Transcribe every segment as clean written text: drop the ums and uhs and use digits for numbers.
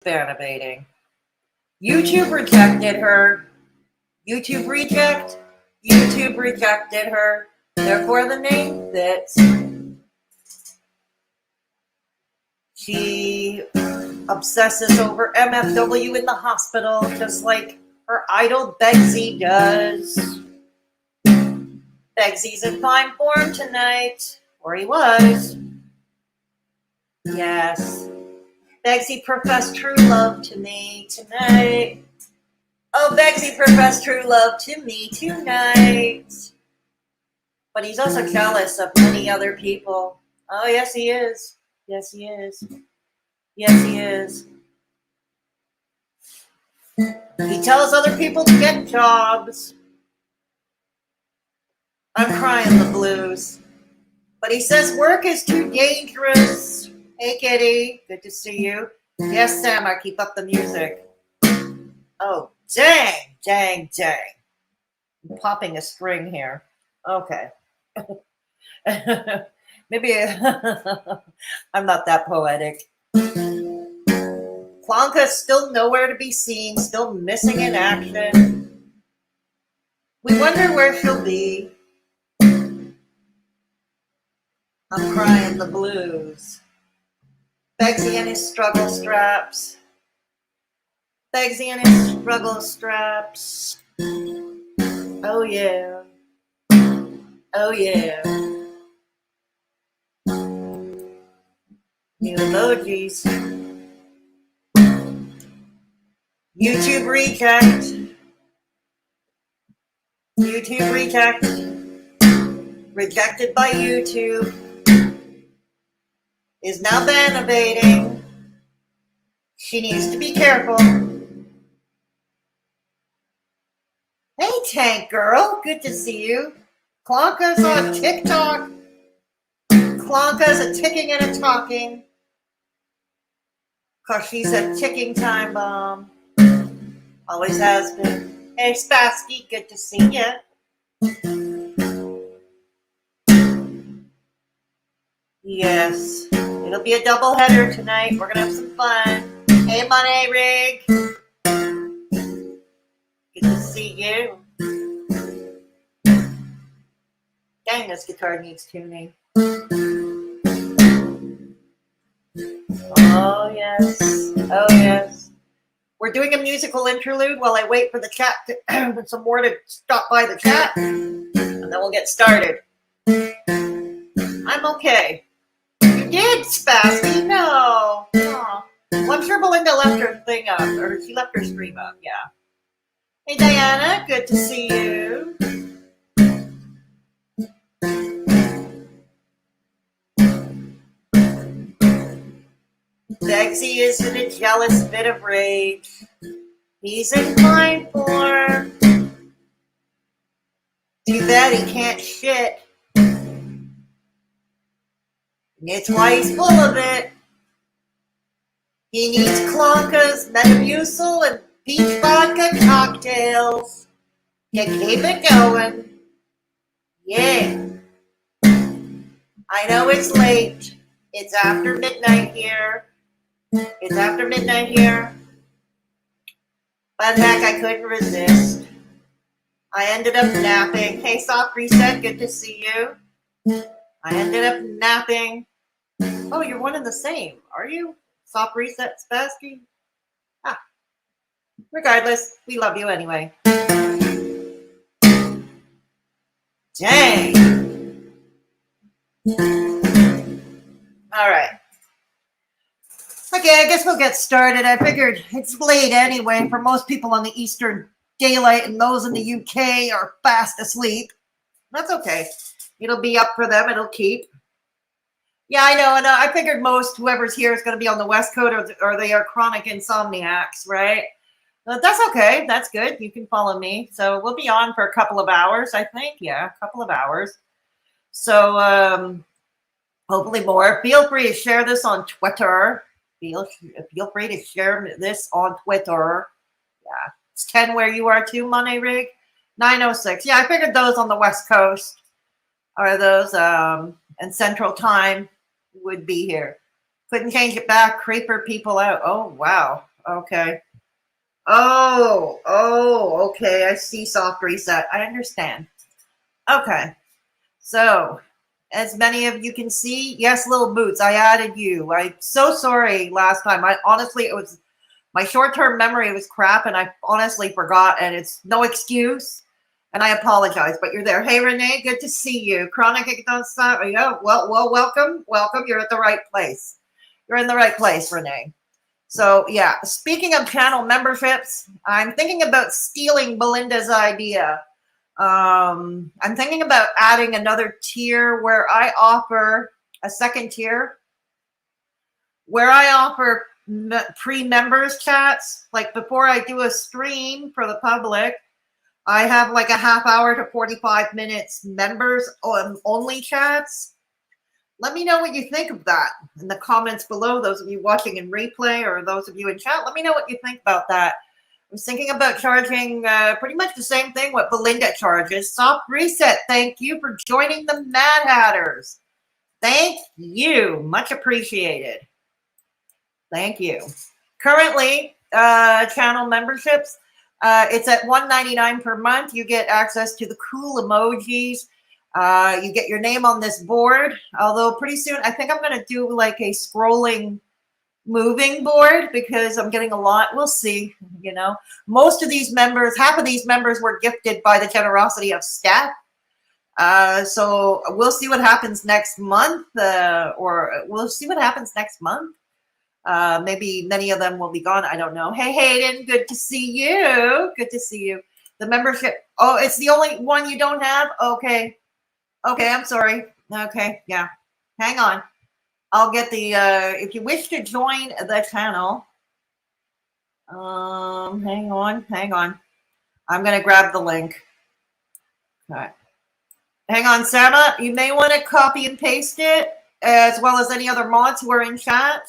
Bannabating. YouTube rejected her. YouTube rejected her. Therefore, the name fits. She obsesses over MFW in the hospital, just like her idol Begzy does. Begzy's in fine form tonight, or he was. Yes. Begzy professed true love to me tonight. Oh, Begzy professed true love to me tonight. But he's also jealous of many other people. Oh, yes, he is. Yes, he is. Yes, he is. He tells other people to get jobs. I'm crying the blues. But he says work is too dangerous. Hey, Kitty. Good to see you. Yes, Sam, I keep up the music. Oh, dang. I'm popping a string here. Okay. Maybe I'm not that poetic. Klonka's still nowhere to be seen, still missing in action. We wonder where she'll be. I'm crying the blues. Begzy and his struggle straps. Begzy and his struggle straps. Oh yeah. Oh yeah. New emojis. YouTube reject. YouTube reject. Rejected by YouTube. Is now bannabating. She needs to be careful. Hey, Tank Girl. Good to see you. Klonka's on TikTok. Klonka's a ticking and a talking. Because she's a ticking time bomb. Always has been. Hey, Spassky. Good to see you. Yes. It'll be a double header tonight. We're going to have some fun. Hey, Money Rig. Good to see you. Dang, this guitar needs tuning. Oh, yes. Oh, yes. We're doing a musical interlude while I wait for the chat to some more to stop by the chat. And then we'll get started. I'm okay. You did, Spassky? No. Oh. Well, I'm sure Belinda left her thing up, or she left her stream up, yeah. Hey, Diana, good to see you. Begzy is in a jealous fit of rage. He's in fine form. Too bad he can't shit. It's why he's full of it. He needs Klonka's Metamucil and peach vodka cocktails to keep it going. Yeah. I know it's late. It's after midnight here. It's after midnight here. But heck, I couldn't resist. I ended up napping. Hey, Soft Reset, good to see you. I ended up napping. Oh, you're one and the same, are you? Soft Reset Spassky? Ah. Regardless, we love you anyway. Dang. All right. Okay, I guess we'll get started. I figured it's late anyway for most people on the Eastern Daylight, and those in the UK are fast asleep. That's okay. It'll be up for them. It'll keep. Yeah, I know. And I figured most whoever's here is going to be on the West Coast, or they are chronic insomniacs, right? But that's okay. That's good. You can follow me. So we'll be on for a couple of hours, I think. Yeah, a couple of hours. So hopefully more. Feel free to share this on Twitter. Feel free to share this on Twitter. Yeah. It's 10 where you are too, Money Rig. 9:06. Yeah, I figured those on the West Coast are those, and Central Time would be here. Couldn't change it back. Creeper people out. Oh, wow. Okay. Okay. I see soft reset. I understand. Okay. So, as many of you can see, yes, Little Boots, I added you. I'm so sorry last time. I honestly, it was my short-term memory was crap, and I honestly forgot, and it's no excuse. And I apologize, but you're there. Hey, Renee, good to see you. Chronic Ignorance. Yeah, well, welcome. You're at the right place. You're in the right place, Renee. So, yeah, speaking of channel memberships, I'm thinking about stealing Belinda's idea. I'm thinking about adding another tier where I offer a second tier where I offer pre-members chats. Like before I do a stream for the public, I have like a half hour to 45 minutes members only chats. Let me know what you think of that in the comments below. Those of you watching in replay or those of you in chat, let me know what you think about that. I was thinking about charging pretty much the same thing what Belinda charges. Soft reset. Thank you for joining the Mad Hatters. Thank you. Much appreciated. Thank you. Currently, channel memberships, it's at $1.99 per month. You get access to the cool emojis. You get your name on this board. Although pretty soon, I think I'm going to do like a scrolling moving board because I'm getting a lot. We'll see. You know, most of these members, half of these members were gifted by the generosity of staff. So we'll see what happens next month, or we'll see what happens next month. Maybe many of them will be gone. I don't know. Hey, Hayden, good to see you. Good to see you. The membership. Oh, it's the only one you don't have? Okay. Okay, I'm sorry. Okay, yeah. Hang on. I'll get the, if you wish to join the channel, hang on. I'm going to grab the link. All right. Hang on, Sarah. You may want to copy and paste it as well as any other mods who are in chat.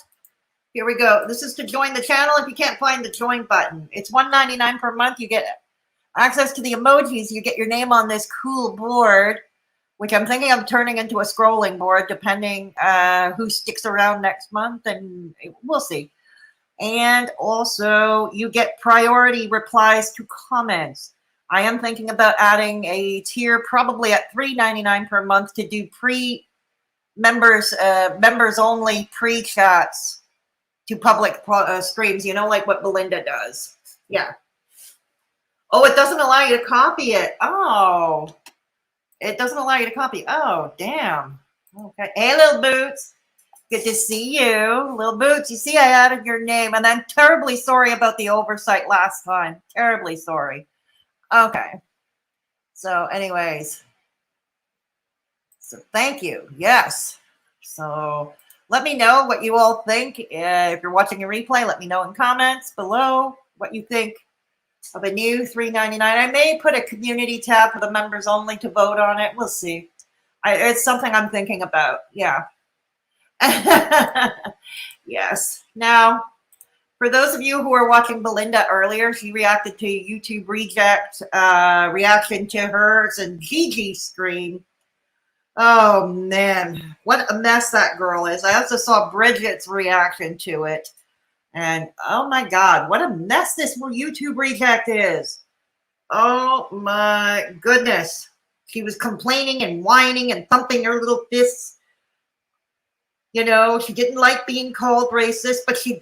Here we go. This is to join the channel. If you can't find the join button, it's $1.99 per month. You get access to the emojis. You get your name on this cool board, which I'm thinking of turning into a scrolling board, depending who sticks around next month, and we'll see. And also, you get priority replies to comments. I am thinking about adding a tier, probably at $3.99 per month, to do members only pre-chats to public streams, you know, like what Belinda does. Yeah. Oh, it doesn't allow you to copy it. Oh, it doesn't allow you to copy. Oh, damn. Okay. Hey, Little Boots. Good to see you. Little Boots, you see I added your name, and I'm terribly sorry about the oversight last time. Terribly sorry. Okay. So anyways. So thank you. Yes. So let me know what you all think. If you're watching a replay, let me know in comments below what you think of a new $3.99. I may put a community tab for the members only to vote on it. We'll see. It's something I'm thinking about. Yeah. Yes. Now, for those of you who were watching Belinda earlier, she reacted to YouTube reject reaction to hers and Gigi's stream. Oh, man. What a mess that girl is. I also saw Bridget's reaction to it. And, oh, my God, what a mess this YouTube reject is. Oh, my goodness. She was complaining and whining and thumping her little fists. You know, she didn't like being called racist, but she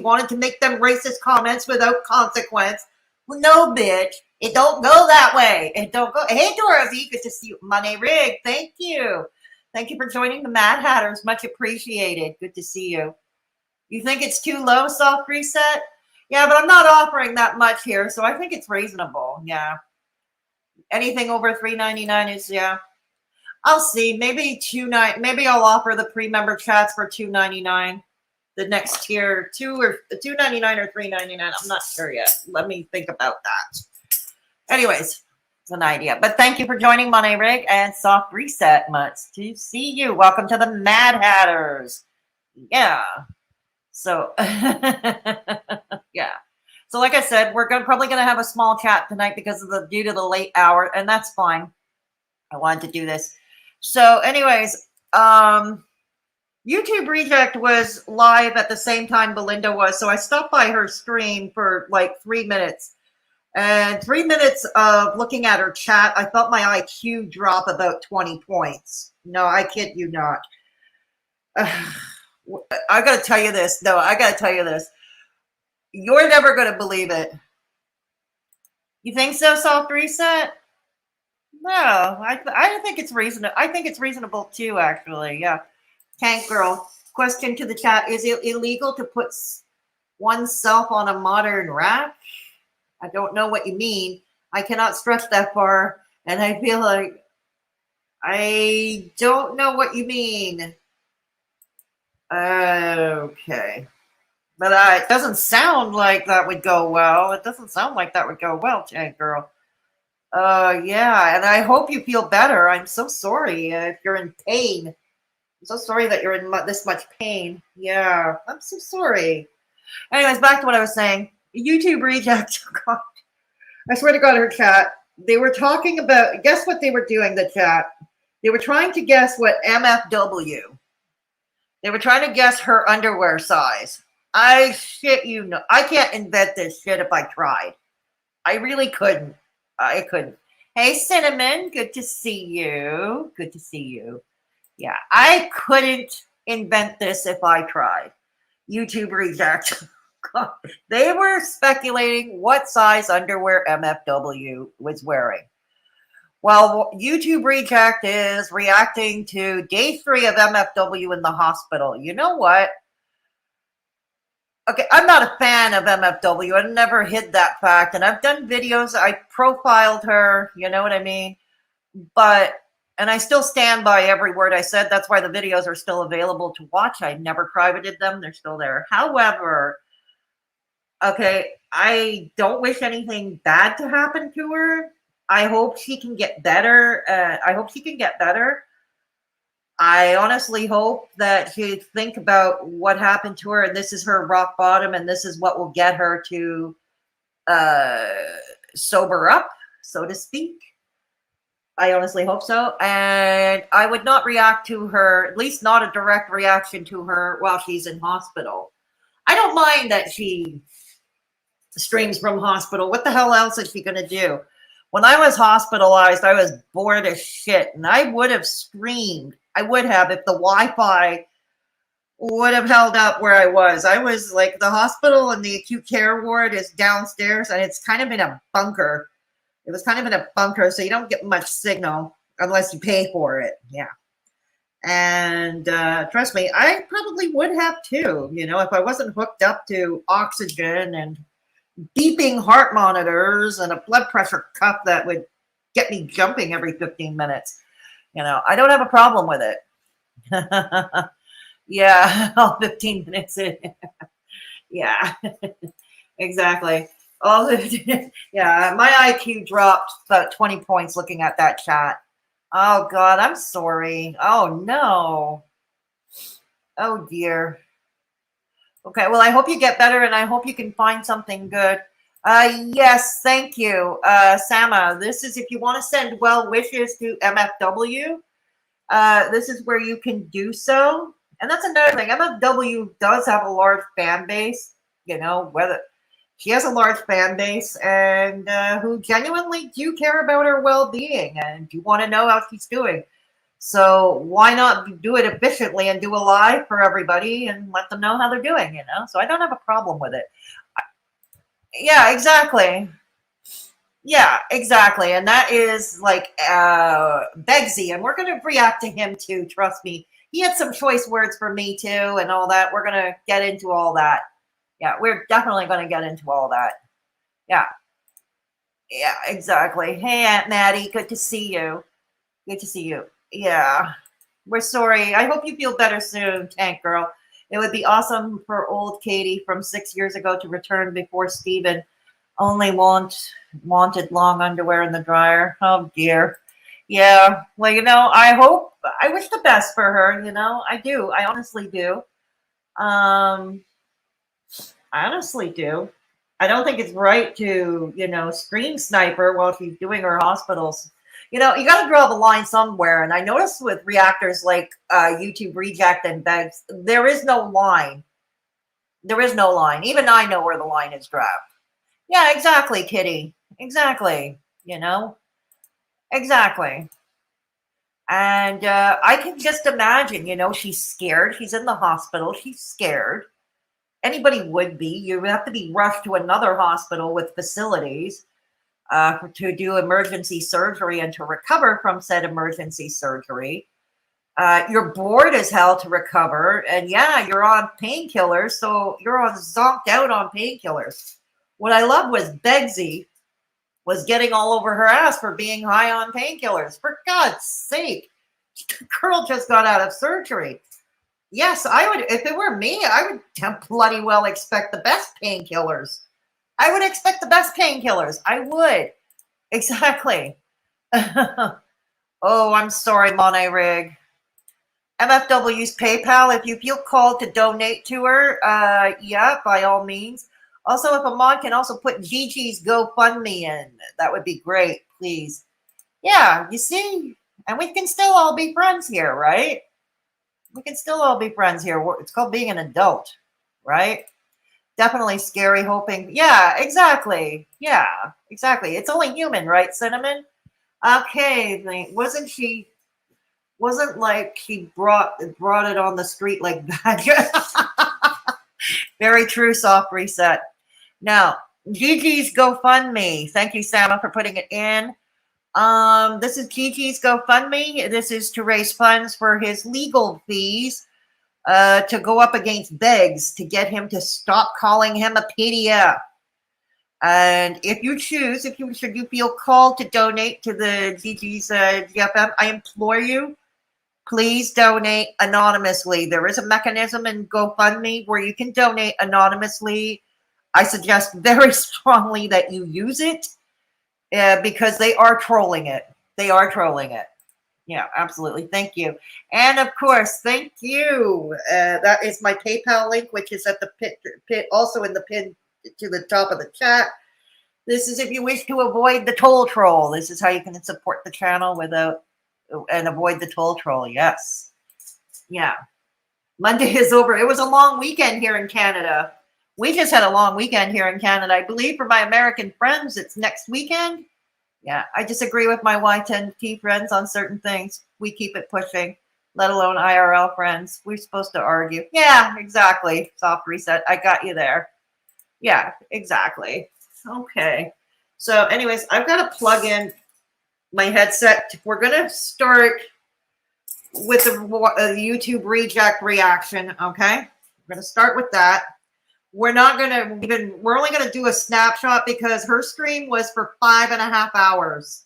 wanted to make them racist comments without consequence. Well, no, bitch. It don't go that way. It don't go. Hey, Dorothy, good to see you. Money Rig, thank you. Thank you for joining the Mad Hatters. Much appreciated. Good to see you. You think it's too low, soft reset? Yeah, but I'm not offering that much here, so I think it's reasonable. Yeah. Anything over $3.99 is, yeah. I'll see. Maybe maybe I'll offer the pre-member chats for $2.99. The next tier, $2.99 or $3.99. I'm not sure yet. Let me think about that. Anyways, it's an idea. But thank you for joining Money Rig and Soft Reset. Much to see you. Welcome to the Mad Hatters. Yeah. So, yeah. So, like I said, we're probably going to have a small chat tonight because of due to the late hour, and that's fine. I wanted to do this. So, anyways, YouTube Reject was live at the same time Belinda was, so I stopped by her stream for like 3 minutes. And 3 minutes of looking at her chat, I felt my IQ drop about 20 points. No, I kid you not. I gotta tell you this. No, I gotta tell you this. You're never gonna believe it. You think so, Soft Reset? No, I think it's reasonable. I think it's reasonable too, actually. Yeah. Tank Girl. Question to the chat. Is it illegal to put oneself on a modern rack? I don't know what you mean. I cannot stretch that far. And I feel like I don't know what you mean. Okay. But it doesn't sound like that would go well. It doesn't sound like that would go well, Tank Girl. Yeah, and I hope you feel better. I'm so sorry if you're in pain. I'm so sorry that you're in this much pain. Yeah, I'm so sorry. Anyways, back to what I was saying. YouTube Reject. God, I swear to God, her chat. They were talking about, guess what they were doing, the chat? They were trying to guess what MFW. They were trying to guess her underwear size. I shit you know. I can't invent this shit if I tried. I really couldn't. I couldn't. Hey, Cinnamon, good to see you. Good to see you. Yeah, I couldn't invent this if I tried. YouTube Reject. They were speculating what size underwear MFW was wearing. Well, YouTube Reject is reacting to day 3 of MFW in the hospital. You know what? Okay, I'm not a fan of MFW. I never hid that fact. And I've done videos. I profiled her. You know what I mean? And I still stand by every word I said. That's why the videos are still available to watch. I never privated them. They're still there. However, okay, I don't wish anything bad to happen to her. I hope she can get better. I hope she can get better. I honestly hope that she think about what happened to her, and this is her rock bottom, and this is what will get her to sober up, so to speak. I honestly hope so. And I would not react to her, at least not a direct reaction to her while she's in hospital. I don't mind that she streams from hospital. What the hell else is she going to do? When I was hospitalized, I was bored as shit, and I would have screamed. I would have if the Wi-Fi would have held up where I was. I was like, the hospital and the acute care ward is downstairs, and it's kind of in a bunker. It was kind of in a bunker, so you don't get much signal unless you pay for it. Yeah. And trust me, I probably would have too, if I wasn't hooked up to oxygen and beeping heart monitors and a blood pressure cuff that would get me jumping every 15 minutes. I don't have a problem with it. Yeah, all 15 minutes in. Yeah, exactly. Yeah, my IQ dropped about 20 points looking at that chat. Oh, God, I'm sorry. Oh, no. Oh, dear. Okay, well, I hope you get better, and I hope you can find something good. Yes, thank you, Sama. This is if you want to send well wishes to MFW. This is where you can do so. And that's another thing. MFW does have a large fan base, whether she has a large fan base and who genuinely do care about her well-being and do want to know how she's doing. So why not do it efficiently and do a live for everybody and let them know how they're doing, So I don't have a problem with it. Yeah, exactly. Yeah, exactly. And that is like Begzy, and we're going to react to him too. Trust me. He had some choice words for me too and all that. We're going to get into all that. Yeah, we're definitely going to get into all that. Yeah. Yeah, exactly. Hey, Aunt Maddie, good to see you. Good to see you. Yeah, we're sorry. I hope you feel better soon, Tank Girl. It would be awesome for old Katie from 6 years ago to return before Steven only wanted long underwear in the dryer. Oh, dear. Yeah, well, I wish the best for her, I do. I honestly do. I honestly do. I don't think it's right to, screen sniper while she's doing her hospitals. You got to draw the line somewhere. And I noticed with reactors like YouTube Reject and Begs, there is no line. There is no line. Even I know where the line is drawn. Yeah, exactly, Kitty. Exactly. Exactly. And I can just imagine, she's scared. She's in the hospital. She's scared. Anybody would be. You have to be rushed to another hospital with facilities to do emergency surgery and to recover from said emergency surgery. You're bored as hell to recover. And yeah, you're on painkillers. So you're on zonked out on painkillers. What I love was Begzy was getting all over her ass for being high on painkillers. For God's sake, the girl just got out of surgery. Yes, I would, if it were me, I would bloody well expect the best painkillers. I would expect the best painkillers. I would. Exactly. Oh, I'm sorry, Monet Rig. MFW's PayPal, if you feel called to donate to her, yeah, by all means. Also, if Amon can also put Gigi's GoFundMe in, that would be great, please. Yeah, you see? And we can still all be friends here, right? We can still all be friends here. It's called being an adult, right? Definitely scary hoping. Yeah, exactly. Yeah, exactly. It's only human, right, Cinnamon? Okay, wasn't like she brought it on the street like that. Very true, soft reset. Now, Gigi's GoFundMe. Thank you, Sama, for putting it in. This is Gigi's GoFundMe. This is to raise funds for his legal fees to go up against Beggs to get him to stop calling him a PDF. And if you choose, if you feel called to donate to the Gigi's GFM, I implore you, please donate anonymously. There is a mechanism in GoFundMe where you can donate anonymously. I suggest very strongly that you use it because they are trolling it. They are trolling it. Yeah, absolutely. Thank you. And of course, thank you. That is my PayPal link, which is at the pit, also in the pin to the top of the chat. This is if you wish to avoid the toll troll. This is how you can support the channel without and avoid the toll troll. Yes. Yeah. Monday is over. It was a long weekend here in Canada. We just had a long weekend here in Canada. I believe for my American friends, it's next weekend. Yeah, I disagree with my Y10T friends on certain things. We keep it pushing, let alone IRL friends. We're supposed to argue. Yeah, exactly. Soft reset. I got you there. Yeah, exactly. Okay. So anyways, I've got to plug in my headset. We're going to start with the YouTube reject reaction. Okay. We're going to start with that. We're not going to we're only going to do a snapshot because her stream was for 5.5 hours.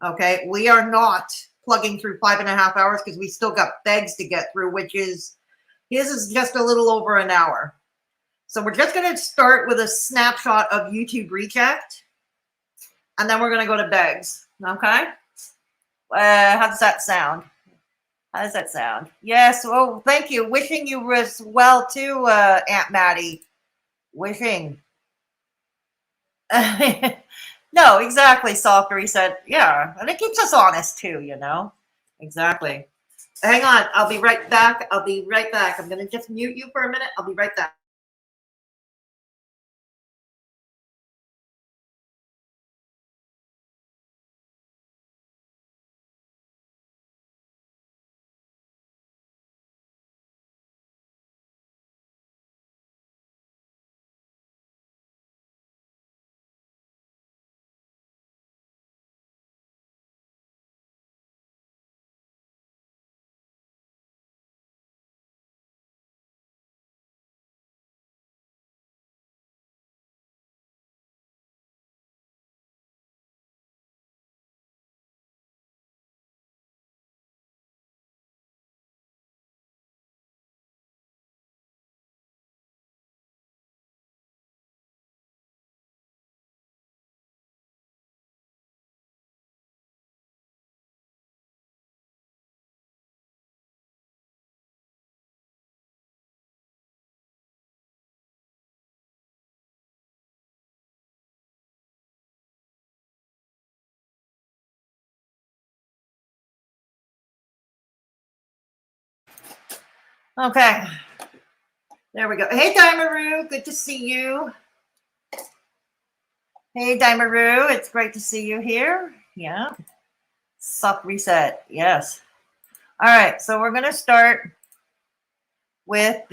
Okay. We are not plugging through 5.5 hours because we still got Begs to get through, which is, his is just a little over an hour. So we're just going to start with a snapshot of YouTube reject. And then we're going to go to Begs. Okay. How does that sound? How does that sound? Yes. Oh, thank you. Wishing you as well too, Aunt Maddie. Wishing. No, exactly. Soft reset. Yeah. And it keeps us honest too, Exactly. Hang on. I'll be right back. I'm going to just mute you for a minute. I'll be right back. Okay. There we go. Hey, Daimaru. Good to see you. Hey, Daimaru. It's great to see you here. Yeah. Suck reset. Yes. All right. So we're going to start with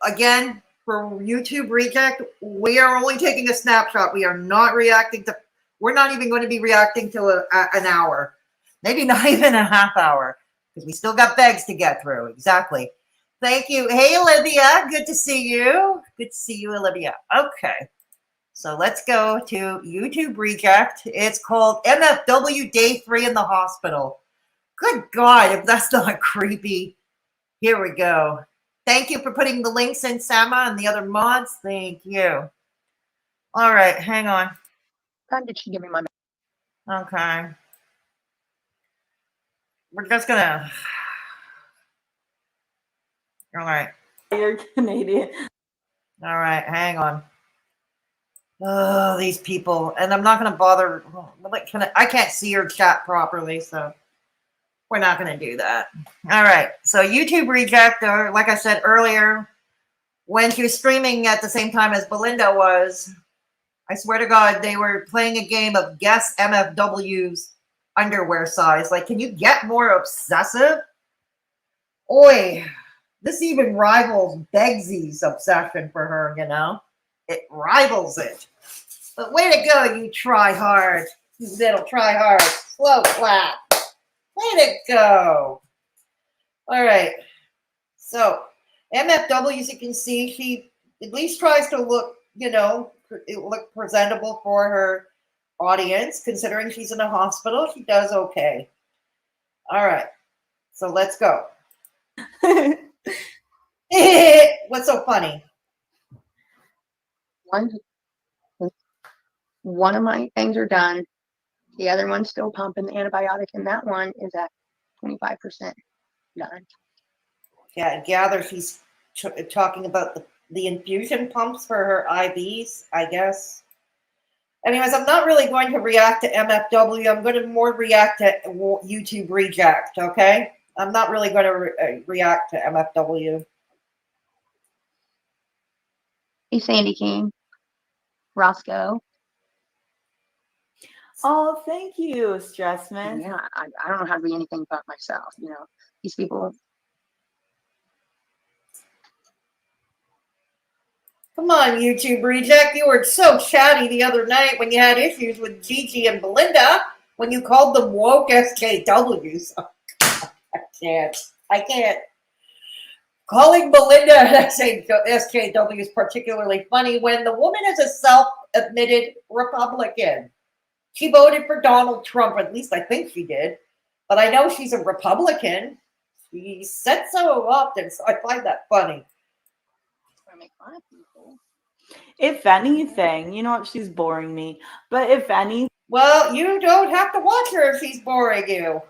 again, for YouTube reject, we are only taking a snapshot. We are not reacting to, we're not even going to be reacting to an hour. Maybe not even a half hour, because we still got Begz to get through. Exactly. Thank you. Hey, Olivia. Good to see you. Good to see you, Olivia. Okay. So let's go to YouTube reject. It's called MFW Day 3 in the Hospital. Good God, if that's not creepy. Here we go. Thank you for putting the links in, Sama, and the other mods. Thank you. All right, hang on. When did she give me my? Okay. We're just gonna. All right. You're Canadian. All right, hang on. Oh, these people, and I'm not gonna bother. I can't see your chat properly, so we're not gonna do that. All right. So YouTube reject, or like I said earlier, when she was streaming at the same time as Belinda was, I swear to God, they were playing a game of guess MFW's underwear size. Like, can you get more obsessive? Oi, this even rivals Begzy's obsession for her, you know? It rivals it. But way to go, you try hard. You little try hard. Slow clap. Way to go. All right. So, MFW, as you can see, she at least tries to look, look presentable for her audience. Considering she's in a hospital, she does okay. All right. So let's go. What's so funny? One of my things are done. The other one's still pumping the antibiotic, and that one is at 25% done. Yeah, I gather she's talking about the infusion pumps for her IVs, I guess. Anyways, I'm not really going to react to MFW. I'm going to more react to YouTube reject, okay? I'm not really going to react to MFW. Hey, Sandy King. Roscoe. Oh, thank you, Stressman. Yeah, I don't know how to be anything but myself. You know, these people. Come on, YouTube reject. You were so chatty the other night when you had issues with Gigi and Belinda when you called them woke SKWs. I can't. Calling Belinda SKW is particularly funny when the woman is a self-admitted Republican. She voted for Donald Trump, at least I think she did. But I know she's a Republican. She said so often, so I find that funny. If anything, you know what? She's boring me. But if any, well, you don't have to watch her if she's boring you.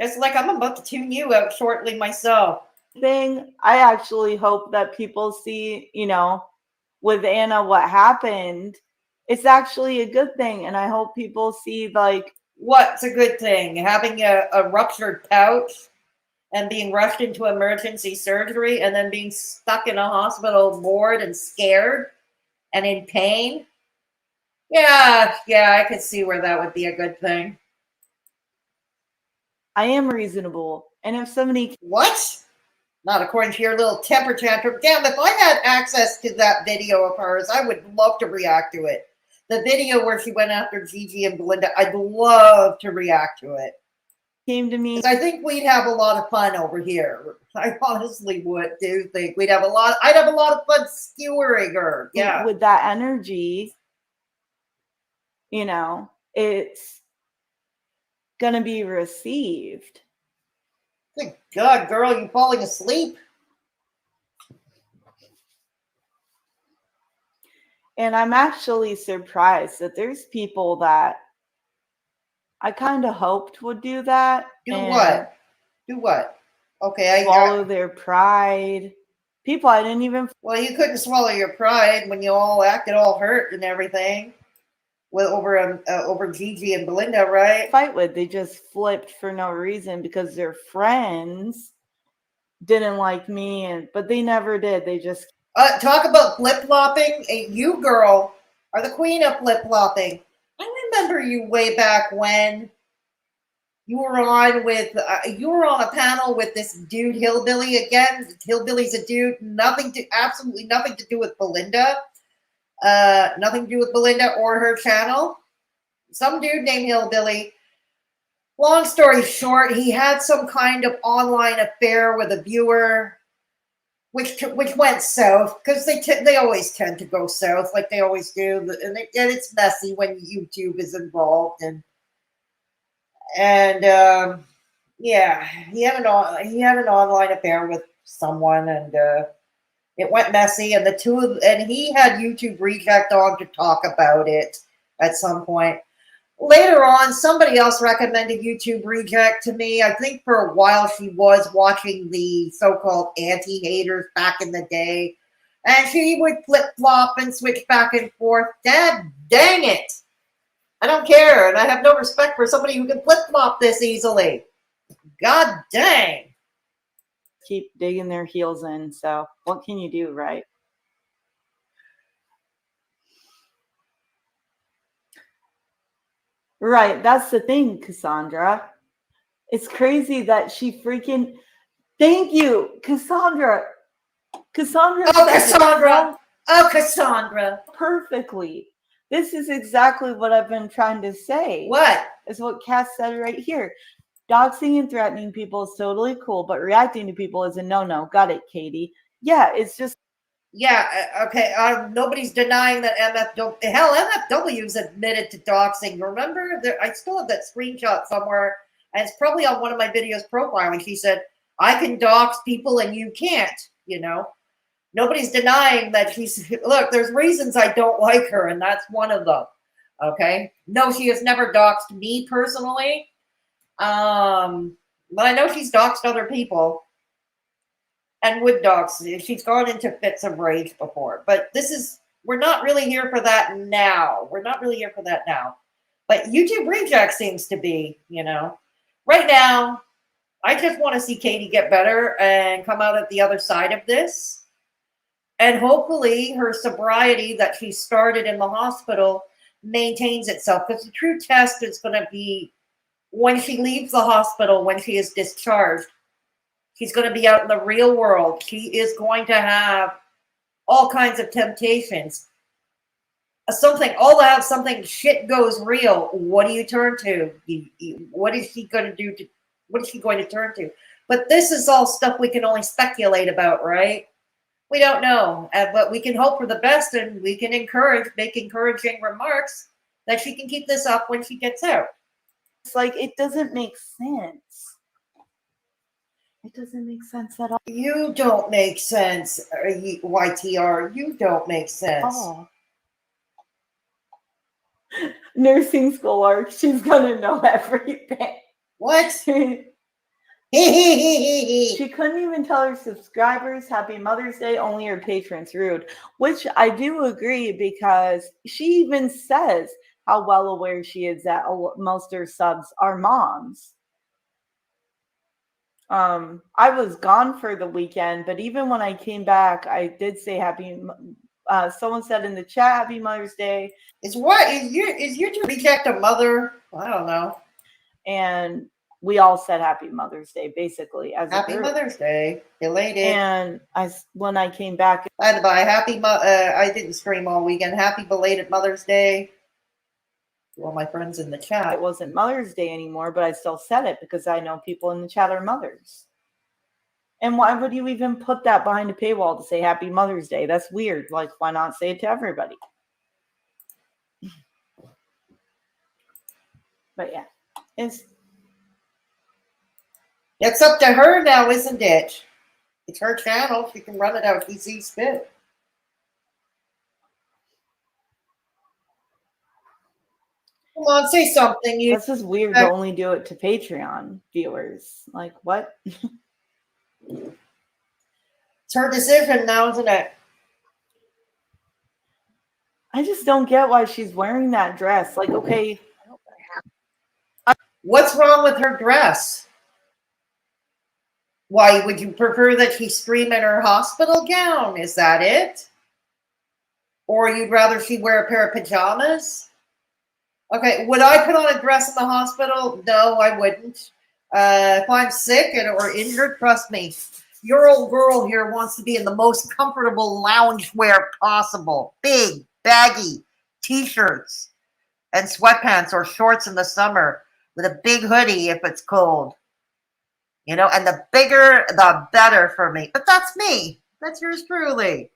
Just like I'm about to tune you out shortly myself. I actually hope that people see, with Anna what happened. It's actually a good thing, and I hope people see like what's a good thing? Having a ruptured pouch and being rushed into emergency surgery and then being stuck in a hospital ward and scared and in pain. Yeah, I could see where that would be a good thing. I am reasonable. And if somebody... What? Not according to your little temper tantrum. Damn, if I had access to that video of hers, I would love to react to it. The video where she went after Gigi and Belinda, I'd love to react to it. Came to me. I think we'd have a lot of fun over here. I honestly do think I'd have a lot of fun skewering her. Yeah. With that energy, it's gonna be received. Good God, girl, you falling asleep? And I'm actually surprised that there's people that I kind of hoped would do that. Do what? Okay, swallow their pride. People I didn't even... Well, you couldn't swallow your pride when you all acted all hurt and everything. Over Gigi and Belinda, right? Fight with. They just flipped for no reason because they're friends. didn't like me, but they never did. They just Talk about flip-flopping. You, girl, are the queen of flip-flopping. I remember you way back when you were on with you were on a panel with this dude Hillbilly again. Hillbilly's a dude, absolutely nothing to do with Belinda. Nothing to do with Belinda or her channel. Some dude named Hillbilly. Long story short, he had some kind of online affair with a viewer, which went south because they always tend to go south like they always do, and it's messy when YouTube is involved, and yeah, he had an online affair with someone, and it went messy, and he had YouTube Reject on to talk about it at some point. Later on, somebody else recommended YouTube Reject to me. I think for a while she was watching the so-called anti-haters back in the day, and she would flip-flop and switch back and forth. Dad dang it! I don't care, and I have no respect for somebody who can flip-flop this easily. God dang! keep digging their heels in. So what can you do, right? Right. That's the thing, Cassandra. It's crazy that she freaking. Thank you, Cassandra. Cassandra. Oh, Cassandra. Oh, Cassandra. Perfectly. This is exactly what I've been trying to say. What? Is what Cass said right here. Doxing and threatening people is totally cool, but reacting to people is a no-no. Got it, Katie. Yeah, it's just. Yeah, okay. Nobody's denying that MFW. Hell, MFW's admitted to doxing. Remember, I still have that screenshot somewhere, and it's probably on one of my videos profiling. She said, "I can dox people, and you can't." You know, nobody's denying that she's. Look, there's reasons I don't like her, and that's one of them. Okay, no, she has never doxed me personally, but I know she's doxed other people. And wood dogs, she's gone into fits of rage before. But we're not really here for that now. We're not really here for that now. But YouTube Reject seems to be, right now, I just want to see Katie get better and come out at the other side of this. And hopefully her sobriety that she started in the hospital maintains itself. Because the true test is going to be when she leaves the hospital, when she is discharged. She's going to be out in the real world. She is going to have all kinds of temptations. All out something shit goes real. What do you turn to? What is she going to do? What is she going to turn to? But this is all stuff we can only speculate about, right? We don't know, but we can hope for the best, and we can make encouraging remarks that she can keep this up when she gets out. It's like it doesn't make sense. It doesn't make sense at all. You don't make sense, YTR. You don't make sense. Oh. Nursing school arc. She's gonna know everything. What? She couldn't even tell her subscribers Happy Mother's Day, only her patrons. Rude. Which I do agree, because she even says how well aware she is that most of her subs are moms. I was gone for the weekend, but even when I came back, I did say someone said in the chat, Happy Mother's Day. Is you to reject a mother? I don't know. And we all said Happy Mother's Day, basically. As Happy Mother's Day. Elated. And when I came back, by the by, I didn't stream all weekend. Happy belated Mother's Day to all my friends in the chat. It wasn't Mother's Day anymore, but I still said it because I know people in the chat are mothers. And why would you even put that behind a paywall to say Happy Mother's Day? That's weird. Like, why not say it to everybody? But yeah, it's up to her now, isn't it? It's her channel. She can run it how she sees fit. Come on, say something. This is weird to only do it to Patreon viewers. Like, what? It's her decision now, isn't it? I just don't get why she's wearing that dress. Like, okay. What's wrong with her dress? Why would you prefer that she scream in her hospital gown? Is that it? Or you'd rather she wear a pair of pajamas? Okay, would I put on a dress in the hospital? No, I wouldn't. If I'm sick or injured, trust me, your old girl here wants to be in the most comfortable loungewear possible. Big, baggy t-shirts and sweatpants or shorts in the summer with a big hoodie if it's cold. And the bigger, the better for me. But that's me. That's yours truly.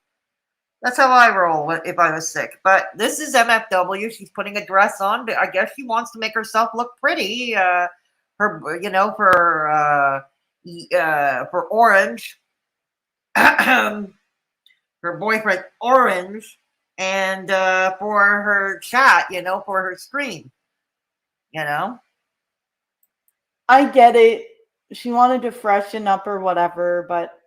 That's how I roll if I was sick. But this is MFW. She's putting a dress on. But I guess she wants to make herself look pretty. For Orange, her boyfriend Orange, and for her chat, for her stream. I get it. She wanted to freshen up or whatever, but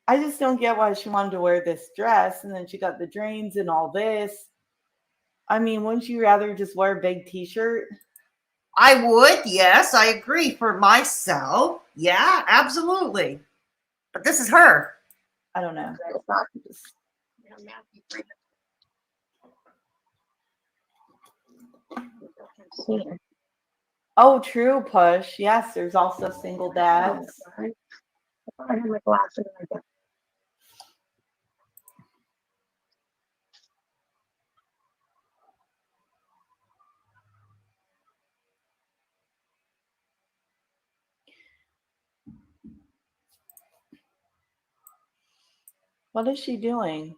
I just don't get why she wanted to wear this dress and then she got the drains and all this. I mean, wouldn't you rather just wear a big t-shirt? I would, yes, I agree for myself. Yeah, absolutely. But this is her. I don't know. It's not just, you know, Matthew Freeman. Oh, true, Push. Yes, there's also single dads. I had my glasses like that. What is she doing?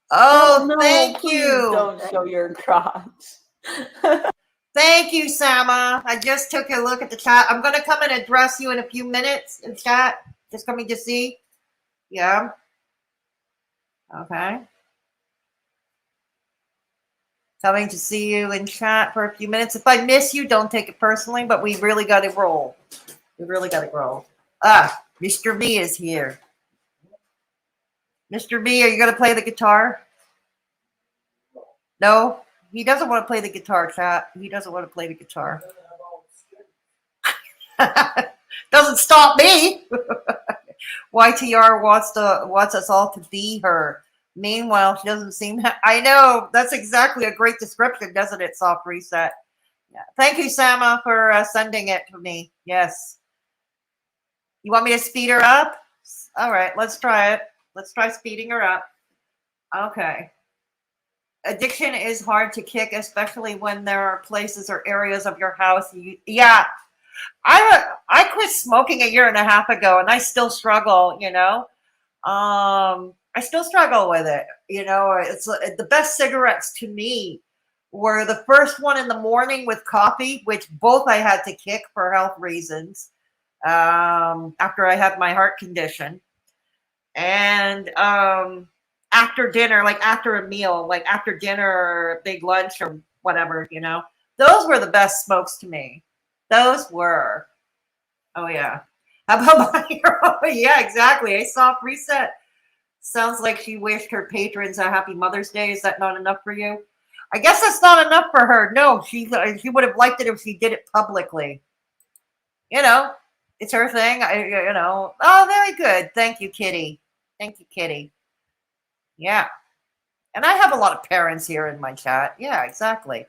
Oh, no, thank please you. don't show your crotch. Thank you, Sama. I just took a look at the chat. I'm going to come and address you in a few minutes in chat. Just coming to see. Yeah. Okay. Coming to see you in chat for a few minutes. If I miss you, don't take it personally, but we really got to roll. We really got to roll. Mr. B is here. Mr. B, are you going to play the guitar? No? He doesn't want to play the guitar, chat. He doesn't want to play the guitar. Doesn't stop me. YTR wants us all to be her. Meanwhile, she doesn't seem. I know, that's exactly a great description, doesn't it? Soft reset. Yeah. Thank you, Sama, for sending it to me. Yes. You want me to speed her up? All right, let's try it. Let's try speeding her up. Okay. Addiction is hard to kick, especially when there are places or areas of your house. Yeah. I quit smoking 1.5 years ago, and I still struggle, I still struggle with it. It's the best cigarettes to me were the first one in the morning with coffee, which both I had to kick for health reasons after I had my heart condition. And after dinner, like after a meal, like after dinner or a big lunch or whatever, those were the best smokes to me. Those were. Oh, yeah. How about my hero? Yeah, exactly. A soft reset. Sounds like she wished her patrons a happy Mother's Day. Is that not enough for you? I guess that's not enough for her. No, she would have liked it if she did it publicly. It's her thing. Oh, very good. Thank you, Kitty. Thank you, Kitty. Yeah. And I have a lot of parents here in my chat. Yeah, exactly.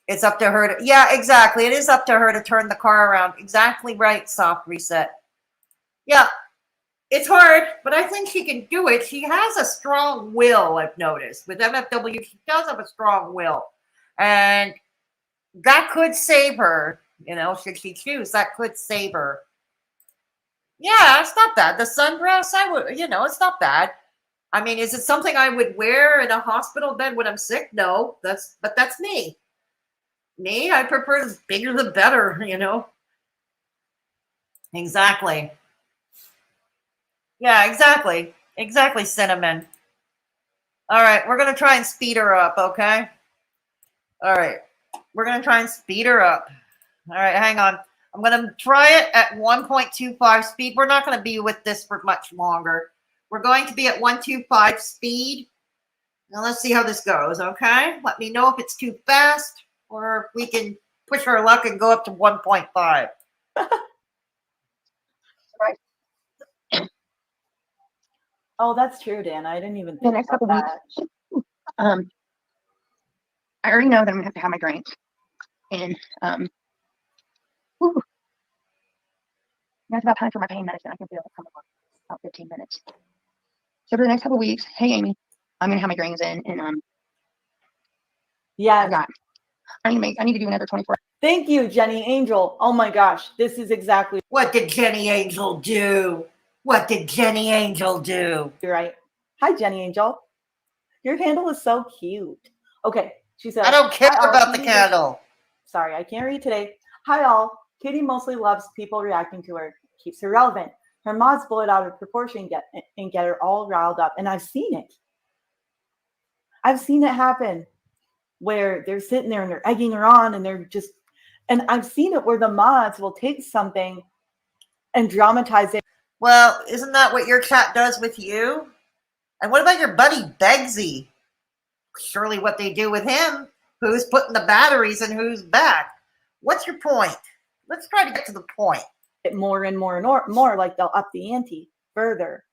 It's up to her to, yeah, exactly. It is up to her to turn the car around. Exactly right, soft reset. Yeah, it's hard, but I think she can do it. She has a strong will, I've noticed. With MFW, she does have a strong will. And that could save her, should she choose. That could save her. Yeah, it's not bad. The sundress, it's not bad. I mean, is it something I would wear in a hospital bed when I'm sick? No, but that's me. Me, I prefer the bigger the better, Exactly. Yeah, exactly. Exactly, Cinnamon. All right, we're going to try and speed her up, okay? All right, we're going to try and speed her up. All right, hang on. I'm going to try it at 1.25 speed. We're not going to be with this for much longer. We're going to be at 1.25 speed. Now let's see how this goes, okay? Let me know if it's too fast or if we can push our luck and go up to 1.5. Right. Oh, that's true, Dan. I didn't even The think next about couple weeks, I already know that I'm gonna have to have my drinks, and whew, that's about time for my pain medicine. I can feel it coming on about 15 minutes. So for the next couple weeks, hey Amy, I'm gonna have my grains in, and Yes. I need to do another 24. Thank you, Jenny Angel. Oh my gosh, this is exactly What did Jenny Angel do? What did Jenny Angel do? right. Hi, Jenny Angel. Your handle is so cute. Okay, she said. I don't care "Hi, all. about the Katie candle. Sorry, I can't read today. Hi, all. Katie mostly loves people reacting to her. Keeps her relevant. Her mods blow it out of proportion and get her all riled up. And I've seen it. I've seen it happen where they're sitting there and they're egging her on and they're just, and I've seen it where the mods will take something and dramatize it. Well, isn't that what your chat does with you? And what about your buddy Begzy? Surely what they do with him, who's putting the batteries in whose back. What's your point? Let's try to get to the point. More and more and more, like they'll up the ante further.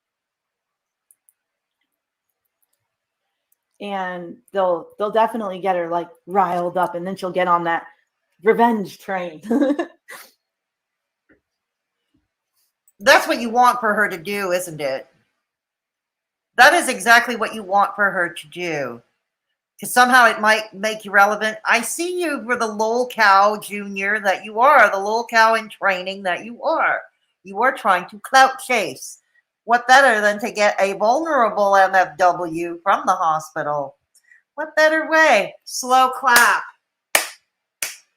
And they'll definitely get her like riled up, and then she'll get on that revenge train. That's what you want for her to do, isn't it? That is exactly what you want for her to do. Because somehow it might make you relevant. I see you for the lol cow junior that you are, the lol cow in training that you are. You are trying to clout chase. What better than to get a vulnerable MFW from the hospital? What better way? Slow clap.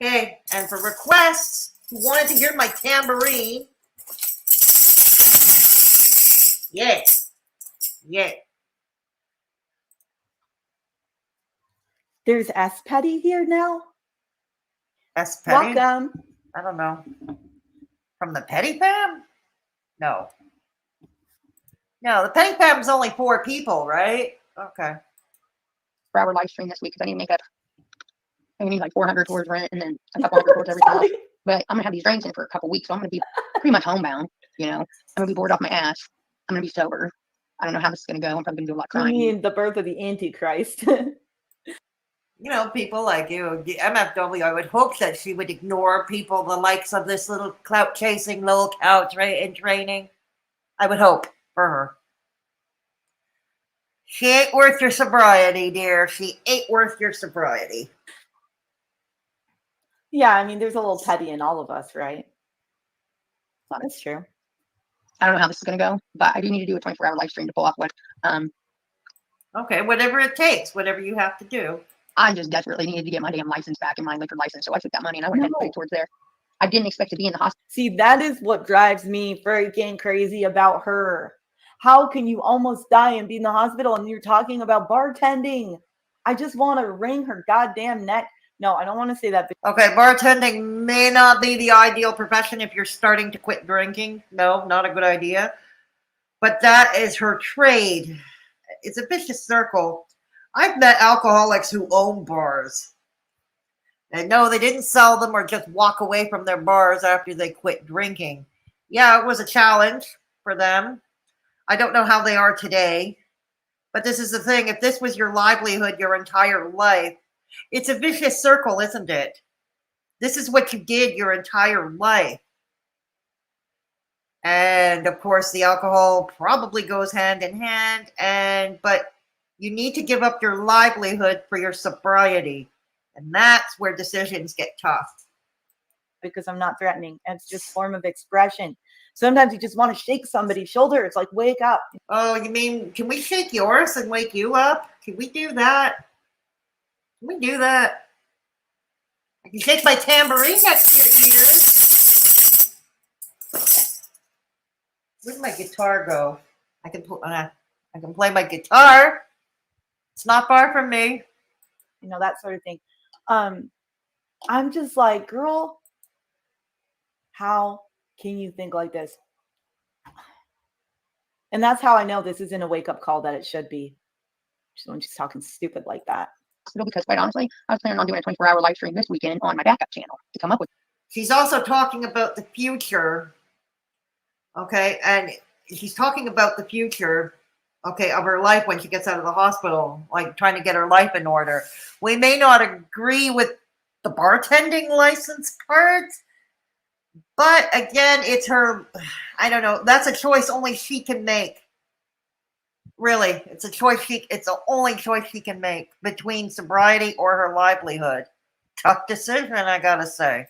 Okay, and for requests, who wanted to hear my tambourine? Yeah, yeah. There's S Petty here now. S Petty? Welcome. I don't know. From the Petty Fam? No. No, the Petty Fam's only 4 people, right? Okay. 4-hour live stream this week because I need to make up. I need like 400 towards rent and then a couple hundred towards everything else. But I'm gonna have these drinks in for a couple weeks, so I'm gonna be pretty much homebound. You know, I'm gonna be bored off my ass. I'm gonna be sober. I don't know how this is gonna go. I'm probably gonna do a lot of I crying. mean, the birth of the Antichrist. You know, people like you, the MFW, I would hope that she would ignore people the likes of this little clout chasing little cow in training. I would hope for her. She ain't worth your sobriety, dear. She ain't worth your sobriety. Yeah, I mean, there's a little petty in all of us, right? That's true. I don't know how this is gonna go, but I do need to do a 24-hour live stream to pull off what Okay, whatever it takes, whatever you have to do. I just desperately needed to get my damn license back and my liquor license. So I took that money and I went ahead and put it towards there. I didn't expect to be in the hospital. See, that is what drives me freaking crazy about her. How can you almost die and be in the hospital and you're talking about bartending? I just want to wring her goddamn neck. No, I don't want to say that. Okay, bartending may not be the ideal profession if you're starting to quit drinking. No, not a good idea. But that is her trade. It's a vicious circle. I've met alcoholics who own bars. And no, they didn't sell them or just walk away from their bars after they quit drinking. Yeah, it was a challenge for them. I don't know how they are today. But this is the thing. If this was your livelihood your entire life, it's a vicious circle, isn't it? This is what you did your entire life. And of course, the alcohol probably goes hand in hand. But you need to give up your livelihood for your sobriety. And that's where decisions get tough. Because I'm not threatening. It's just form of expression. Sometimes you just want to shake somebody's shoulder. It's like, wake up. Oh, you mean, can we shake yours and wake you up? Can we do that? Can we do that? I can shake my tambourine next to your ears. Where'd my guitar go? I can play my guitar. It's not far from me. You know, that sort of thing. I'm just like, girl, how can you think like this? And that's how I know this isn't a wake-up call that it should be. when she's talking stupid like that. Because quite honestly, I was planning on doing a 24-hour live stream this weekend on my backup channel to come up with. She's also talking about the future. Okay. And she's talking about the future, okay, of her life when she gets out of the hospital, like trying to get her life in order. We may not agree with the bartending license part, but again, it's her, I don't know, that's a choice only she can make. Really, it's the only choice she can make between sobriety or her livelihood. Tough decision, I gotta say.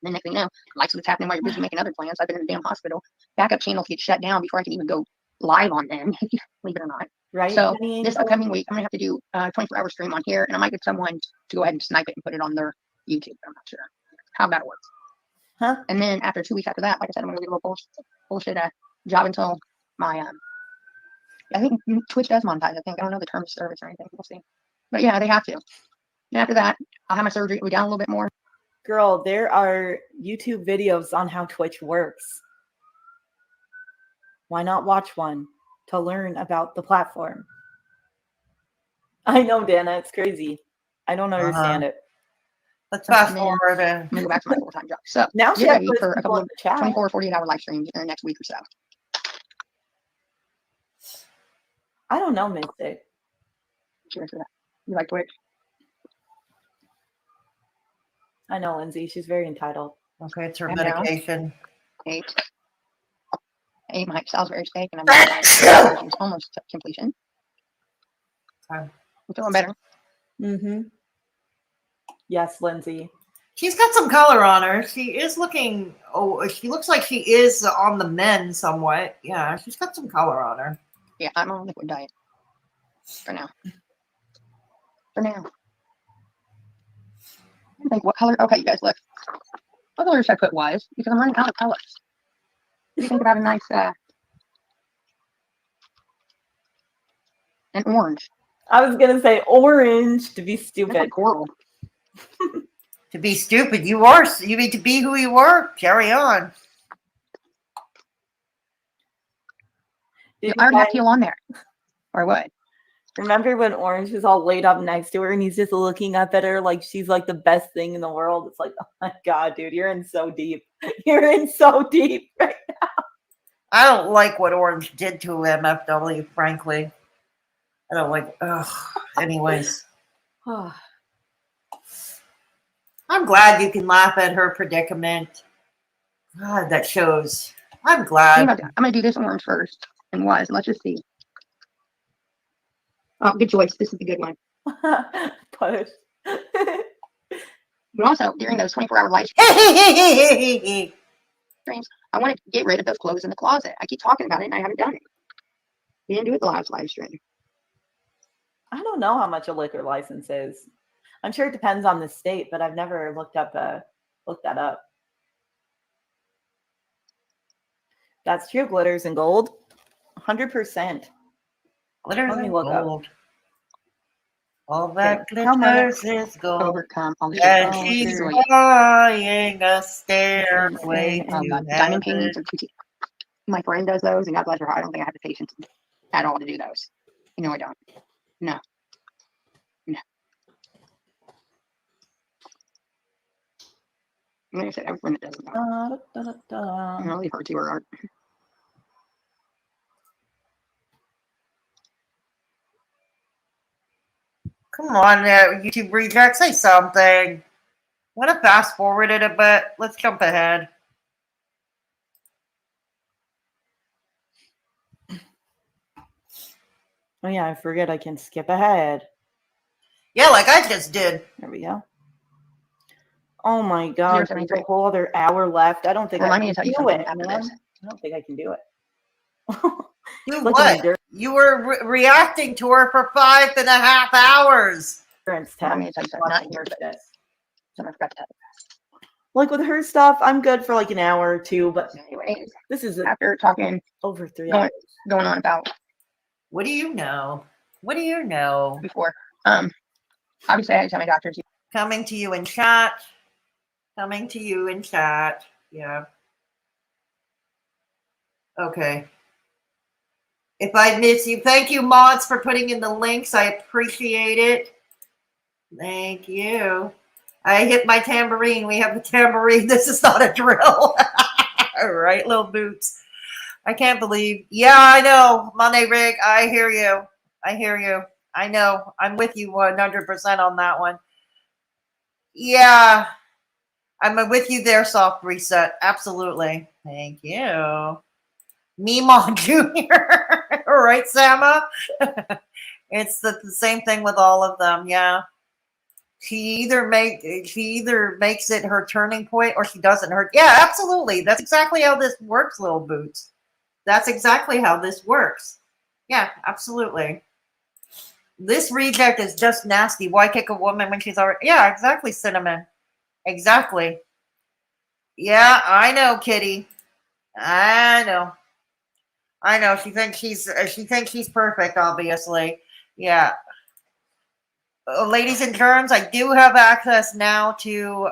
The next thing you know, like what's happening while you're busy making other plans. I've been in the damn hospital. Backup channels get shut down before I can even go live on them, believe it or not. Right. So this upcoming week, I'm gonna have to do a 24-hour stream on here, and I might get someone to go ahead and snipe it and put it on their YouTube. I'm not sure how that works. Huh? And then after 2 weeks after that, like I said, I'm gonna get a little bullshit job until my I think Twitch does monetize. I think I don't know the terms of service or anything. We'll see. But yeah, they have to. And after that, I'll have my surgery. Go down a little bit more. Girl, there are YouTube videos on how Twitch works. Why not watch one to learn about the platform? I know, Dana, it's crazy. I don't understand it. Let's fast And then forward. I'm gonna go back to my full-time job. So Now she get has ready for a couple of chat. 24 or 48-hour live streams in the next week or so. I don't know, Mystic. Cheers for that. You like Twitch? I know, Lindsay. She's very entitled. Okay, it's her I know. medication. 8. I ate my Salisbury steak and I'm almost to completion. Okay. I'm feeling better. Mm-hmm. Yes, Lindsay. She's got some color on her. She is looking, she looks like she is on the mend somewhat. Yeah, she's got some color on her. Yeah, I'm on a liquid diet for now. For now. I think what color? Okay, you guys look. What color should I put was? Because I'm running out of colors. What do you think about a nice an orange? I was gonna say orange to be That's stupid. like coral. To be stupid, you need to be who you were. Carry on. Did I already have you teal on there. Or what? remember when Orange was all laid up next to her and he's just looking up at her like she's like the best thing in the world? It's like, oh my God, dude, you're in so deep. You're in so deep right now. I don't like what Orange did to MFW, frankly. I don't like, anyways. I'm glad you can laugh at her predicament. God, that shows. I'm glad. I'm gonna do this orange first. And was. Let's just see. Oh, good choice. This is a good one. Push. But also, during those 24-hour live streams, I want to get rid of those clothes in the closet. I keep talking about it and I haven't done it. We didn't do it the last live stream. I don't know how much a liquor license is. I'm sure it depends on the state, but I've never looked that up. That's true. Glitters and gold. 100%. Glitters Let me and look up. gold. All that How much? glitters is gold. Overcome all the And shit. she's Enjoy flying a stairway Oh, to God. Diamond heaven. paintings are too. My friend does those, and God bless her. I don't think I have the patience at all to do those. You know, I don't. No. Like I said, everyone that does it. I'm really hard to her art. Come on now, YouTube reject, say something. Want to fast forward it a bit? Let's jump ahead. Oh yeah, I forget I can skip ahead. Yeah, like I just did. There we go. Oh my God, there's 073. a whole other hour left. I don't think Remind I me can to tell you do something it. after Man. this. I don't think I can do it. Do Look what? at me, You were reacting to her for 5.5 hours. Durance Remind me to tab. tell you something. Not yours, but something I forgot to tell Like with her stuff, I'm good for like an hour or two, but you. Anyways, this is after talking, over 3 going, hours. going on about What do you know? What do you know? before, obviously I had to tell my doctors. Coming to you in chat. Coming to you in chat. Yeah. Okay. If I miss you, thank you, mods, for putting in the links. I appreciate it. Thank you. I hit my tambourine. We have the tambourine. This is not a drill. All right, little boots. I can't believe. Yeah, I know. Monday Rig, I hear you. I hear you. I know. I'm with you 100% on that one. Yeah, I'm with you there, Soft Reset. Absolutely. Thank you. Meemaw Jr. All right, Sama. It's the same thing with all of them. Yeah. She either makes it her turning point or she doesn't. Yeah, absolutely. That's exactly how this works, little boots. That's exactly how this works. Yeah, absolutely. This reject is just nasty. Why kick a woman when she's already? Yeah, exactly, Cinnamon. Exactly. Yeah, I know, Kitty. I know. I know. She thinks she's perfect. Obviously. Yeah. Ladies and germs, I do have access now to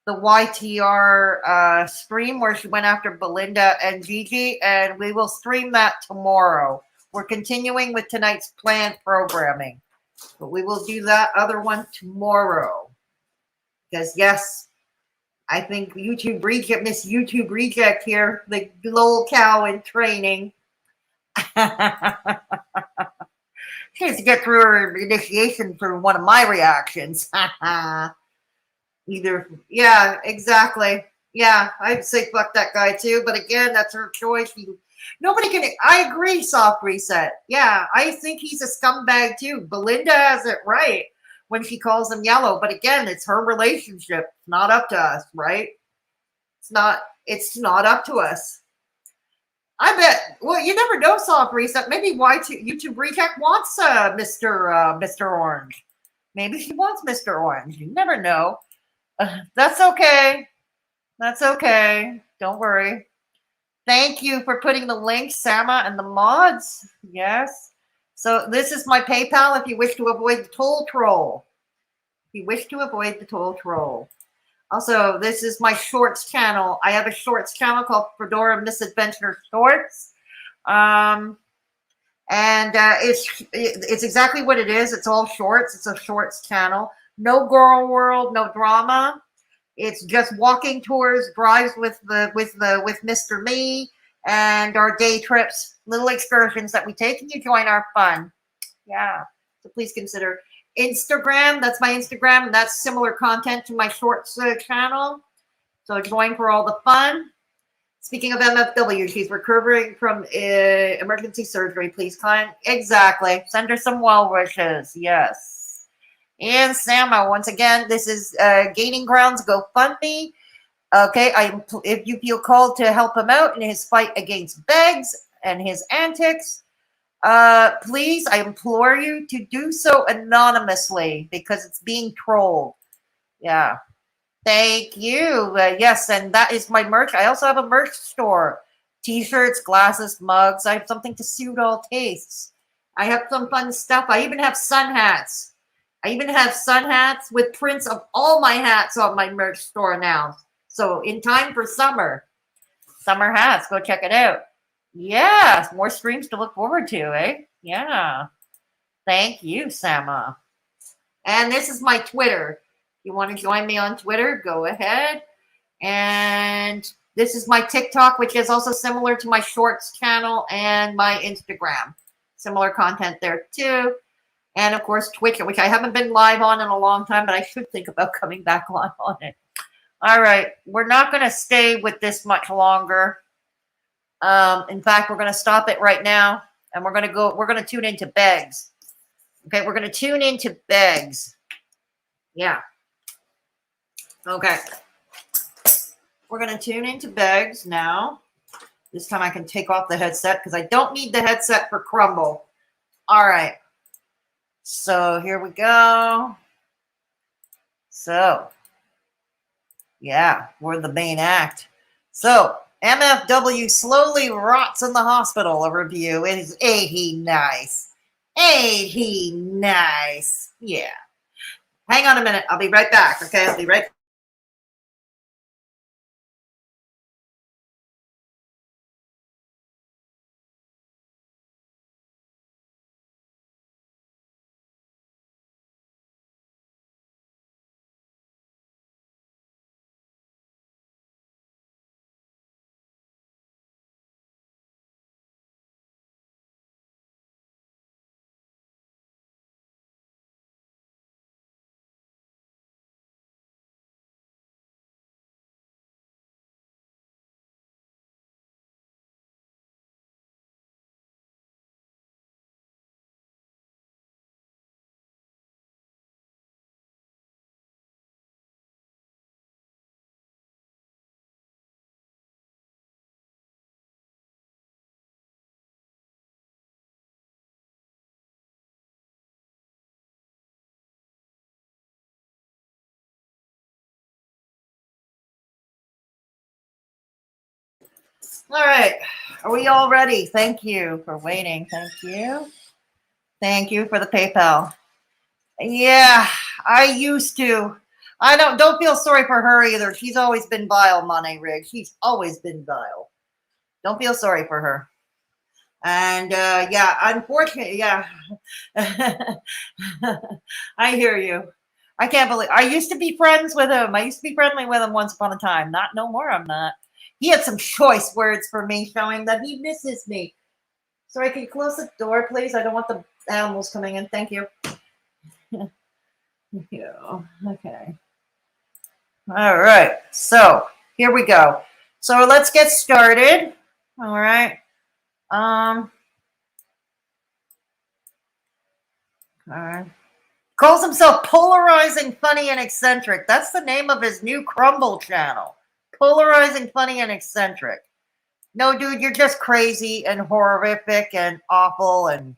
the YTR stream where she went after Belinda and Gigi, and we will stream that tomorrow. We're continuing with tonight's planned programming, but we will do that other one tomorrow. Because yes, I think Miss YouTube Reject here, the lol cow in training. She has to get through her initiation for one of my reactions. Yeah, exactly. Yeah, I'd say fuck that guy too. But again, that's her choice. Nobody can. I agree. Soft Reset. Yeah, I think he's a scumbag too. Belinda has it right when she calls him yellow. But again, it's her relationship. It's not up to us, right? It's not. It's not up to us. I bet. Well, you never know. Soft Reset. Maybe YouTube Recap wants Mr. Orange. Maybe she wants Mr. Orange. You never know. That's okay. That's okay. Don't worry. Thank you for putting the link, Sama, and the mods. Yes. So this is my PayPal if you wish to avoid the toll troll. If you wish to avoid the toll troll. Also, this is my shorts channel. I have a shorts channel called Fedora Misadventure Shorts. It's exactly what it is. It's all shorts. It's a shorts channel. No girl world, no drama. It's just walking tours, drives with Mr. Me, and our day trips, little excursions that we take, and you join our fun. Yeah. So please consider Instagram. That's my Instagram, and that's similar content to my shorts channel. So join for all the fun. Speaking of MFW, she's recovering from emergency surgery. Please, client. Exactly. Send her some well wishes. Yes. And Sama, once again, this is Gaining Grounds GoFundMe. Okay, if you feel called to help him out in his fight against Beggs and his antics, please, I implore you to do so anonymously because it's being trolled. Yeah. Thank you. Yes, and that is my merch. I also have a merch store. T-shirts, glasses, mugs. I have something to suit all tastes. I have some fun stuff. I even have sun hats. I even have sun hats with prints of all my hats on my merch store now. So in time for summer hats, go check it out. Yeah, more streams to look forward to, eh? Yeah. Thank you, Sama. And this is my Twitter. If you want to join me on Twitter, go ahead. And this is my TikTok, which is also similar to my Shorts channel and my Instagram. Similar content there too. And of course, Twitch, which I haven't been live on in a long time, but I should think about coming back live on it. All right. We're not going to stay with this much longer. In fact, we're going to stop it right now. And we're going to tune into Beggs. Okay, we're going to tune into Beggs. Yeah. Okay. We're going to tune into Beggs now. This time I can take off the headset because I don't need the headset for Crumble. All right. So here we go. So, yeah, we're the main act. So, MFW slowly rots in the hospital. A review. Ain't he nice? Ain't he nice? Yeah. Hang on a minute. I'll be right back. Okay, I'll be right back. All right. Are we all ready? Thank you for waiting. Thank you. Thank you for the PayPal. Yeah, I used to. I don't feel sorry for her either. She's always been vile, Money Rig. She's always been vile. Don't feel sorry for her. And yeah, unfortunately, yeah. I hear you. I can't believe I used to be friends with him. I used to be friendly with him once upon a time. Not no more. I'm not. He had some choice words for me, showing that he misses me. Sorry, can you close the door, please? I don't want the animals coming in. Thank you. Thank you. Okay. All right. So here we go. So let's get started. All right. All right. Calls himself Polarizing, Funny, and Eccentric. That's the name of his new Crumble channel. Polarizing, Funny, and Eccentric. No, dude, you're just crazy and horrific and awful and...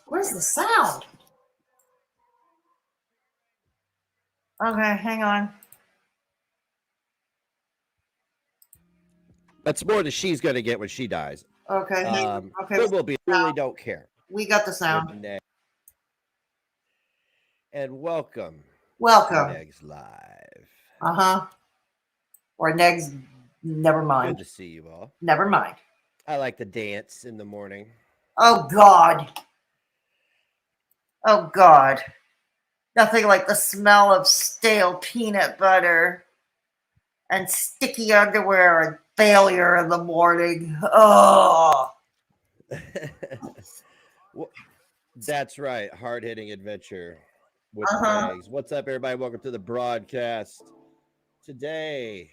Where's the sound? Okay, hang on. That's more than she's going to get when she dies. Okay. Okay. There will be. Really don't care. We got the sound. And welcome. Welcome. To Negs Live. Uh-huh. Or Negs, never mind. Good to see you all. Never mind. I like to dance in the morning. Oh, God. Oh, God. Nothing like the smell of stale peanut butter and sticky underwear and failure in the morning. Oh. Well, that's right. Hard-hitting adventure with Negs. What's up, everybody? Welcome to the broadcast. Today,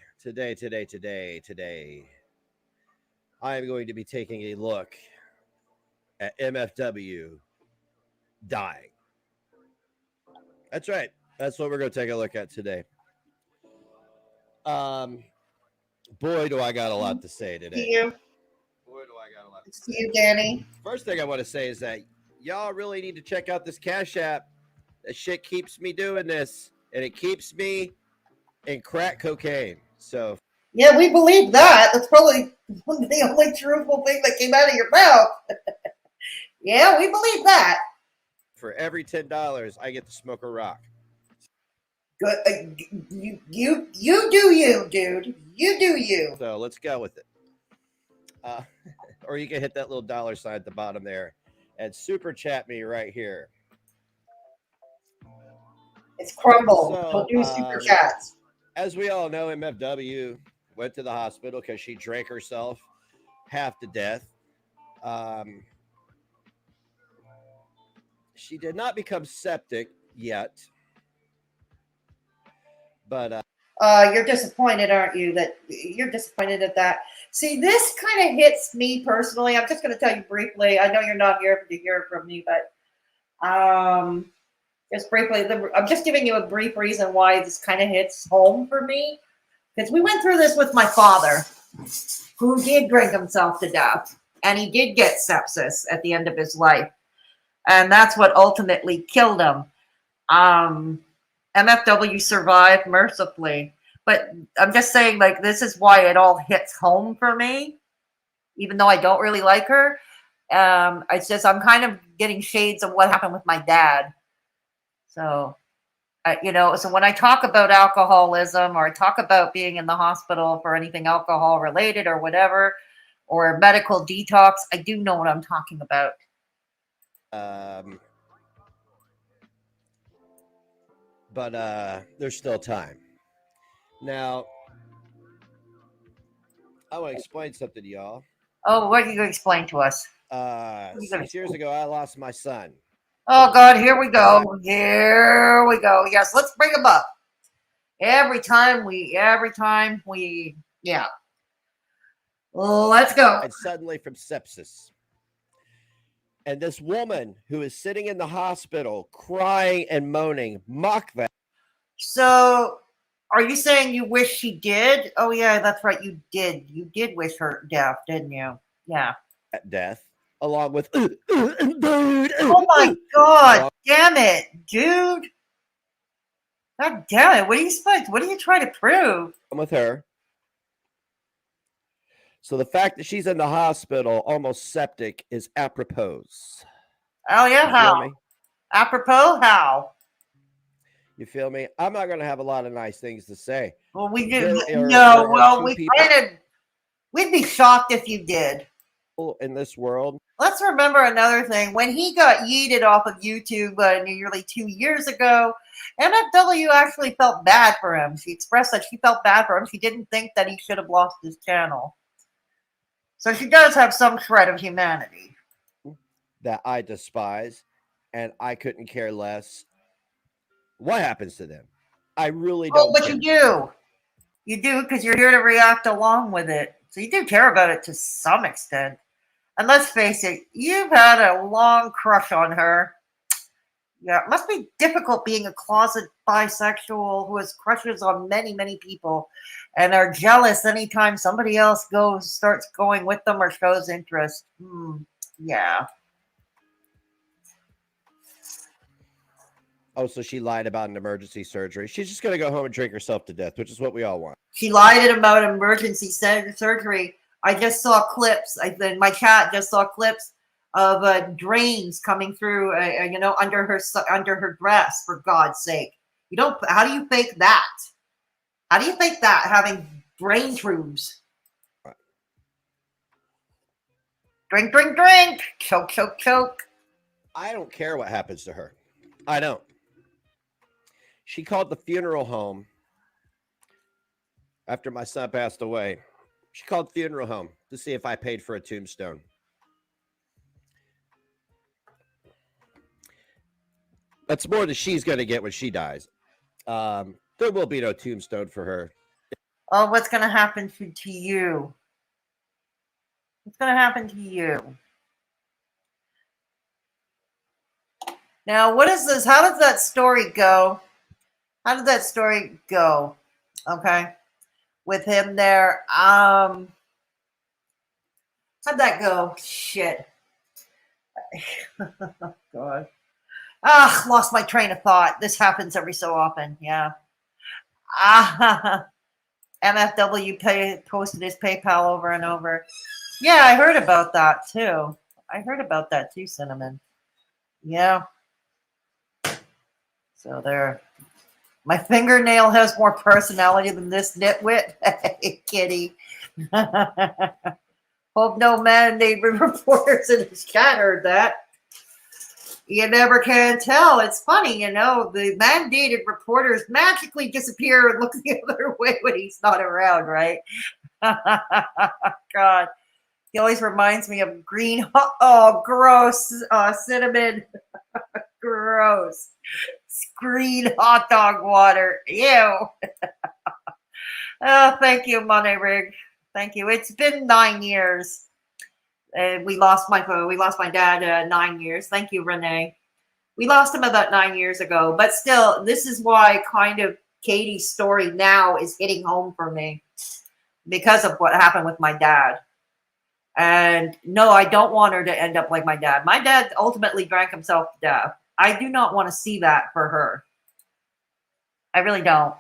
I am going to be taking a look at MFW dying. That's right. That's what we're going to take a look at today. Boy, do I got a lot to say today. See you. Boy, do I got a lot to say. See you, Danny. First thing I want to say is that y'all really need to check out this Cash App. That shit keeps me doing this, and it keeps me in crack cocaine. So yeah, we believe that. That's probably the only truthful thing that came out of your mouth. Yeah, we believe that. For every $10, I get to smoke a rock. Good. You do you, dude. You do you. So let's go with it. Or you can hit that little dollar sign at the bottom there and super chat me right here. It's Crumble. So, Don't do super chats. As we all know, MFW went to the hospital because she drank herself half to death. She did not become septic yet. But you're disappointed, aren't you? That you're disappointed at that. See, this kind of hits me personally. I'm just going to tell you briefly. I know you're not here to hear from me, but just briefly, I'm just giving you a brief reason why this kind of hits home for me. Because we went through this with my father, who did drink himself to death, and he did get sepsis at the end of his life, and that's what ultimately killed him. MFW survived mercifully, but I'm just saying, like, this is why it all hits home for me, even though I don't really like her. It's just I'm kind of getting shades of what happened with my dad. So, so when I talk about alcoholism or I talk about being in the hospital for anything alcohol related or whatever, or medical detox, I do know what I'm talking about. But there's still time. Now, I want to explain something to y'all. Oh, what are you going to explain to us? 6 years ago, I lost my son. Oh, God, here we go. Here we go. Yes, let's bring him up. Every time we, yeah. Let's go. And suddenly from sepsis. And this woman who is sitting in the hospital crying and moaning, mock that. So, are you saying you wish she did? Oh, yeah, that's right. You did. You did wish her death, didn't you? Yeah. Death, along with. Oh, my God. Damn it, dude. God damn it. What do you expect? What are you trying to prove? I'm with her. So the fact that she's in the hospital almost septic is apropos. Oh, yeah. You feel How? me? Apropos, how? You feel me? I'm not going to have a lot of nice things to say. Well, There no, are well, two people we'd be shocked if you did. in this world. Let's remember another thing. When he got yeeted off of YouTube nearly 2 years ago, MFW actually felt bad for him. She expressed that she felt bad for him. She didn't think that he should have lost his channel. So she does have some shred of humanity. That I despise, and I couldn't care less what happens to them. I really don't. But you do. You do, because you're here to react along with it. So you do care about it to some extent. And let's face it, you've had a long crush on her. Yeah, it must be difficult being a closet bisexual who has crushes on many, many people and are jealous anytime somebody else starts going with them or shows interest. Yeah. Oh, so she lied about an emergency surgery. She's just going to go home and drink herself to death, which is what we all want. She lied about emergency surgery. I just saw clips. My cat just saw clips of drains coming through, under her dress. For God's sake, you don't. How do you fake that? How do you fake that? Having drain tubes. Drink, drink, drink. Choke, choke, choke. I don't care what happens to her. I don't. She called the funeral home after my son passed away. She called the funeral home to see if I paid for a tombstone. That's more than she's going to get when she dies. There will be no tombstone for her. Oh, what's going to happen to you? What's going to happen to you? Now, what is this? How does that story go? How did that story go? Okay. With him there. How'd that go? Shit. God. Lost my train of thought. This happens every so often. Yeah. MFW posted his PayPal over and over. Yeah, I heard about that too. Cinnamon. Yeah. So there. My fingernail has more personality than this nitwit. Hey, kitty. Hope no mandated reporters in his chat heard that. You never can tell. It's funny, the mandated reporters magically disappear and look the other way when he's not around, right? God. He always reminds me of green. Oh, gross. Cinnamon. Gross. Green hot dog water. Ew. Oh, thank you, Money Rig. Thank you. It's been 9 years. We lost my dad 9 years. Thank you, Renee. We lost him about 9 years ago. But still, this is why kind of Katie's story now is hitting home for me because of what happened with my dad. And no, I don't want her to end up like my dad. My dad ultimately drank himself to death. I do not want to see that for her. I really don't.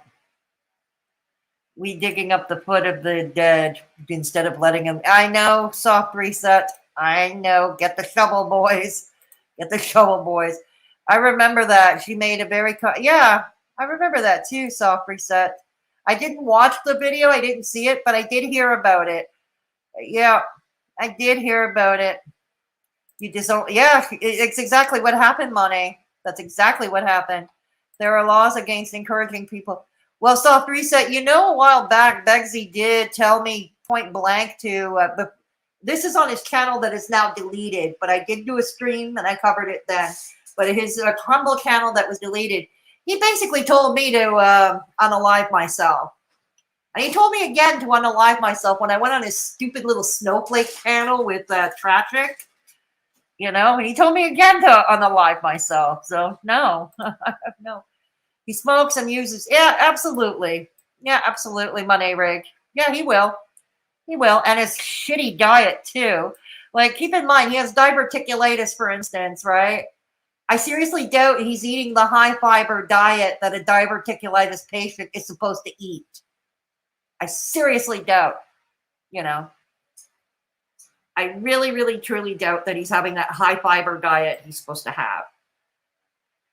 We digging up the foot of the dead instead of letting him. I know, soft reset. I know. Get the shovel, boys. Get the shovel, boys. I remember that. She made a very. Yeah, I remember that too, soft reset. I didn't watch the video. I didn't see it, but I did hear about it. Yeah, I did hear about it. You just don't. Yeah, it's exactly what happened, Monet. That's exactly what happened. There are laws against encouraging people. Well, soft reset. A while back, Begzy did tell me point blank to. This is on his channel that is now deleted, but I did do a stream and I covered it then. But his Crumble channel that was deleted, he basically told me to unalive myself. And he told me again to unalive myself when I went on his stupid little snowflake channel with Tragic. He told me again to unalive myself. So no, no. He smokes and uses. Yeah, absolutely. Yeah, absolutely. Money Rig. Yeah, he will. He will. And his shitty diet too. Like, keep in mind, he has diverticulitis, for instance, right? I seriously doubt he's eating the high fiber diet that a diverticulitis patient is supposed to eat. I seriously doubt, you know. I really, really, truly doubt that he's having that high fiber diet he's supposed to have.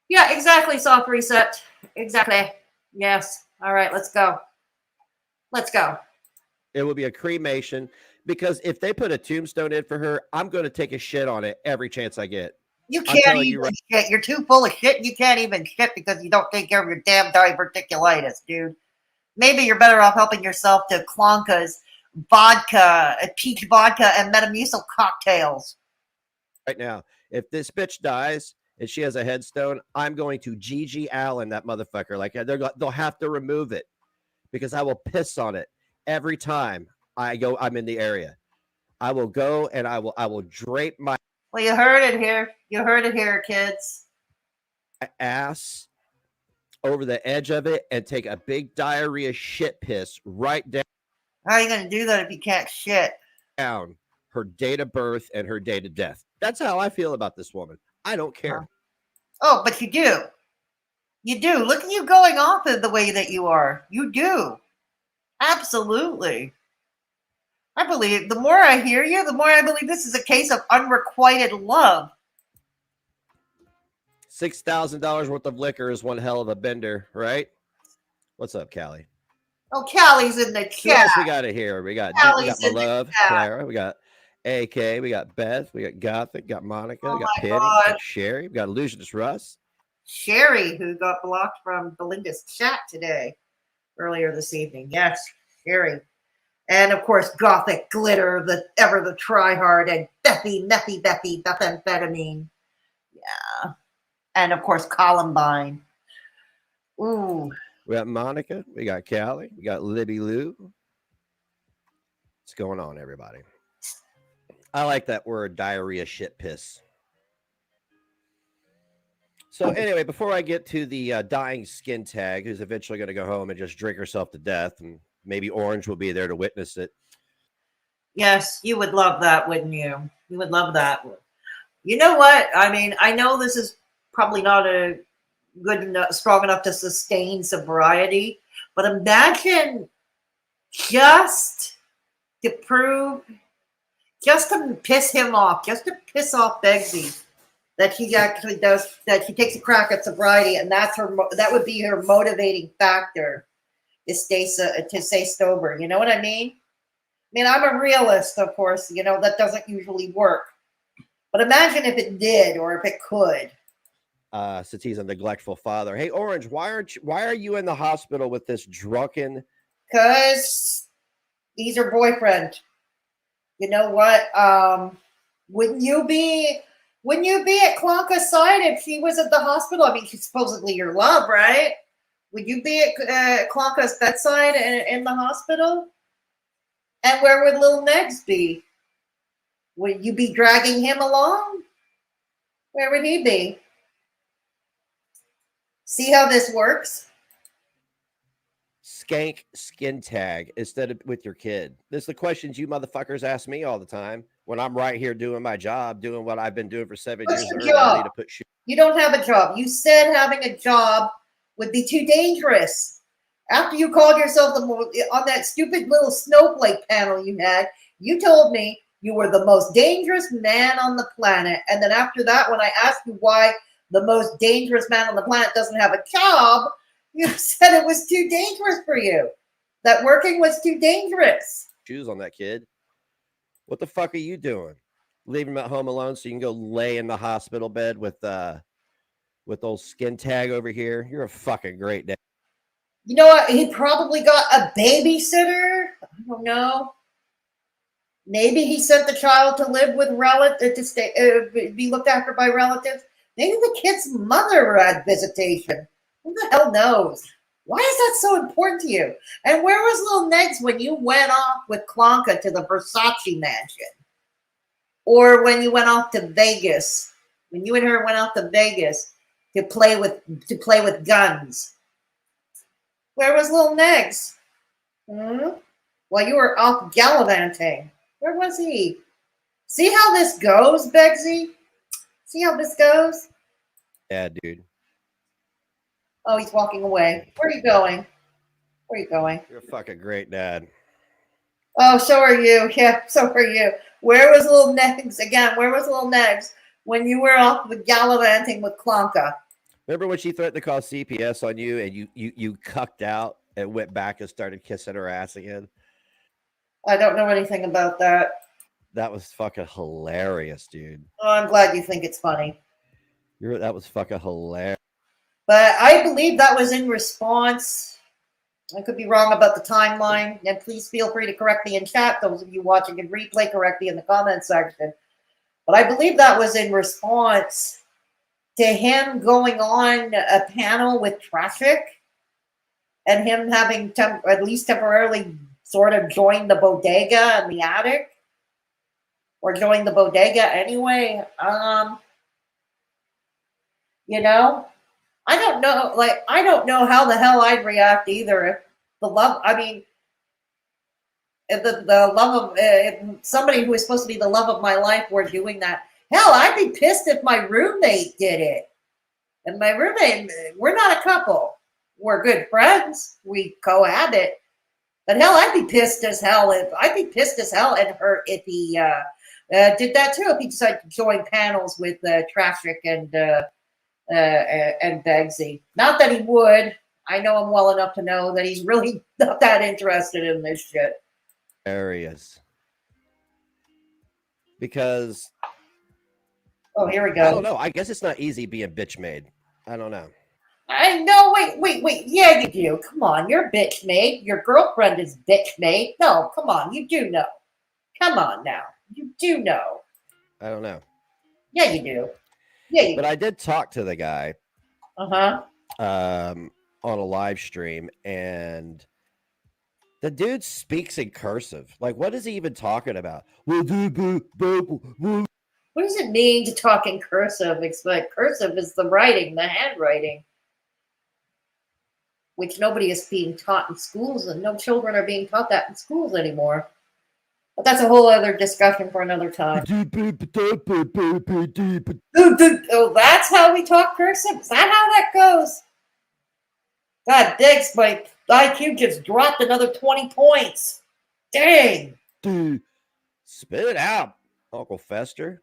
Yeah, exactly, soft reset. Exactly. Yes. All right, let's go. Let's go. It will be a cremation because if they put a tombstone in for her, I'm going to take a shit on it every chance I get. You I'm can't telling even you right- shit. You're too full of shit. And you can't even shit because you don't take care of your damn diverticulitis, dude. Maybe you're better off helping yourself to Klonka's vodka, peach vodka, and Metamucil cocktails. right now, if this bitch dies and she has a headstone, I'm going to Gigi Allen that motherfucker. Like they'll have to remove it because I will piss on it every time I'm in the area. I will go and I will drape my Well, you heard it here. You heard it here, kids. ass over the edge of it and take a big diarrhea shit piss right How are you going to do that if you can't shit? down her date of birth and her date of death. That's how I feel about this woman. I don't care. Oh, but you do. You do. Look at you going off in the way that you are. You do. Absolutely. I believe the more I hear you, the more I believe this is a case of unrequited love. $6,000 worth of liquor is one hell of a bender, right? What's up, Callie? Oh, Callie's in the Who chat. else we got here? We got Callie's my in the love, chat. Clara. We got AK. We got Beth. We got Gothic. Got Monica. Oh we got my Penny. We God. got Sherry. We got Illusionist Russ. Sherry, who got blocked from Belinda's chat today, earlier this evening. Yes, Sherry. And of course, Gothic Glitter, the tryhard, and Beppy, methamphetamine. Yeah. And of course, Columbine. Ooh. We got Monica. We got Callie. We got Libby Lou. What's going on, everybody? I like that word, diarrhea shit piss. So anyway, before I get to the dying skin tag, who's eventually going to go home and just drink herself to death, and maybe Orange will be there to witness it. Yes, you would love that, wouldn't you? You would love that. You know what? I mean, I know this is probably not a good enough, strong enough to sustain sobriety, but imagine just to prove, just to piss him off, just to piss off Begzy, that he actually does, that he takes a crack at sobriety, and that's her. That would be her motivating factor to stay sober. You know what I mean? I mean, I'm a realist, of course. You know that doesn't usually work, but imagine if it did, or if it could. Since he's a neglectful father. Hey, Orange, why are you in the hospital with this drunken? Because he's her boyfriend. You know what? Wouldn't you be at Klonka's side if she was at the hospital? I mean, she's supposedly your love, right? Would you be at Klonka's bedside in the hospital? And where would Lil Negs be? Would you be dragging him along? Where would he be? See how this works? Skank skin tag instead of with your kid. This is the questions you motherfuckers ask me all the time when I'm right here doing my job, doing what I've been doing for 7 What's years. your To earn money job? to put shoes. You don't have a job. You said having a job would be too dangerous. After you called yourself on that stupid little snowflake panel you had, you told me you were the most dangerous man on the planet. And then after that, when I asked you why the most dangerous man on the planet doesn't have a job, you said it was too dangerous for you. That working was too dangerous. Shoes on that kid. What the fuck are you doing? Leave him at home alone so you can go lay in the hospital bed with old skin tag over here. You're a fucking great dad. You know what? He probably got a babysitter. I don't know. Maybe he sent the child to live with relatives, to stay, be looked after by relatives. Maybe the kid's mother had visitation. Who the hell knows? Why is that so important to you? And where was Lil Negs when you went off with Klonka to the Versace mansion? Or when you went off to Vegas? When you and her went off to Vegas to play with guns? Where was Lil Negs? While you were off gallivanting. Where was he? See how this goes, Begzy? See how this goes? Yeah, dude. Oh, he's walking away. Where are you going? Where are you going? You're a fucking great dad. Oh, so are you. Yeah, so are you. Where was little Negs? Again, where was little Negs when you were off the gallivanting with Klonka? Remember when she threatened to call CPS on you and you cucked out and went back and started kissing her ass again? I don't know anything about that. That was fucking hilarious, dude. Oh, I'm glad you think it's funny. That was fucking hilarious. But I believe that was in response. I could be wrong about the timeline, and please feel free to correct me in chat. Those of you watching in replay, correct me in the comments section. But I believe that was in response to him going on a panel with Traffic and him having at least temporarily sort of joined the bodega in the attic, or joined the bodega anyway. You know, I don't know. Like, I don't know how the hell I'd react either if the love. I mean, if the love of if somebody who is supposed to be the love of my life were doing that. Hell, I'd be pissed if my roommate did it. And my roommate, we're not a couple. We're good friends. We cohabit. But hell, I'd be pissed as hell and hurt if he did that too. If he decided to join panels with Traffic and Begzy. Not that he would. I know him well enough to know that he's really not that interested in this shit. Areas. Because Oh, here we I don't go. know. I guess it's not easy being bitch made. I don't know. I know. Wait. Yeah, you do. Come on, you're bitch made. Your girlfriend is bitch made. No, come on, you do know. Come on now, you do know. I don't know. Yeah, you do. Yeah, you But do. I did talk to the guy Uh-huh. on a live stream, and the dude speaks in cursive. Like, what is he even talking about? What does it mean to talk in cursive? It's like cursive is the writing, the handwriting, which nobody is being taught in schools, and no children are being taught that in schools anymore. But that's a whole other discussion for another time. Oh, that's how we talk cursive? Is that how that goes? God, Diggs, my IQ just dropped another 20 points. Dang. Dude, spit it out, Uncle Fester.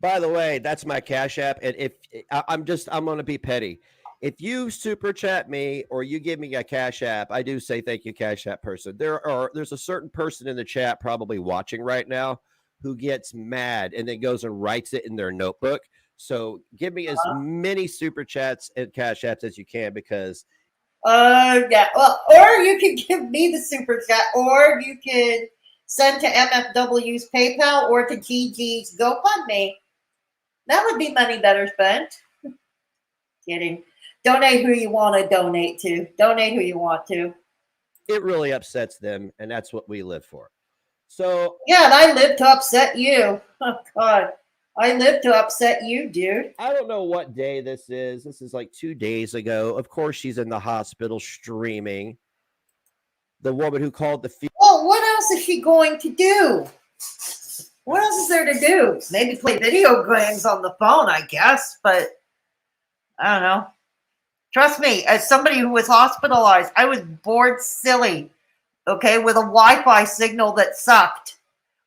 By the way, that's my Cash App, and if I'm going to be petty. If you super chat me or you give me a Cash App, I do say thank you, Cash App person. There's a certain person in the chat probably watching right now who gets mad and then goes and writes it in their notebook. So give me as many super chats and Cash Apps as you can, because Yeah. Well, or you can give me the super chat, or you can send to MFW's PayPal or to GG's GoFundMe. That would be money better spent. Kidding. Donate who you want to donate to. Donate who you want to. it really upsets them, and that's what we live for. So Yeah, and I live to upset you. Oh, God. I live to upset you, dude. I don't know what day this is. This is like 2 days ago. Of course, she's in the hospital streaming. The woman who called the Well, what else is she going to do? What else is there to do? Maybe play video games on the phone, I guess, but I don't know. Trust me, as somebody who was hospitalized, I was bored silly, okay, with a Wi-Fi signal that sucked,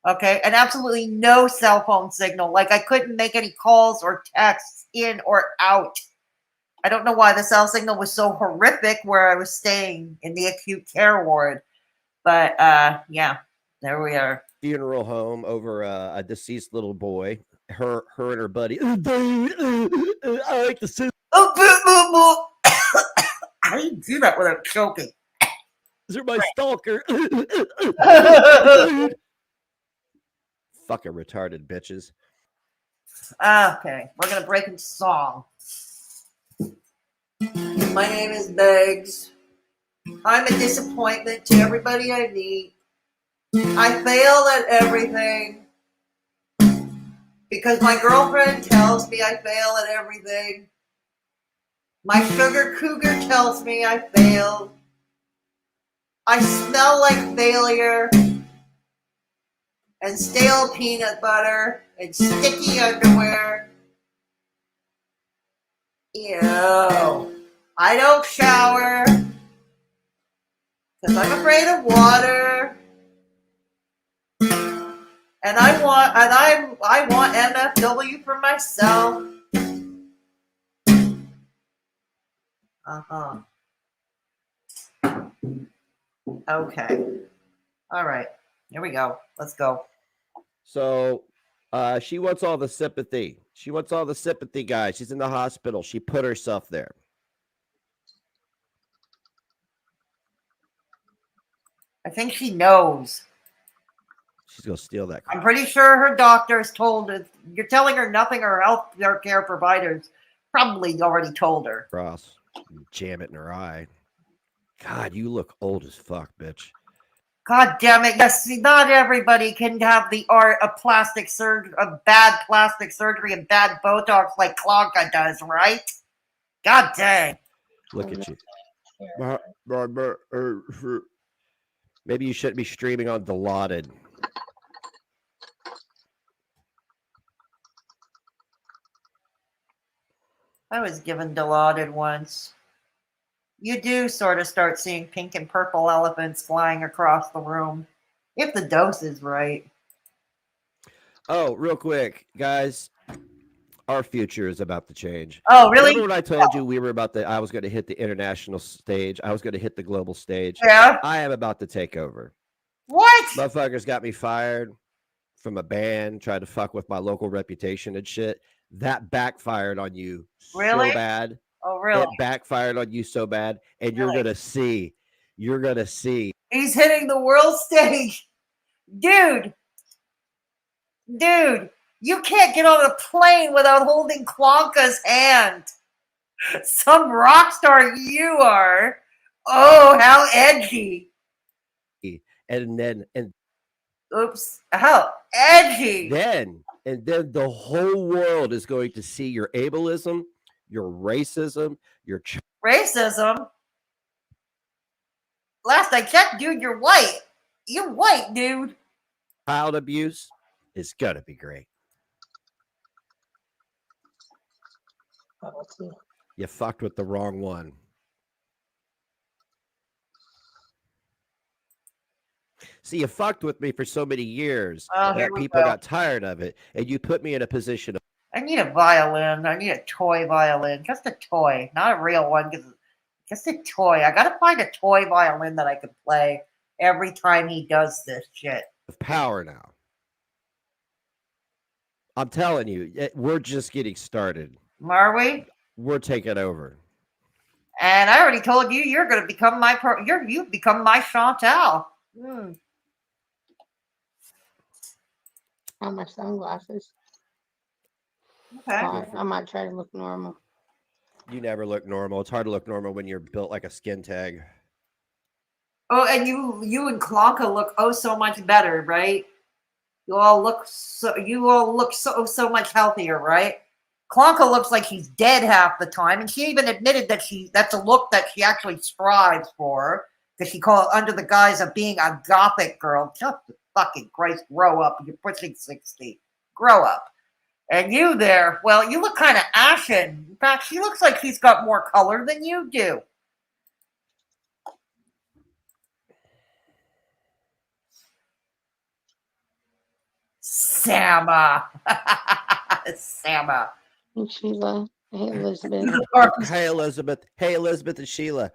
okay, and absolutely no cell phone signal. Like, I couldn't make any calls or texts in or out. I don't know why the cell signal was so horrific where I was staying in the acute care ward. But, yeah, there we are. funeral home over a deceased little boy. Her and her buddy. I like to see. Oh, how do you do that without choking? They're my stalker. Fucking retarded bitches. Okay, we're gonna break into song. My name is Beggs. I'm a disappointment to everybody I meet. I fail at everything because my girlfriend tells me I fail at everything. My sugar cougar tells me I failed. I smell like failure and stale peanut butter and sticky underwear. Ew. I don't shower because I'm afraid of water. And I want MFW for myself. Uh-huh. Okay. All right. Here we go. Let's go. So she wants all the sympathy. She wants all the sympathy, guys. She's in the hospital. She put herself there. I think she knows. She's gonna steal that crap. I'm pretty sure her doctors told her. You're telling her nothing. Her health care providers probably already told her. Cross. Jam it in her eye. God, you look old as fuck, bitch. God damn it! Yes, see, not everybody can have the art of plastic surgery, of bad plastic surgery and bad Botox like Klonka does, right? God dang! Look at you. Maybe you shouldn't be streaming on Dilaudid. I was given Dilaudid once. You do sort of start seeing pink and purple elephants flying across the room, if the dose is right. Oh, real quick, guys. Our future is about to change. Oh, really? Remember when I told you I was going to hit the international stage? I was going to hit the global stage. Yeah. I am about to take over. What? Motherfuckers got me fired from a band, tried to fuck with my local reputation and shit. That backfired on you Really? so bad. Oh, really? It backfired on you so bad. And you're Really? going to see. You're going to see. He's hitting the world stage. Dude, you can't get on a plane without holding Klonka's hand. Some rock star you are. Oh, how edgy. And Oops. How edgy. then the whole world is going to see your ableism, your racism, your Racism? Last I checked, dude, you're white. You're white, dude. child abuse is going to be great. You fucked with the wrong one. See, you fucked with me for so many years that people got tired of it, and you put me in a position of. I need a violin. I need a toy violin. Just a toy, not a real one. Just a toy. I gotta find a toy violin that I can play every time he does this shit. Of power now. I'm telling you, we're just getting started. Are we? We're taking over. And I already told you, you're gonna become my you've become my Chantal. On my sunglasses. Okay. I might try to look normal. You never look normal. It's hard to look normal when you're built like a skin tag. Oh, and you and Klonka look so much better, right? You all look so much healthier, right? Klonka looks like he's dead half the time, and she even admitted that that's a look that she actually strives for, because she called it under the guise of being a gothic girl. Just fucking Christ, grow up. You're pushing 60. Grow up. And you there, well, you look kind of ashen. In fact, she looks like she's got more color than you do. Sama. Sama. Hey, Sheila. Hey, Elizabeth. Hey, Elizabeth. Hey, Elizabeth and Sheila.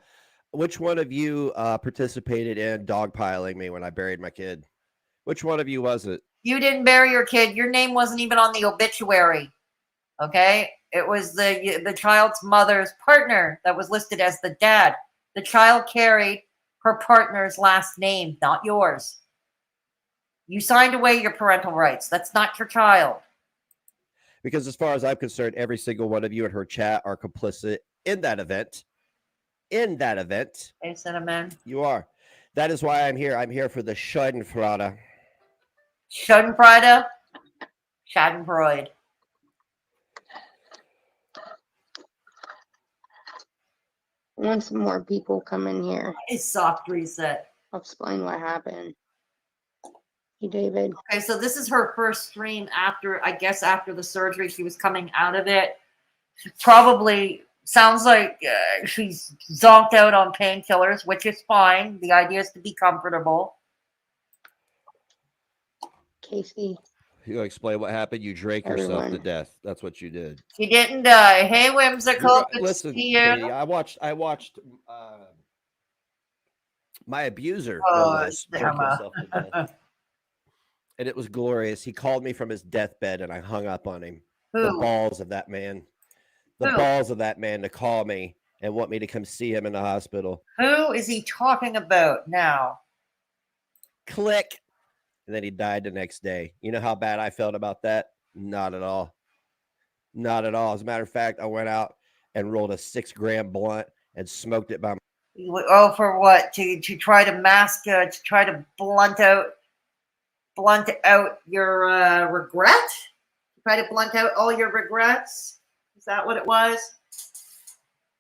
Which one of you participated in dogpiling me when I buried my kid? Which one of you was it? You didn't bury your kid. Your name wasn't even on the obituary. Okay? It was the child's mother's partner that was listed as the dad. The child carried her partner's last name, not yours. You signed away your parental rights. That's not your child. Because as far as I'm concerned, every single one of you in her chat are complicit in that event. In that event. Hey, Cinnamon. You are. That is why I'm here. I'm here for the Schadenfreude. Schadenfreude? Schadenfreude. Once more people come in here, It's soft reset. I'll explain what happened. Hey, David. Okay, so this is her first stream after the surgery. She was coming out of it. Probably Sounds like she's zonked out on painkillers, which is fine. The idea is to be comfortable. Casey, You explain what happened. You drank yourself to everyone. death. That's what you did. She didn't die. Hey, Whimsical. Good to Listen, see you. Katie, I watched my abuser, no Oh, less, drink Emma. himself to death. And it was glorious. He called me from his deathbed and I hung up on him. The Who? balls of that man. The Who? balls of that man to call me and want me to come see him in the hospital. Who is he talking about now? Click. And then he died the next day. You know how bad I felt about that? Not at all. Not at all. As a matter of fact, I went out and rolled a 6-gram blunt and smoked it by my. Oh, for what? To try to mask, to try to blunt out your regret? Try to blunt out all your regrets? Is that what it was?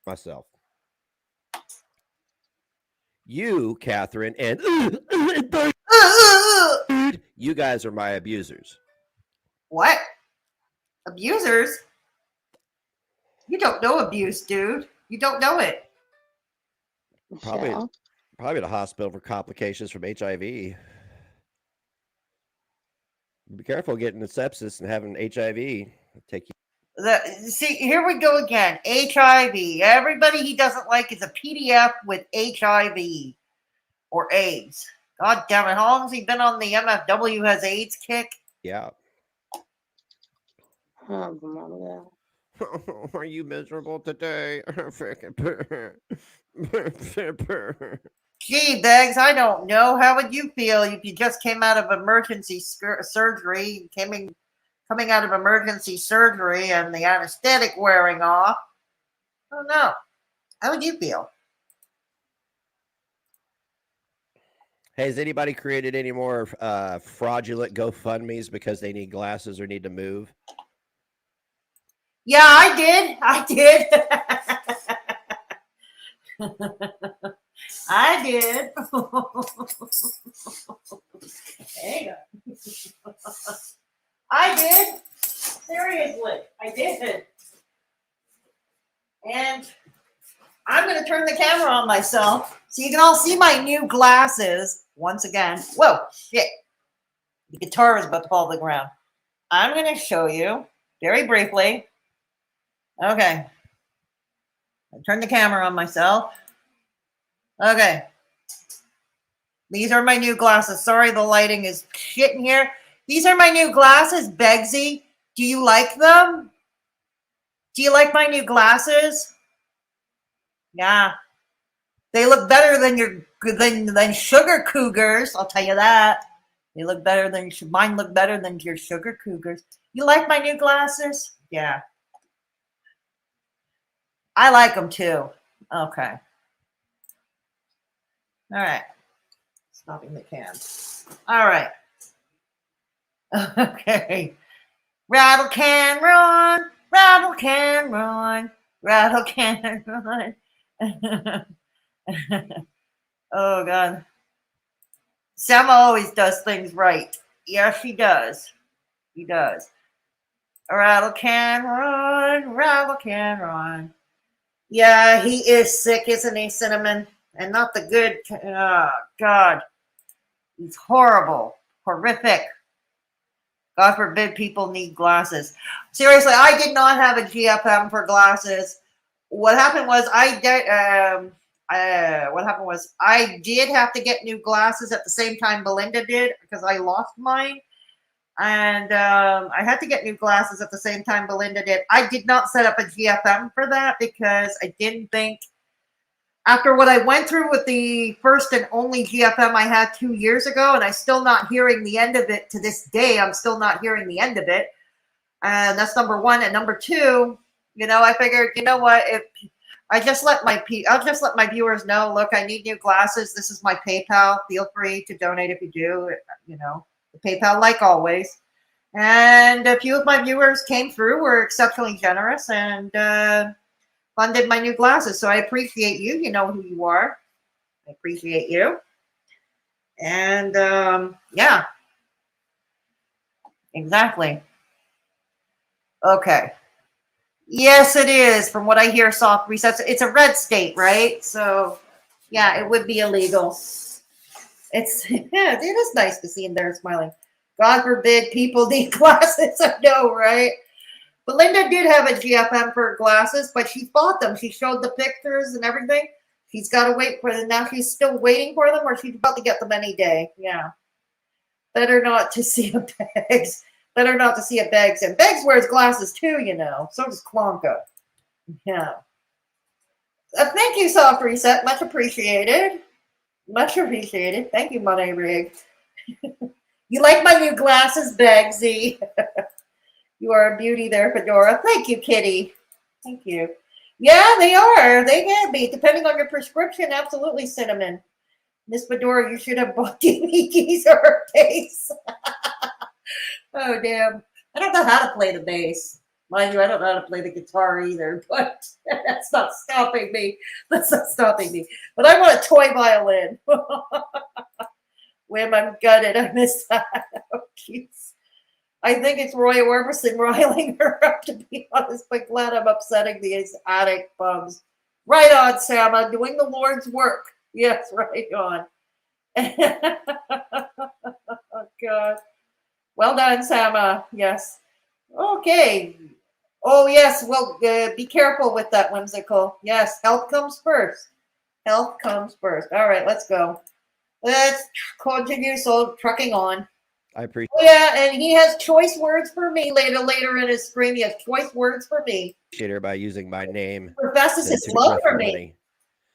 myself. You, Catherine, and you guys are my abusers. What? Abusers? You don't know abuse, dude. You don't know it. Probably, Michelle, probably the hospital for complications from HIV. Be careful getting the sepsis and having HIV. It'll take you. See, here we go again. HIV. Everybody he doesn't like is a PDF with HIV or AIDS. God damn it. How long has he been on the MFW has AIDS kick? Yeah. oh, Mama, Are you miserable today? Gee, Beggs, I don't know. How would you feel if you just came out of emergency surgery, coming out of emergency surgery and the anesthetic wearing off? I don't know. How would you feel? Hey, has anybody created any more fraudulent GoFundMe's because they need glasses or need to move? Yeah, I did. I did. Hang on. I did. Seriously, I did. And I'm going to turn the camera on myself so you can all see my new glasses once again. Whoa, shit. The guitar is about to fall to the ground. I'm going to show you very briefly. Okay. I turn the camera on myself. Okay. These are my new glasses. Sorry, the lighting is shit in here. These are my new glasses, Begzy. Do you like them? Do you like my new glasses? Yeah. They look better than sugar cougars. I'll tell you that. They look better than mine. Look better than your sugar cougars. You like my new glasses? Yeah. I like them too. Okay. All right. Stopping the cam. All right. Okay. Rattle can run. Rattle can run. Rattle can run. Oh, God. Selma always does things right. Yes, she does. He does. Rattle can run. Rattle can run. Yeah, he is sick, isn't he, Cinnamon? And not the good. Oh, God. He's horrible. Horrific. God forbid people need glasses. Seriously, I did not have a GFM for glasses. What happened was I did have to get new glasses at the same time Belinda did because I lost mine. And I had to get new glasses at the same time Belinda did. I did not set up a GFM for that because I didn't think, after what I went through with the first and only GFM I had 2 years ago, and I'm still not hearing the end of it to this day. I'm still not hearing the end of it. And that's number one. And number two, I figured, you know what, if I'll just let my viewers know, look, I need new glasses. This is my PayPal. Feel free to donate if you do, the PayPal, like always. And a few of my viewers came through, were exceptionally generous, and funded my new glasses. So I appreciate you. You know who you are. I appreciate you. And yeah, exactly. Okay. Yes, it is. From what I hear, soft resets. It's a red state, right? So, yeah, it would be illegal. It's yeah, it is nice to see him there smiling. God forbid people need glasses. I know, right? But Linda did have a GFM for her glasses, but she bought them. She showed the pictures and everything. She's got to wait for them. Now she's still waiting for them, or she's about to get them any day. Yeah. Better not to see a Beggs. Better not to see a Beggs. And Beggs wears glasses too, you know. So does Klonka. Yeah. Thank you, Soft Reset. Much appreciated. Much appreciated. Thank you, Money Rig. You like my new glasses, Beggsy? You are a beauty there, Fedora. Thank you, Kitty. Thank you. Yeah, they are. They can be, depending on your prescription. Absolutely, Cinnamon. Miss Fedora, you should have bought DVDs or her bass. Oh, damn. I don't know how to play the bass. Mind you, I don't know how to play the guitar either, but that's not stopping me. That's not stopping me. But I want a toy violin. Whim, I'm gutted. I missed that. Oh, jeez. I think it's Roy Orbison riling her up, to be honest, but glad I'm upsetting these attic bums. Right on, Sam. I'm doing the Lord's work. Yes, right on. Oh, God. Well done, Sama. Yes. Okay. Oh, yes. Well, be careful with that, Whimsical. Yes, health comes first. Health comes first. All right, let's go. Let's continue. So, trucking on. I appreciate Oh, yeah, and he has choice words for me later in his stream. He has choice words for me. her by using my name. He professes his to love grift for the me. money.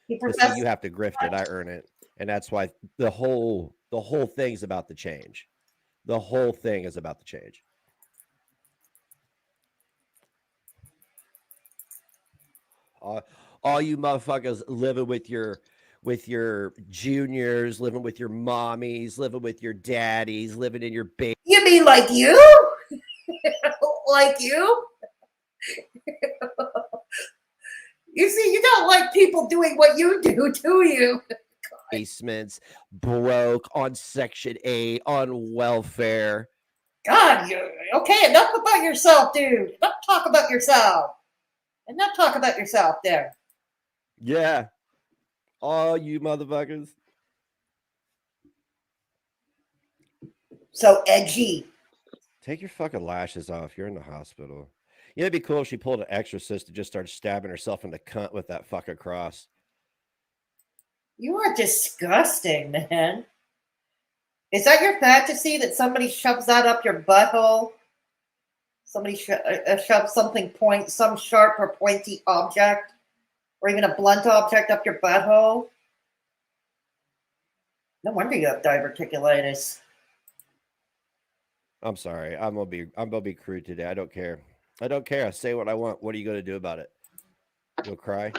He But see, professes. you have to grift it. I earn it, and that's why the whole thing's about the change. The whole thing is about the change. All you motherfuckers living with your juniors, living with your mommies, living with your daddies, living in your baby. You mean like you? Like you? You see, you don't like people doing what you do you? Basements, broke, on Section 8, on welfare. God, you okay? Enough about yourself, dude. Enough talk about yourself. Enough talk about yourself there. Yeah. All you motherfuckers. So edgy. Take your fucking lashes off. You're in the hospital. You know, it'd be cool if she pulled an exorcist and just started stabbing herself in the cunt with that fucking cross. You are disgusting, man. Is that your fantasy that somebody shoves that up your butthole? Somebody shoves something some sharp or pointy object, or even a blunt object up your butthole? No wonder you have diverticulitis. I'm sorry. I'm gonna be crude today. I don't care. I don't care. I say what I want. What are you gonna do about it? You'll cry?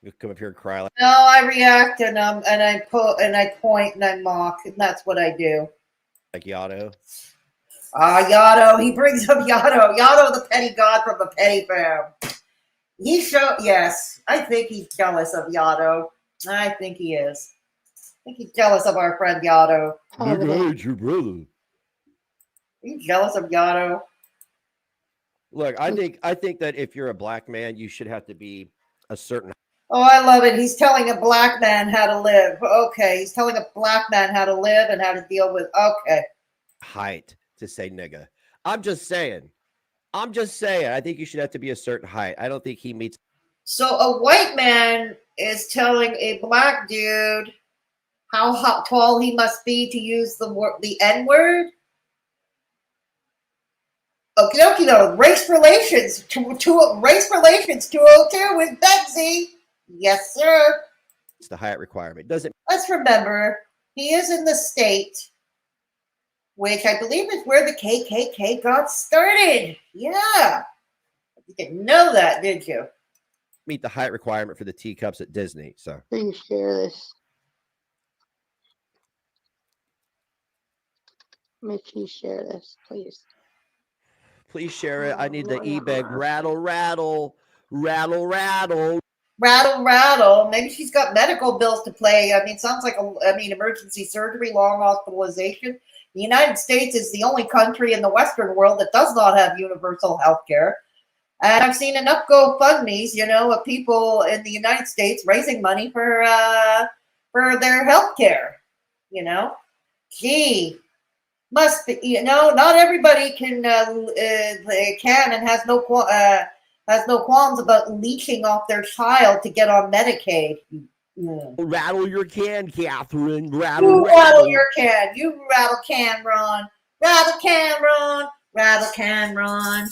You'll come up here and cry like No, I react and I point and I mock, and that's what I do. Yato? Yato, he brings up Yato. Yato, the petty god from the petty fam. Yes, I think he's jealous of Yato. I think he is. I think he's jealous of our friend Yato. Nigga, your brother. Are you jealous of Yato? Look, I think that if you're a black man, you should have to be a certain. Oh, I love it. He's telling a black man how to live. Okay, he's telling a black man how to live and how to deal with. Okay. Height to say nigga. I'm just saying. I think you should have to be a certain height. I don't think he meets. So a white man is telling a black dude how tall he must be to use the N word. Okie dokie though. Race relations 202 with Betsy. Yes, sir. It's the height requirement. Doesn't. Let's remember he is in the state, which I believe is where the KKK got started. Yeah. You didn't know that, did you? Meet the height requirement for the teacups at Disney. So Please share this. Make you share this, please. please share it. I need the e-bag rattle, rattle, rattle, rattle. Rattle, rattle. Maybe she's got medical bills to pay. I mean, sounds like emergency surgery, long hospitalization. The United States is the only country in the Western world that does not have universal health care. And I've seen enough GoFundMe's, of people in the United States raising money for their health care. Gee, must be, not everybody can and has no qualms about leeching off their child to get on Medicaid. Rattle your can, Catherine. You Rattle, rattle your can. You rattle can, Ron. Rattle can, Ron. Rattle can, Ron.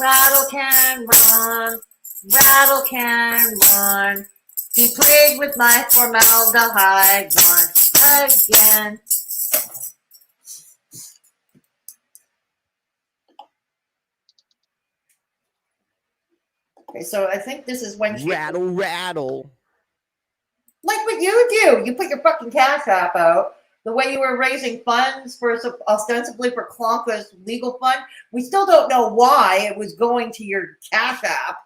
Rattle can, Ron. Rattle can, Ron. He played with my formaldehyde once again. Okay, so I think this is when she rattle, rattle. Like what you do. You put your fucking Cash App out. The way you were raising funds for ostensibly for Klonka's legal fund. We still don't know why it was going to your Cash App.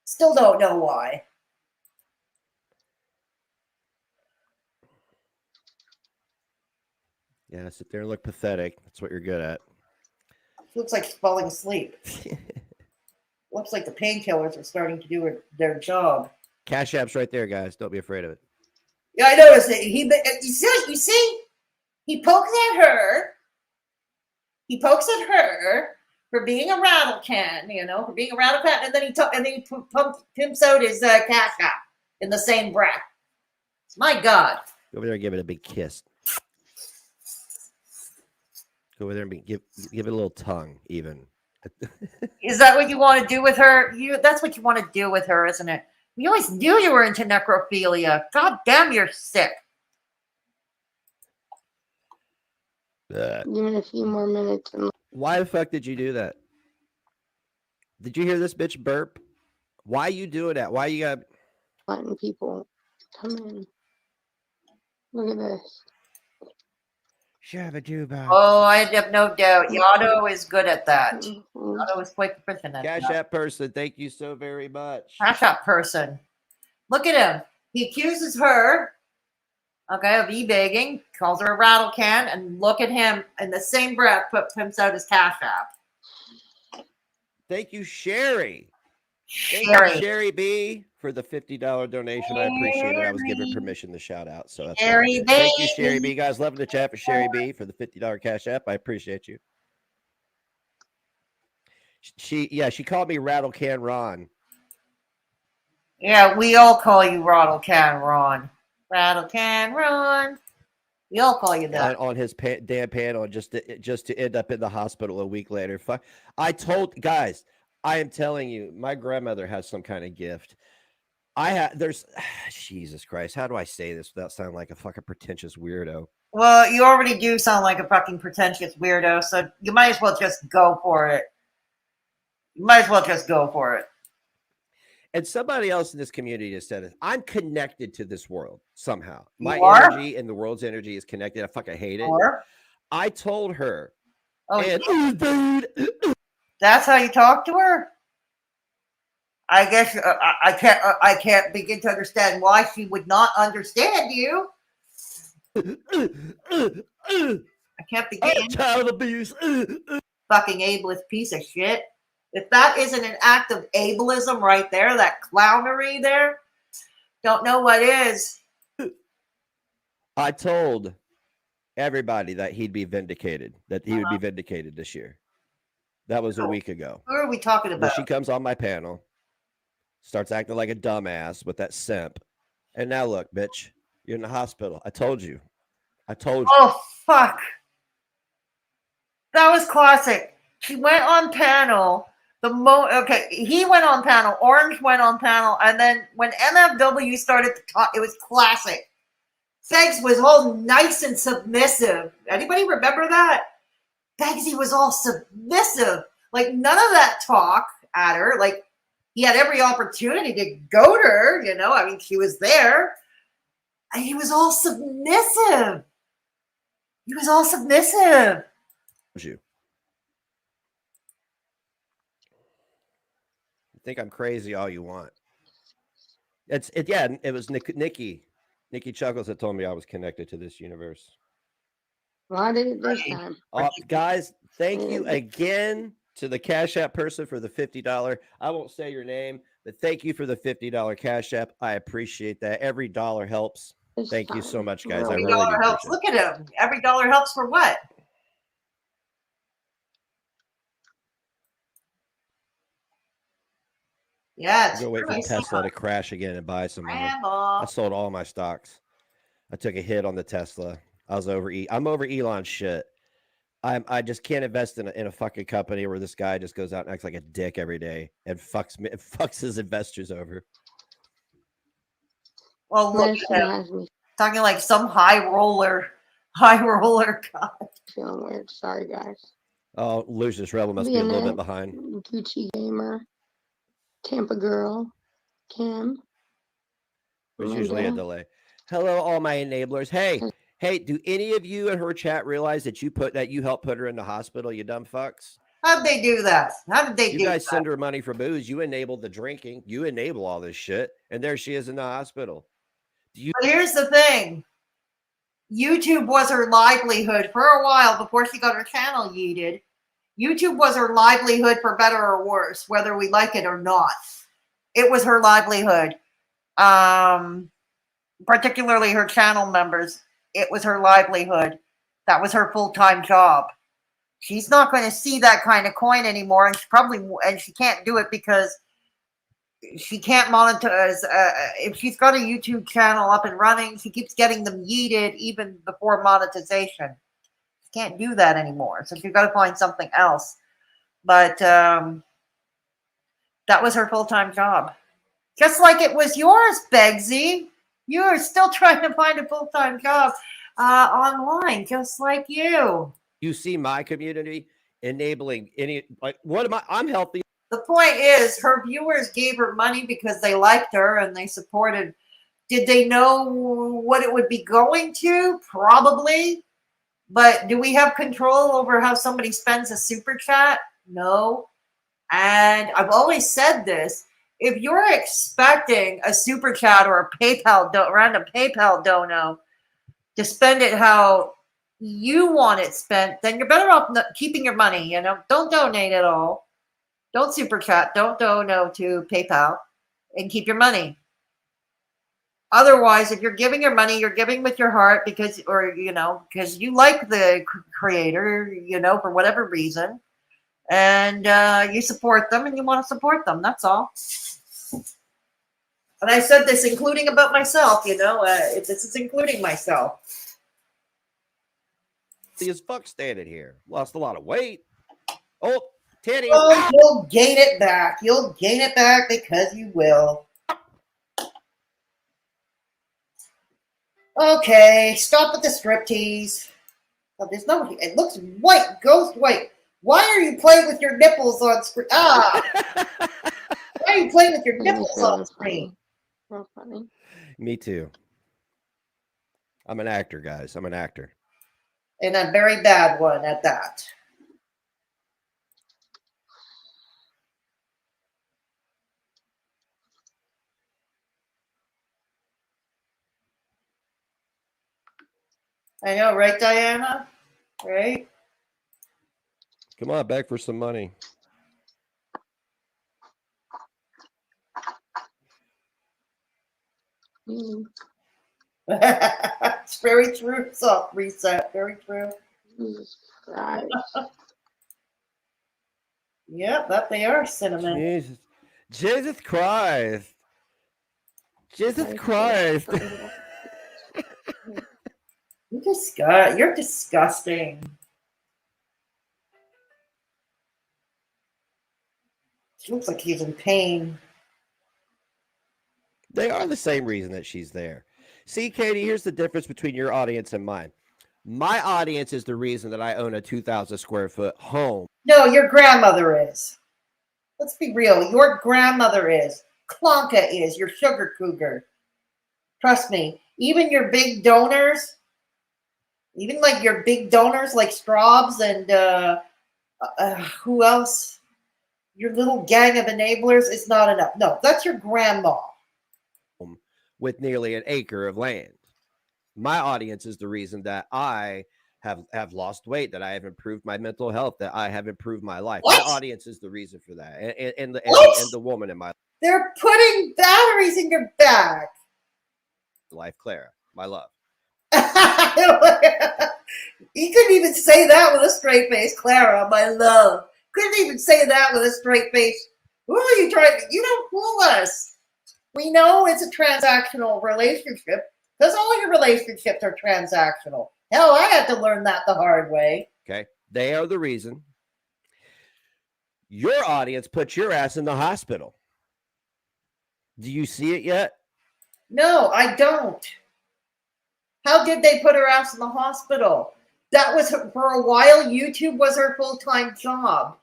Still don't know why. Yeah, sit there and look pathetic. That's what you're good at. She looks like she's falling asleep. Looks like the painkillers are starting to do their job. Cash App's right there, guys. Don't be afraid of it. Yeah, I noticed it. You see? He pokes at her. He pokes at her for being a rattle can, for being a rattle can, and then he pimps out his Cash App in the same breath. My God. Go over there and give it a big kiss. Go over there and give it a little tongue, even. Is that what you want to do with her? That's what you want to do with her, isn't it? We always knew you were into necrophilia. God damn, you're sick. Give me a few more minutes. Why the fuck did you do that? Did you hear this bitch burp? Why you doing that? Why you got letting people come in? Look at this. Shabba-dooba. Oh, I have no doubt. Yotto is good at that. Yotto is quite proficient at that. Cash App person, thank you so very much. Cash App person. Look at him. He accuses her, of e-begging, calls her a rattle can, and look at him in the same breath, pimps out his Cash App. Thank you, Sherry. Thank you, Sherry B, for the $50 donation. I appreciate it. I was given permission to shout out. So that's Sherry B. Thank you, Sherry B. Guys, love the chat for Sherry B for the $50 Cash App. I appreciate you. She called me Rattle Can Ron. Yeah, we all call you Rattle Can Ron. Rattle Can Ron. We all call you that. On his damn panel just to end up in the hospital a week later. I told guys, I am telling you, my grandmother has some kind of gift. There's Jesus Christ. How do I say this without sounding like a fucking pretentious weirdo? Well, you already do sound like a fucking pretentious weirdo, so you might as well just go for it. And somebody else in this community just said it. I'm connected to this world somehow. My energy and the world's energy is connected. I fucking hate it. I told her. Dude. That's how you talk to her? I guess I can't begin to understand why she would not understand you. I can't begin. Child abuse. Fucking ableist piece of shit. If that isn't an act of ableism right there, that clownery there, don't know what is. I told everybody that he'd be vindicated, that he would be vindicated this year. That was a week ago. Who are we talking about? Well, she comes on my panel, starts acting like a dumbass with that simp. And now look, bitch, you're in the hospital. I told you. Oh, fuck. That was classic. She went on panel. He went on panel. Orange went on panel. And then when MFW started to talk, it was classic. Begzy was all nice and submissive. Anybody remember that? Begzy was all submissive. Like, none of that talk at her. Like, he had every opportunity to goad her, I mean, she was there. And he was all submissive. You think I'm crazy all you want. It was Nikki Chuckles that told me I was connected to this universe. Well, I did it this time. Guys, thank you again To the Cash App person for the $50. I won't say your name, but thank you for the $50 Cash App. I appreciate that. Every dollar helps. It's Thank you so fine. much, guys. I Really. Every really do dollar helps. appreciate it. Look at him. Every dollar helps for what? Yeah, I'm it's gonna wait for true. I see Tesla that. to crash again and buy some of them. I Grandma. sold all my stocks. I took a hit on the Tesla. I'm over Elon's shit. I just can't invest in a fucking company where this guy just goes out and acts like a dick every day and fucks his investors over. Well, look Medicine at him. has me Talking like some high roller guy. feeling weird. Sorry, guys. Oh, Lucius Rebel must be a little bit behind. Gucci Gamer, Tampa Girl, Kim. There's usually a Linda. delay. Hello, all my enablers. Hey, do any of you in her chat realize that you helped put her in the hospital, you dumb fucks? How'd they do that? How did they You do guys that? send her money for booze. You enabled the drinking. You enable all this shit. And there she is in the hospital. But here's the thing. YouTube was her livelihood for a while before she got her channel yeeted. YouTube was her livelihood for better or worse, whether we like it or not. It was her livelihood. Particularly her channel members. It was her livelihood. That was her full-time job. She's not going to see that kind of coin anymore, and she can't do it because she can't monetize. If she's got a YouTube channel up and running, she keeps getting them yeeted even before monetization. She can't do that anymore, so she's got to find something else. But that was her full-time job, just like it was yours, Begzy. You are still trying to find a full-time job online, just like you. You see my community enabling what am I? I'm healthy. The point is, her viewers gave her money because they liked her and they supported. Did they know what it would be going to? Probably. But do we have control over how somebody spends a super chat? No. And I've always said this. If you're expecting a super chat or a random PayPal dono to spend it how you want it spent, then you're better off keeping your money. Don't donate at all. Don't super chat. Don't dono to PayPal, and keep your money. Otherwise, if you're giving your money, you're giving with your heart because you like the creator, for whatever reason, and you support them and you want to support them. That's all. And I said this including about myself, this is including myself. As fuck standing here. Lost a lot of weight. Oh, titties. Oh, you'll gain it back. You'll gain it back because you will. Okay, stop with the striptease. Oh, it looks white, ghost white. Why are you playing with your nipples on screen? Why are you playing with your nipples on screen? Real funny. Me too. I'm an actor, guys. I'm an actor. And a very bad one at that. I know, right, Diana? Right? Come on, beg for some money. It's very true. Soft reset. Very true. Jesus Christ. Yep, that they are cinnamon. Jesus Christ. Jesus Christ. You're disgusting. She looks like he's in pain. They are the same reason that she's there. See, Katie, here's the difference between your audience and mine. My audience is the reason that I own a 2,000 square foot home. No, your grandmother is. Let's be real. Your grandmother is. Klonka is. Your sugar cougar. Trust me. Even your big donors, even like your big donors like Straubs and who else? Your little gang of enablers is not enough. No, that's your grandma. With nearly an acre of land. My audience is the reason that I have lost weight, that I have improved my mental health, that I have improved my life. What? My audience is the reason for that, and What? the woman in my They're putting batteries in your back. life, Clara, my love. You couldn't even say that with a straight face, Clara, my love. Couldn't even say that with a straight face. Who are you trying to? You don't fool us. We know it's a transactional relationship because all your relationships are transactional. Hell, I had to learn that the hard way. Okay, they are the reason. Your audience put your ass in the hospital. Do you see it yet? No, I don't. How did they put her ass in the hospital? That was her, for a while, YouTube was her full-time job.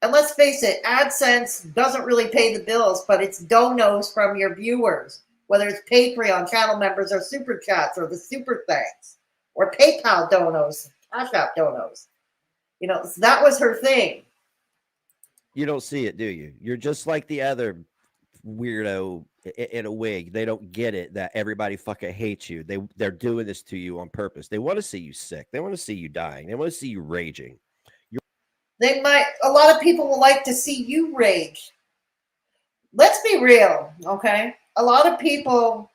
And let's face it, AdSense doesn't really pay the bills, but it's donos from your viewers, whether it's Patreon channel members or Super Chats or the Super Thanks or PayPal donos, Cash App donos. You know, so that was her thing. You don't see it, do you? You're just like the other weirdo in a wig. They don't get it that everybody fucking hates you. They're doing this to you on purpose. They want to see you sick. They want to see you dying. They want to see you raging. They might, a lot of people will like to see you rage. Let's be real, okay? A lot of people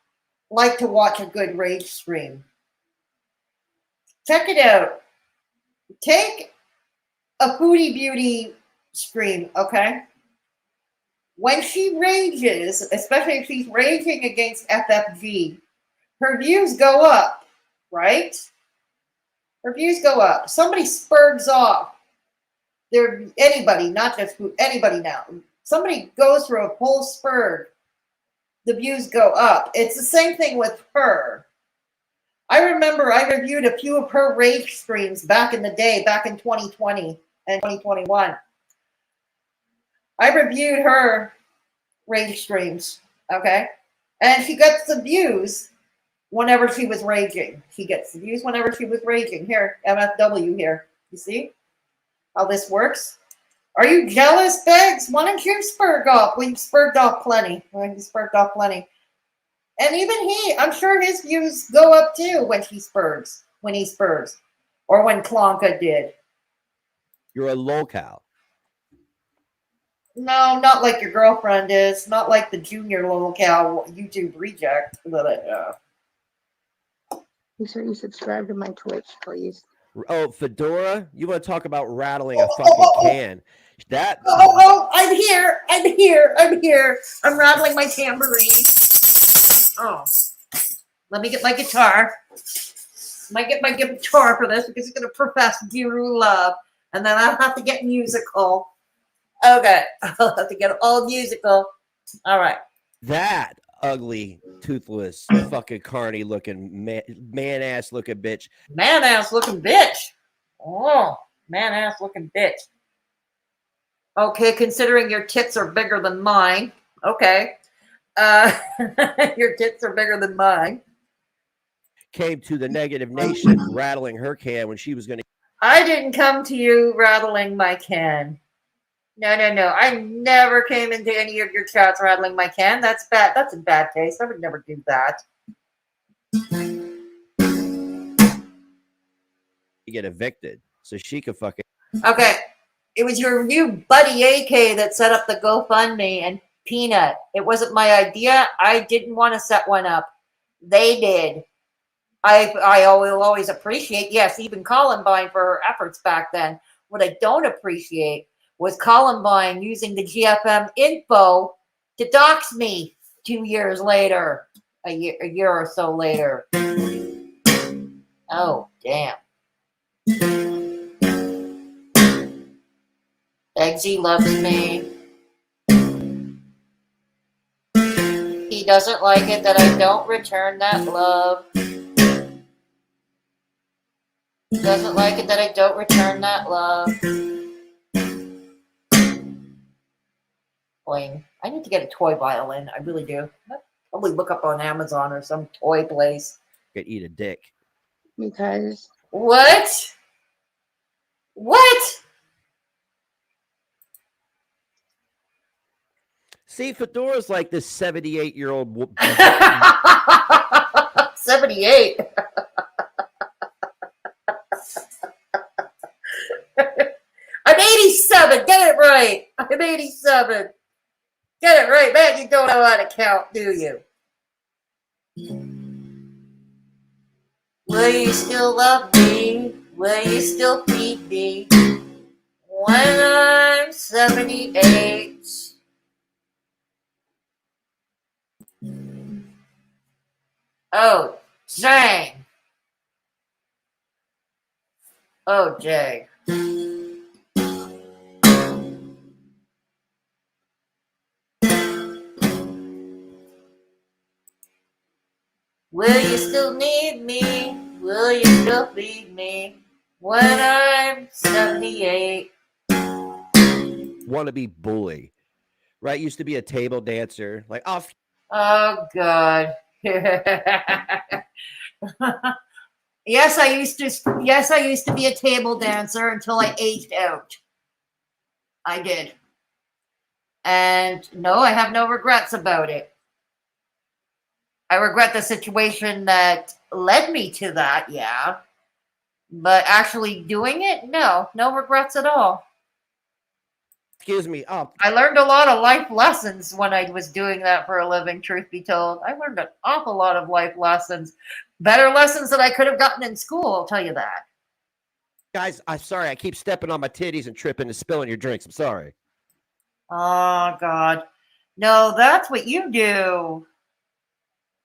like to watch a good rage stream. Check it out. Take a Foodie Beauty stream, okay? When she rages, especially if she's raging against FFG, her views go up, right? Her views go up. Somebody spurts off. Anybody, not just anybody now. Somebody goes through a full spurt, the views go up. It's the same thing with her. I remember I reviewed a few of her rage streams back in the day, back in 2020 and 2021. I reviewed her rage streams, okay? And she gets the views whenever she was raging. She gets the views whenever she was raging. Here, MFW here. You see how this works? Are you jealous, Beggs? Why don't you spurg off? We've spurged off plenty. And even I'm sure his views go up too when he spurs. Or when Klonka did. You're a lolcow. No, not like your girlfriend is. Not like the junior lolcow YouTube reject. Make sure you subscribe to my Twitch, please. Oh, Fedora, you want to talk about rattling a fucking can? That. Oh, I'm here. I'm rattling my tambourine. Oh, let me get my guitar. Might get my guitar for this because it's going to profess Guru love. And then I'll have to get musical. Okay, I'll have to get all musical. All right. That ugly, toothless, fucking carny looking man ass looking bitch. Man ass looking bitch. Oh, man ass looking bitch. Okay, considering your tits are bigger than mine. Okay. Your tits are bigger than mine. Came to the negative nation rattling her can when she was going to. I didn't come to you rattling my can. No. I never came into any of your chats rattling my can. That's bad. That's in bad taste. I would never do that. Get evicted so she could fucking. Okay. It was your new buddy AK that set up the GoFundMe and Peanut. It wasn't my idea. I didn't want to set one up. They did. I will always appreciate, yes, even Columbine for her efforts back then. What I don't appreciate was Columbine using the GFM info to dox me 2 years later, a year or so later. Oh, damn. Begzy loves me. He doesn't like it that I don't return that love. He doesn't like it that I don't return that love. Boing. I need to get a toy violin. I really do. I'll probably look up on Amazon or some toy place. Could eat a dick. Because What? See, Fedora's like this 78-year-old. 78. 87. Get it right. I'm 87. Get it right, man. You don't know how to count, do you? Will you still love me? Will you still feed me when I'm 78? Oh, dang. Oh, dang. Will you still need me? Will you still feed me when I'm 78? Wannabe bully, right? Used to be a table dancer. Like, oh, Oh, God. Yes, I used to be a table dancer until I aged out. I did. And no, I have no regrets about it. I regret the situation that led me to that, yeah. But actually doing it, no regrets at all. excuse me. Oh, I learned a lot of life lessons when I was doing that for a living, truth be told. I learned an awful lot of life lessons. Better lessons than I could have gotten in school, I'll tell you that. guys, I'm sorry. I keep stepping on my titties and tripping and spilling your drinks. I'm sorry. Oh, God. No, that's what you do.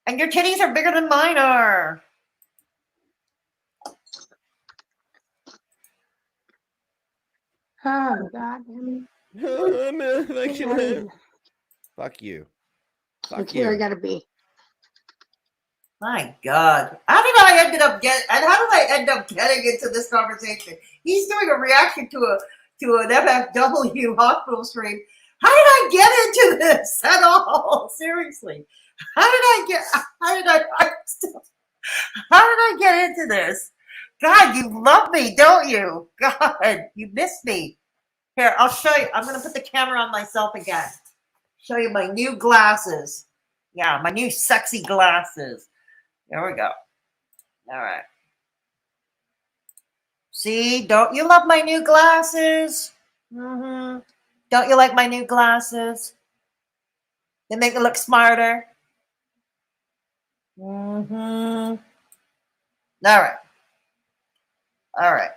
And your titties are bigger than mine are. Oh, God. Damn Fuck you. That's Fuck where I you. gotta be. My God. How did I end up getting into this conversation? He's doing a reaction to an FFW hospital stream. How did I get into this at all? Seriously. How did I get into this? God, you love me, don't you? God, you miss me. Here, I'll show you. I'm going to put the camera on myself again. Show you my new glasses. Yeah, my new sexy glasses. There we go. All right. See, don't you love my new glasses? Mm-hmm. Don't you like my new glasses? They make me look smarter. Mm-hmm. All right. All right.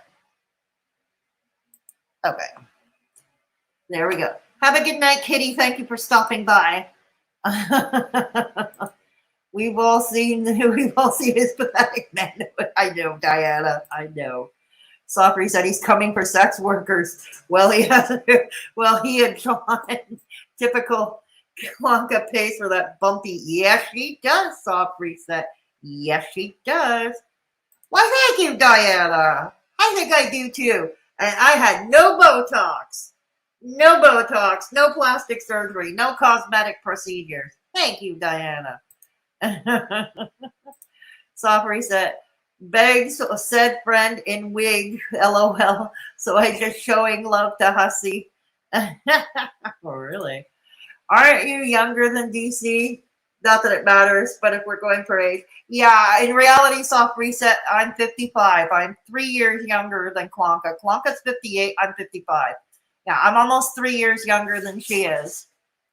Okay. There we go. Have a good night, Kitty. Thank you for stopping by. We will see his pathetic man. I know, Diana. I know. Sofri said he's coming for sex workers. Well, he and John, typical Klonka pays for that bumpy. Yes, she does, Sofri said. Yes, she does. Why, thank you, Diana. I think I do too. And I had no Botox. No Botox, no plastic surgery, no cosmetic procedures. Thank you, Diana. Sofri said, begs said friend in wig, lol. So I just showing love to Hussy. Oh, really? Aren't you younger than DC? Not that it matters, but if we're going for age. Yeah, in reality, Soft Reset, I'm 55. I'm 3 years younger than Klonka. Klonka's 58, I'm 55. Yeah, I'm almost 3 years younger than she is.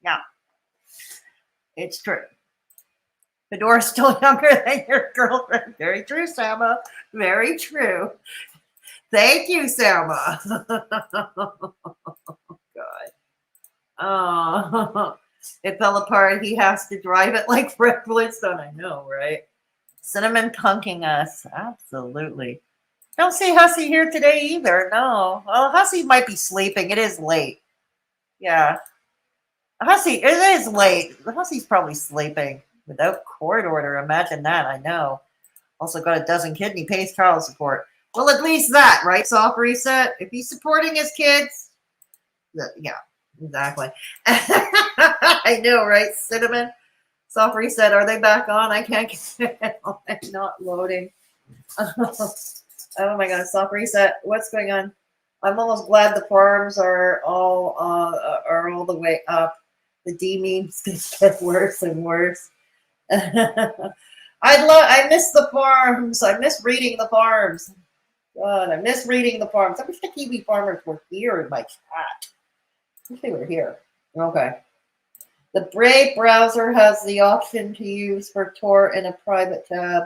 Yeah, it's true. Fedora's still younger than your girlfriend. Very true, Sama. Very true. Thank you, Sama. God. Oh, it fell apart. He has to drive it like Fred Flintstone. I know, right? Cinnamon punking us. Absolutely. Don't see Hussy here today either. No. Well, Hussy might be sleeping. It is late. Yeah. Hussy, it is late. Hussy's probably sleeping without court order. Imagine that. I know. Also got a dozen kidney pays child support. Well, at least that, right? Soft reset. If he's supporting his kids, yeah, exactly. I know, right? Cinnamon. Soft reset. Are they back on? I can't get it. I'm not loading. Oh my god, soft reset. What's going on? I'm almost glad the farms are all the way up. The D memes get worse and worse. I miss the farms. I miss reading the farms. God, I miss reading the farms. I wish the Kiwi farmers were here in my chat. I wish they were here. Okay. The Brave browser has the option to use for Tor in a private tab.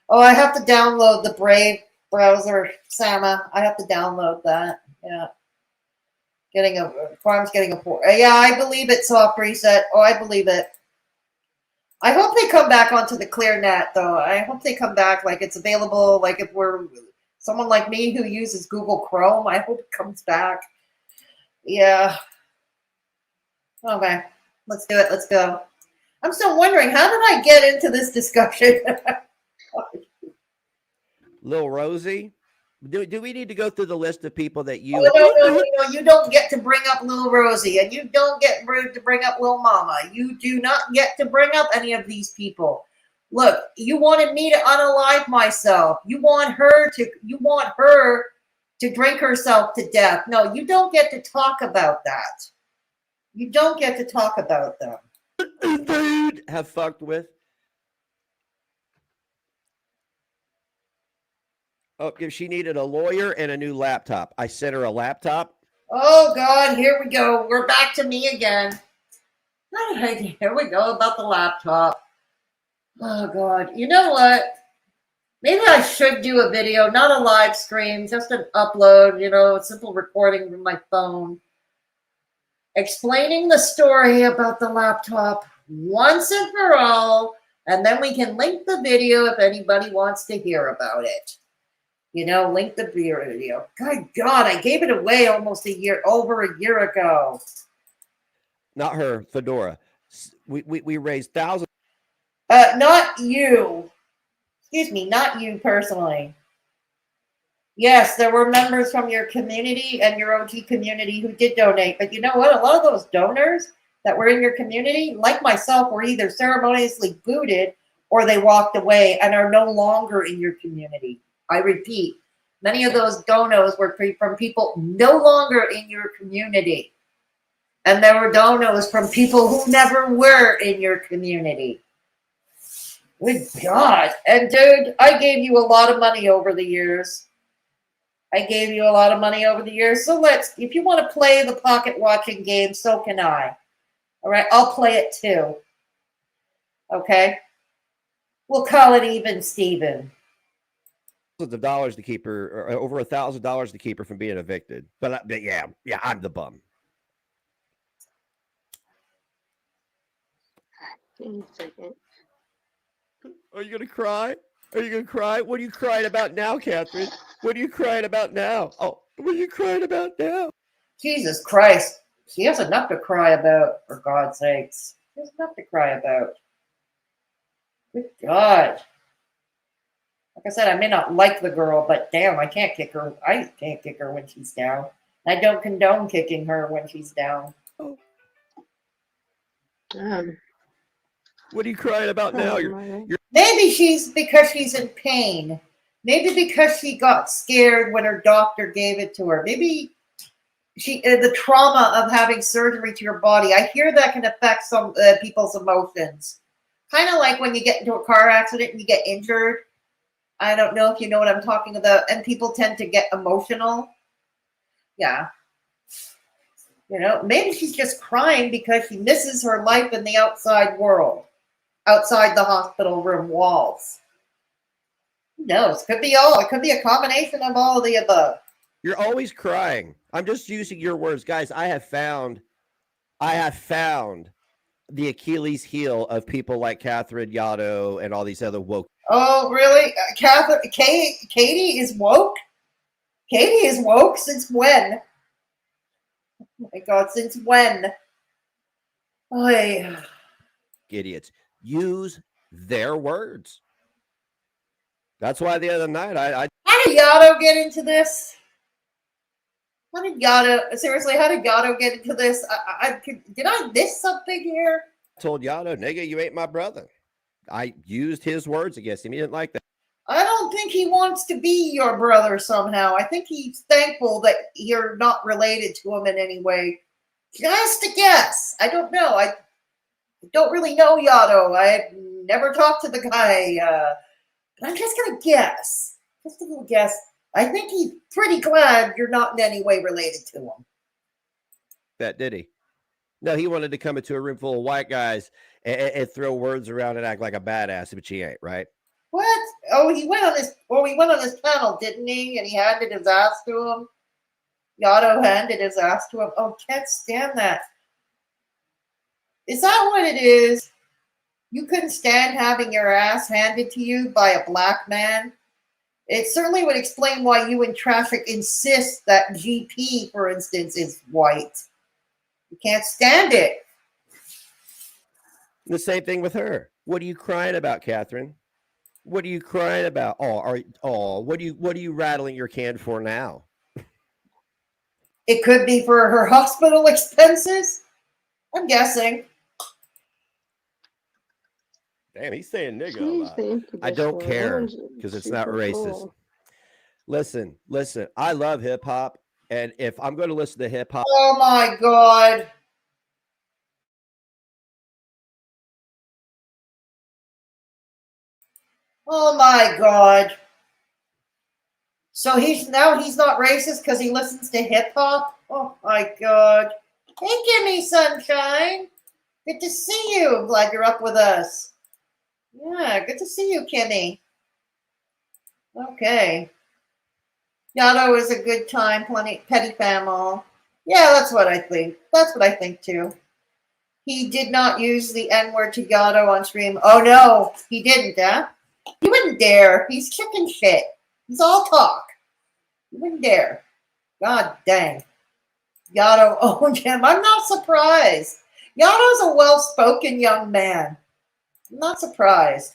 Oh, I have to download the Brave browser, Sama. I have to download that. Yeah. Farm's getting a port. Yeah, I believe it, soft reset. Oh, I believe it. I hope they come back onto the ClearNet, though. I hope they come back like it's available. Like if we're someone like me who uses Google Chrome, I hope it comes back. Yeah. Okay. Let's do it. Let's go. I'm still wondering, how did I get into this discussion? Lil Rosie. Do we need to go through the list of people that you? No, you don't get to bring up Lil Rosie, and you don't get to bring up Lil Mama. You do not get to bring up any of these people. Look, you wanted me to unalive myself. You want her to drink herself to death. No, you don't get to talk about that. You don't get to talk about them. Dude, have fucked with. Oh, if she needed a lawyer and a new laptop. I sent her a laptop. Oh, God, here we go. We're back to me again. All right, here we go about the laptop. Oh, God. You know what? Maybe I should do a video, not a live stream, just an upload, a simple recording from my phone, explaining the story about the laptop once and for all, and then we can link the video if anybody wants to hear about it. Link the video. God, I gave it away over a year ago. Not her, Fedora. We raised thousands. Not you. Excuse me, not you personally. Yes, there were members from your community and your OG community who did donate. But you know what? A lot of those donors that were in your community, like myself, were either ceremoniously booted or they walked away and are no longer in your community. I repeat, many of those donos were from people no longer in your community. And there were donos from people who never were in your community. Good God. And dude, I gave you a lot of money over the years. So if you want to play the pocket watching game, so can I. All right, I'll play it too. Okay? We'll call it even, Steven. Of dollars to keep her, or over $1,000 to keep her from being evicted. But yeah, I'm the bum. Are you gonna cry? What are you crying about now, Catherine? What are you crying about now? Oh, what are you crying about now? Jesus Christ. She has enough to cry about, for God's sakes. She has enough to cry about. Good God. Like I said, I may not like the girl, but damn, I can't kick her. I can't kick her when she's down. I don't condone kicking her when she's down. Oh. What are you crying about now? Maybe because she's in pain. Maybe because she got scared when her doctor gave it to her. Maybe the trauma of having surgery to your body. I hear that can affect some people's emotions. Kind of like when you get into a car accident and you get injured. I don't know if you know what I'm talking about. And people tend to get emotional. Yeah. Maybe she's just crying because she misses her life in the outside world, outside the hospital room walls. Who knows? It could be a combination of all of the above. You're always crying. I'm just using your words. Guys, I have found the Achilles heel of people like Catherine Yotto and all these other woke. Oh, really? Katie is woke? Katie is woke since when? Oh my God, since when? Oy. Idiots. Use their words. That's why the other night I How did Yotto get into this? How did Yotto get into this? Did I miss something here? told Yotto, nigga, you ain't my brother. I used his words against him. He didn't like that. I don't think he wants to be your brother somehow. I think he's thankful that you're not related to him in any way. Just a guess. I don't know. I don't really know Yotto. I've never talked to the guy. But I'm just going to guess. Just a little guess. I think he's pretty glad you're not in any way related to him. That did he? No, he wanted to come into a room full of white guys and throw words around and act like a badass, but he ain't, right? What? Oh, he went on this panel, didn't he? And he handed his ass to him. Yotto handed his ass to him. Oh, can't stand that. Is that what it is? You couldn't stand having your ass handed to you by a black man? It certainly would explain why you and Traffic insist that GP, for instance, is white. You can't stand it. The same thing with her. What are you crying about, Catherine? What are you crying about? What are you rattling your can for now? It could be for her hospital expenses. I'm guessing. Damn, he's saying nigga a lot. I don't care because it's not racist. Listen. I love hip hop, and if I'm going to listen to hip hop, Oh my God. Oh my God. So he's not racist because he listens to hip hop? Oh my God. Hey, Kimmy Sunshine. Good to see you. I'm glad you're up with us. Yeah, good to see you, Kimmy. Okay. Yotto is a good time, petty family. Yeah, that's what I think. That's what I think too. He did not use the N-word to Yotto on stream. Oh no, he didn't, huh? He wouldn't dare. He's chicken shit. He's all talk. He wouldn't dare. God dang. Yotto owned him. I'm not surprised. Yotto's a well-spoken young man. I'm not surprised.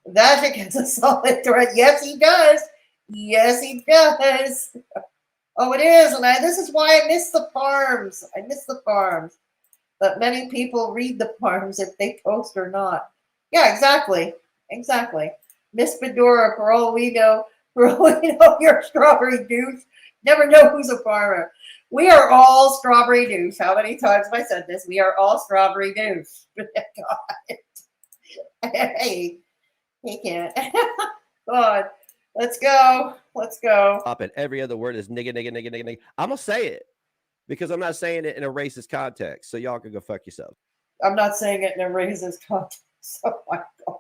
Vagic has a solid threat. Yes, he does. Yes, he does. Oh, it is. And this is why I miss the farms. I miss the farms. But many people read the farms if they post or not. Yeah, exactly. Exactly. Miss Fedora, for all we know, you're a strawberry douche. Never know who's a farmer. We are all strawberry douche. How many times have I said this? We are all strawberry douche. Hey, he can't. God, let's go. Let's go. and every other word is nigga. I'm gonna say it because I'm not saying it in a racist context. So y'all can go fuck yourself. I'm not saying it in a racist context. Oh my God.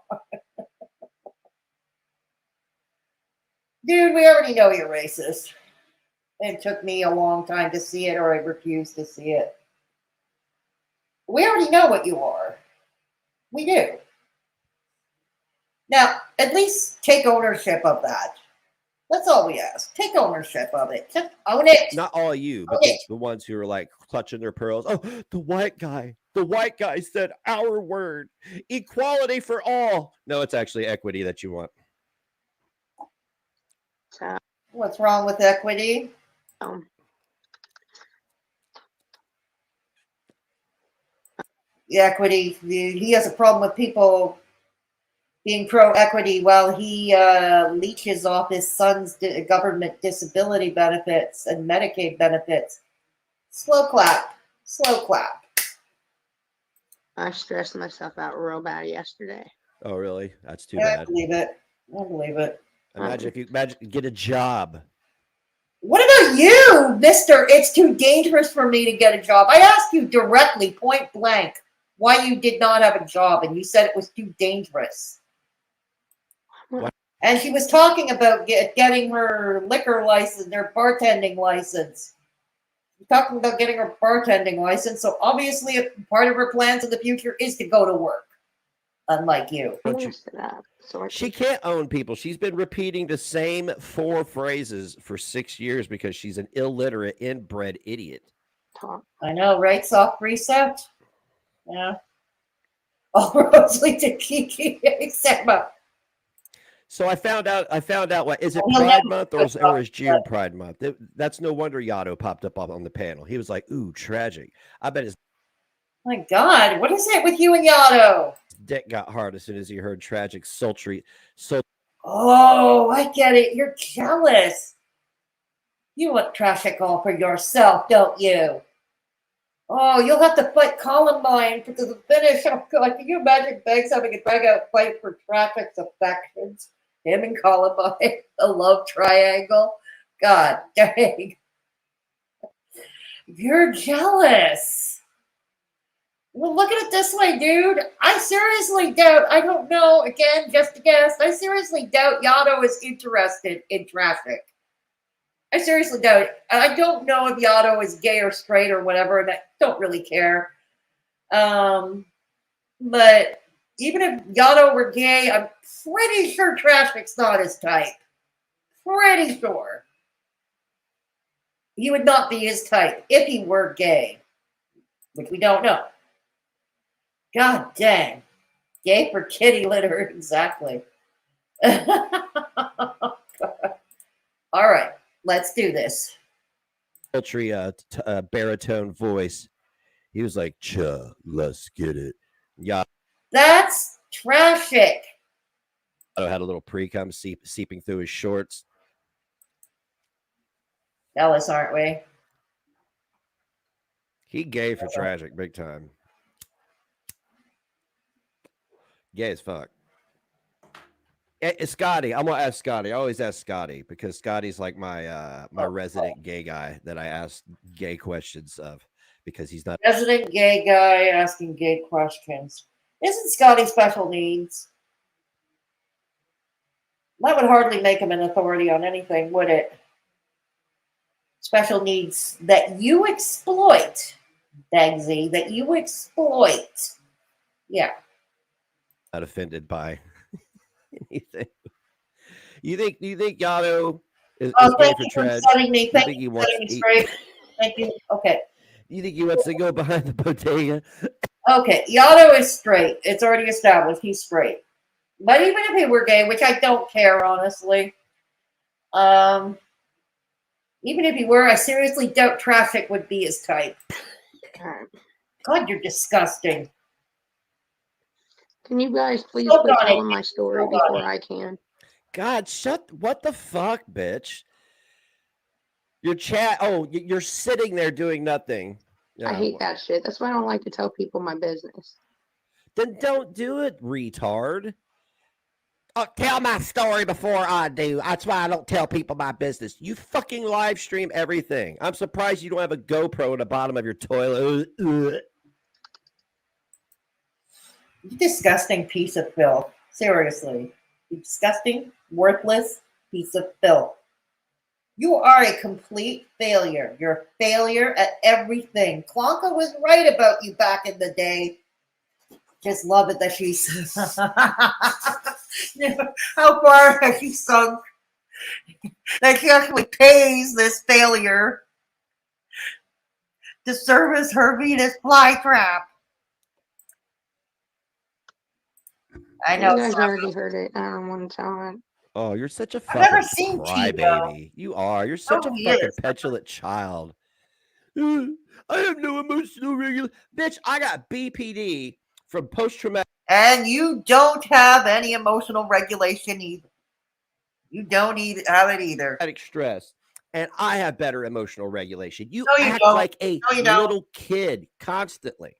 Dude, we already know you're racist. It took me a long time to see it, or I refused to see it. We already know what you are. We do. Now, at least take ownership of that. That's all we ask. Take ownership of it. Just own it. Not all you, but the ones who are like clutching their pearls. Oh, the white guy said our word. Equality for all. No, it's actually equity that you want. What's wrong with equity? The equity, he has a problem with people being pro-equity while he leeches off his son's government disability benefits and Medicaid benefits. Slow clap. Slow clap. I stressed myself out real bad yesterday. Oh, really? That's too Yeah, bad. I believe it. I believe it. Imagine if you get a job. What about you, Mister? It's too dangerous for me to get a job. I asked you directly, point blank, why you did not have a job, and you said it was too dangerous. What? And she was talking about getting her liquor license, her bartending license. She's talking about getting her bartending license. So obviously, a part of her plans in the future is to go to work, unlike you. She can't own people. She's been repeating the same 4 phrases for 6 years because she's an illiterate, inbred idiot. I know, right? Soft reset. Yeah. All roads lead to Kiki Sema. So I found out what is it Pride Month or is June Pride Month? That's no wonder Yotto popped up on the panel. He was like, "Ooh, tragic." I bet his My God, what is it with you and Yotto? dick got hard as soon as he heard tragic, sultry. Oh, I get it. You're jealous. You want traffic all for yourself, don't you? Oh, you'll have to fight Columbine to the finish. Oh God, can you imagine Beggs having a drag-out fight for traffic's affections? Him and Columbine, a love triangle. God dang. You're jealous. Well, look at it this way, dude. I seriously doubt, I don't know, again, just a guess, I seriously doubt Yato is interested in traffic. I seriously doubt it. I don't know if Yato is gay or straight or whatever, and I don't really care. But even if Yato were gay, I'm pretty sure traffic's not his type. Pretty sure. He would not be his type if he were gay, which we don't know. God dang. Gay for kitty litter, exactly. All right, let's do this. Sultry baritone voice. He was like, "Cha, let's get it." Yeah, That's traffic. I had a little pre-cum seeping through his shorts. Jealous, aren't we? He gay for tragic, big time. Gay as fuck. Scotty, I'm gonna ask Scotty. I always ask Scotty because Scotty's like my my resident gay guy that I ask gay questions of because he's not Resident gay guy asking gay questions. Isn't Scotty special needs? That would hardly make him an authority on anything, would it? Special needs that you exploit, Begzy, that you exploit. Yeah. not offended by anything. You think Yato is gay Thank for you for trad? setting me. You Thank think he you for wants setting me to eat? straight. Thank you. Okay. You think he wants to go behind the bodega? Okay. Yato is straight. It's already established. He's straight. But even if he were gay, which I don't care, honestly, even if he were, I seriously doubt traffic would be his type. God, you're disgusting. Can you guys please Hold quit on, telling my story hold on. before I can? God, what the fuck, bitch? Your chat. Oh, you're sitting there doing nothing. I hate that shit. That's why I don't like to tell people my business. Then don't do it, retard. Oh, tell my story before I do. That's why I don't tell people my business. You fucking live stream everything. I'm surprised you don't have a GoPro at the bottom of your toilet. You disgusting piece of filth. Seriously. You disgusting, worthless piece of filth. You are a complete failure. You're a failure at everything. Klonka was right about you back in the day. Just love it that she's... How far has she sunk? That she actually pays this failure to service her Venus flytrap. I know. You guys already heard it. I don't want to tell it. Oh, you're such a I've never fucking seen crybaby. You are. You're such a he fucking is. petulant child. I have no emotional regulation. Bitch, I got BPD from post-traumatic. And you don't have any emotional regulation either. You don't have it either. Stress, and I have better emotional regulation. You, No, you act don't. like a No, you don't. little kid constantly.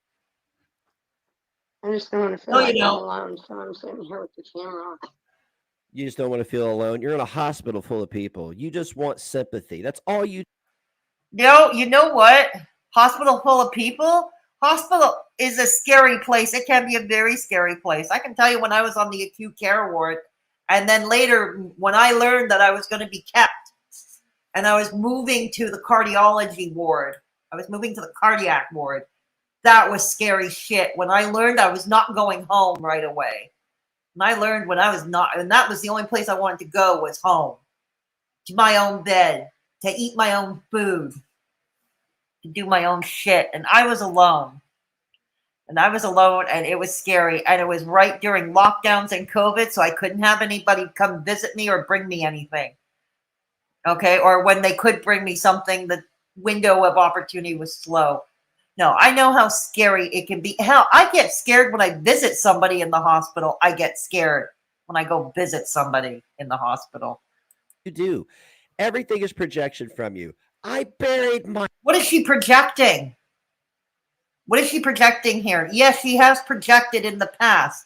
I just don't want to feel No, you like I'm don't. alone, so I'm sitting here with the camera on. You just don't want to feel alone. You're in a hospital full of people. You just want sympathy. That's all you. No, you know what? Hospital full of people? Hospital is a scary place. It can be a very scary place. I can tell you when I was on the acute care ward, and then later when I learned that I was going to be kept, and I was moving to the cardiology ward, I was moving to the cardiac ward. That was scary shit. When I learned I was not going home right away. And I learned when I was not, and that was the only place I wanted to go was home. To my own bed, to eat my own food, to do my own shit. And I was alone. And it was scary. And it was right during lockdowns and COVID, so I couldn't have anybody come visit me or bring me anything. Okay? Or when they could bring me something, the window of opportunity was slow. No, I know how scary it can be. Hell, I get scared when I visit somebody in the hospital. I get scared when I go visit somebody in the hospital. You do. Everything is projection from you. I buried my. What is she projecting? What is she projecting here? Yes, she has projected in the past.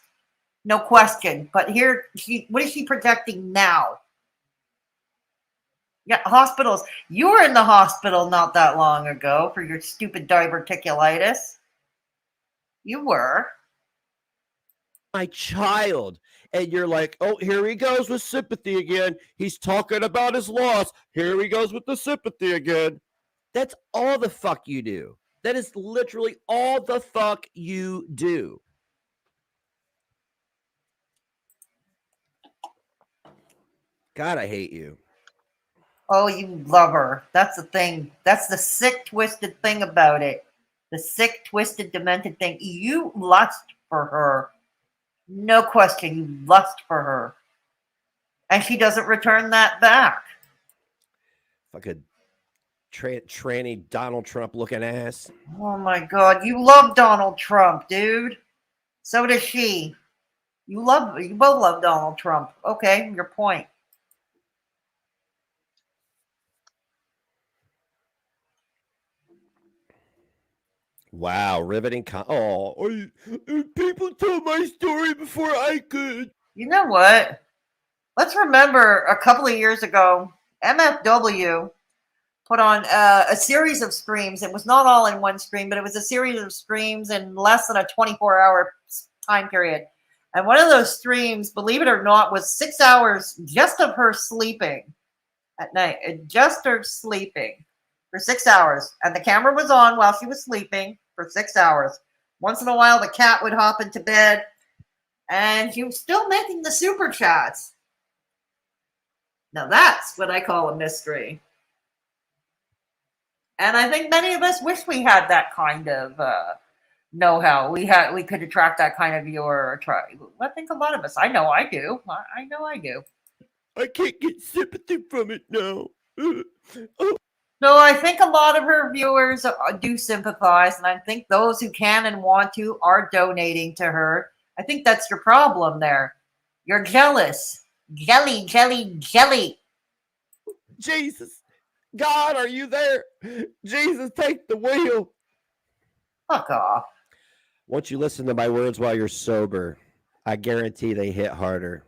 no question. But here, what is she projecting now? Yeah, hospitals. You were in the hospital not that long ago for your stupid diverticulitis. You were. My child. And you're like, oh, here he goes with sympathy again. He's talking about his loss. Here he goes with the sympathy again. That's all the fuck you do. That is literally all the fuck you do. God, I hate you. Oh, you love her. That's the thing. That's the sick, twisted thing about it. The sick, twisted, demented thing. You lust for her. No question. You lust for her. And she doesn't return that back. Fucking tranny Donald Trump looking ass. Oh my God. You love Donald Trump, dude. So does she. You both love Donald Trump. Okay, your point. Wow, riveting. People told my story before I could. You know what? Let's remember a couple of years ago, MFW put on a series of streams. It was not all in one stream, but it was a series of streams in less than a 24-hour time period. And one of those streams, believe it or not, was 6 hours just of her sleeping at night. Just her sleeping for 6 hours. And the camera was on while she was sleeping for 6 hours. Once in a while, the cat would hop into bed. And she was still making the super chats. Now that's what I call a mystery. And I think many of us wish we had that kind of know-how. We could attract that kind of viewer. I think a lot of us. I know I do. I know I do. I can't get sympathy from it now. No, I think a lot of her viewers do sympathize, and I think those who can and want to are donating to her. I think that's your problem there. You're jealous. Jelly, jelly, jelly. Jesus. God, are you there? Jesus, take the wheel. Fuck off. Once you listen to my words while you're sober, I guarantee they hit harder.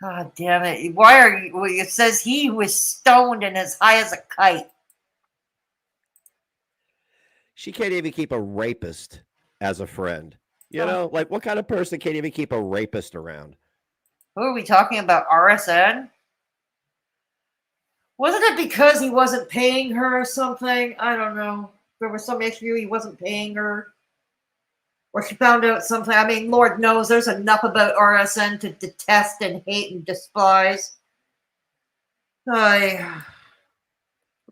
God damn it. Why are you? Well, it says he who is stoned and as high as a kite. She can't even keep a rapist as a friend. You know, like what kind of person can't even keep a rapist around? Who are we talking about? RSN? Wasn't it because he wasn't paying her or something? I don't know. There was some issue he wasn't paying her. Or she found out something. I mean, Lord knows there's enough about RSN to detest and hate and despise. By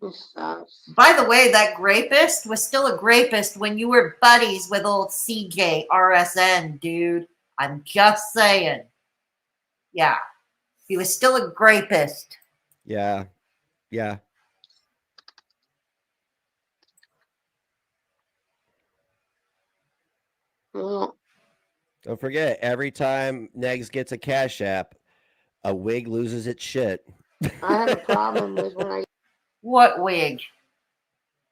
the way, that grapist was still a grapist when you were buddies with old CJ RSN, dude. I'm just saying. Yeah. He was still a grapist. Yeah. Yeah. Well, Don't forget, every time Negs gets a Cash App, a wig loses its shit. I have a problem with when I. What wig?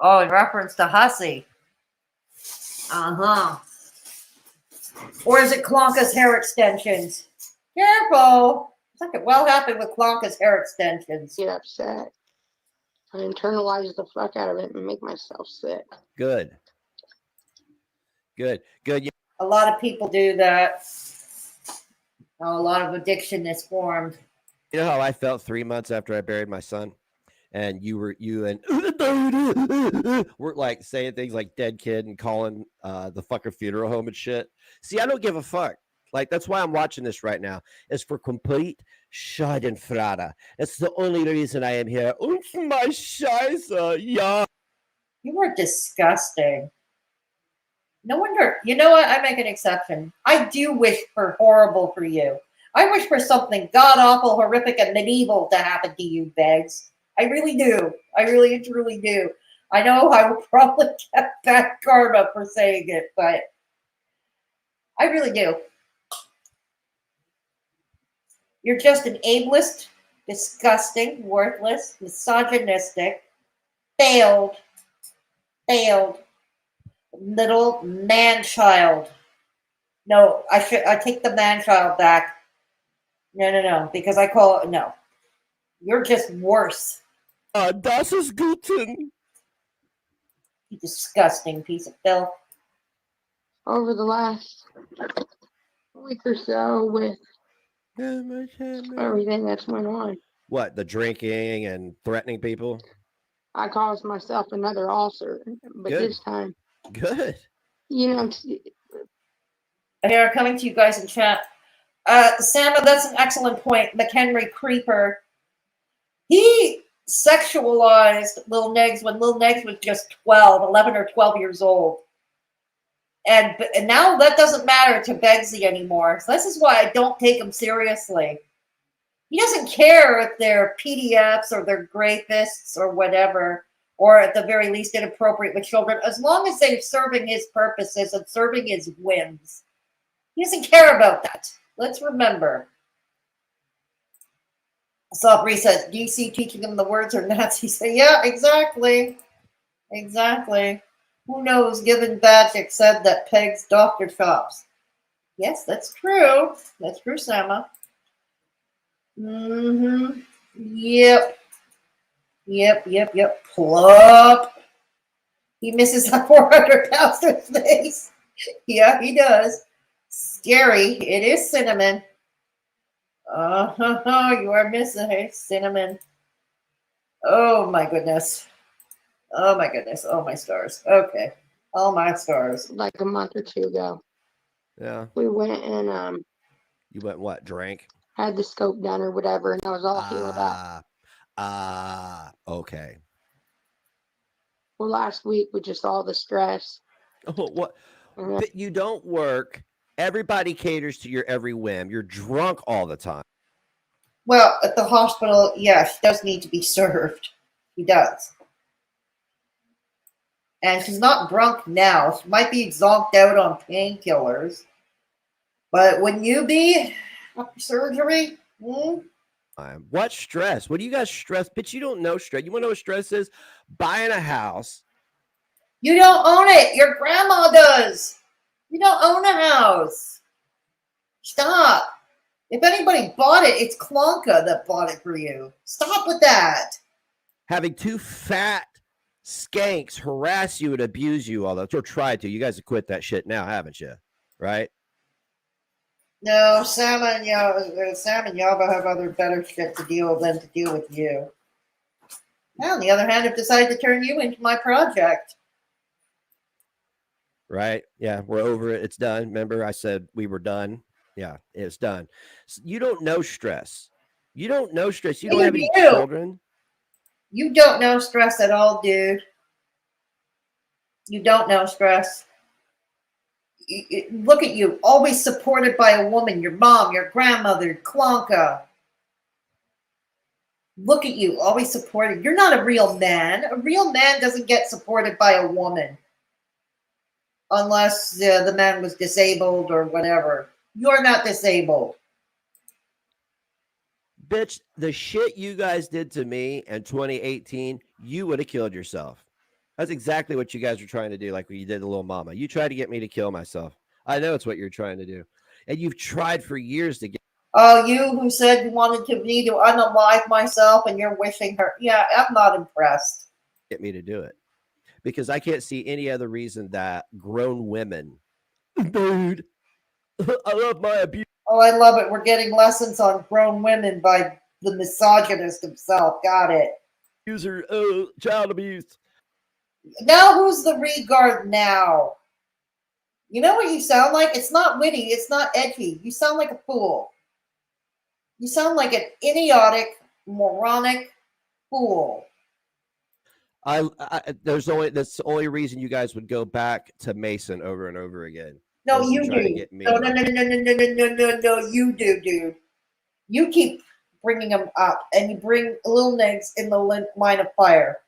Oh, in reference to Hussy. Uh-huh. Or is it Klonka's hair extensions? Careful. Something could well happen with Klonka's hair extensions. Get upset. I internalize the fuck out of it and make myself sick. Good. Good. Good. A lot of people do that. A lot of addiction is formed. You know how I felt 3 months after I buried my son? And you and we're like saying things like dead kid and calling the fucking funeral home and shit. See, I don't give a fuck. Like, that's why I'm watching this right now. It's for complete schadenfreude. That's the only reason I am here. My Scheiße, yeah. You are disgusting. No wonder. You know what? I make an exception. I do wish for horrible for you. I wish for something god-awful, horrific, and medieval to happen to you, Beggs. I really do. I really, truly do. I know I will probably get bad karma for saying it, but I really do. You're just an ableist, disgusting, worthless, misogynistic, failed little man-child. No, I take the man child back. No, because I call it, no. You're just worse. Das ist guten. You disgusting piece of filth. Over the last week or so with everything that's went on, What, the drinking and threatening people? I caused myself another ulcer, but Good. this time, Good. you know, Here, coming to you guys in chat. Santa, that's an excellent point. McHenry Creeper. He sexualized Lil Negs when Lil Negs was just 11 or 12 years old. And now that doesn't matter to Begzy anymore. So this is why I don't take him seriously. He doesn't care if they're PDFs or they're rapists or whatever, or at the very least inappropriate with children, as long as they're serving his purposes and serving his whims. He doesn't care about that. Let's remember. Sabri says, DC teaching him the words or Nazis. Yeah, exactly. Exactly. Who knows, given Bajic said that Peg's doctor shops. Yes, that's true. That's true, Sama. Mm-hmm. Yep. Plop. He misses a 400 pounds to his face. Yeah, he does. Scary. It is cinnamon. You are missing it, cinnamon. Oh my goodness. Oh my goodness. Oh my stars. Okay. All my stars. like a month or two ago, Yeah. we went and You went what? Drank? had the scope done or whatever, and I was all healed up. Okay. Well, last week with just all the stress, Oh, what? and But you don't work. Everybody caters to your every whim. You're drunk all the time. Well, at the hospital, yes, he does need to be served. He does. And she's not drunk now. She might be zonked out on painkillers. But wouldn't you be after surgery? What stress? What do you guys stress? Bitch, you don't know stress. You want to know what stress is? Buying a house. You don't own it. Your grandma does. You don't own a house. Stop. If anybody bought it, it's Klonka that bought it for you. Stop with that. Having two fat skanks harass you and abuse you all the time. Or try to. You guys have quit that shit now, haven't you? Right? No, Sam and Yaba have other better shit to deal with than to deal with you. Now, on the other hand, I've decided to turn you into my project. Right? Yeah, we're over it. It's done. Remember, I said we were done. Yeah, it's done. So you don't know stress. You don't know stress. You don't have any children. You don't know stress at all, dude. You don't know stress. Look at you, always supported by a woman, your mom, your grandmother, Klonka. Look at you, always supported. You're not a real man. A real man doesn't get supported by a woman. Unless the man was disabled or whatever. You're not disabled. Bitch, the shit you guys did to me in 2018, you would have killed yourself. That's exactly what you guys were trying to do, like what you did to little mama. You tried to get me to kill myself. I know it's what you're trying to do. And you've tried for years to get. Oh, you who said you wanted me to unalive myself and you're wishing her. Yeah, I'm not impressed. Get me to do it. Because I can't see any other reason that grown women. Dude, I love my abuse. Oh, I love it. We're getting lessons on grown women by the misogynist himself. Got it. User, child abuse. Now who's the regard now? You know what you sound like? It's not witty. It's not edgy. You sound like a fool. You sound like an idiotic, moronic fool. That's the only reason you guys would go back to Mason over and over again. No, you do. No, you do, dude. You keep bringing them up, and you bring Lil Negs in the line of fire.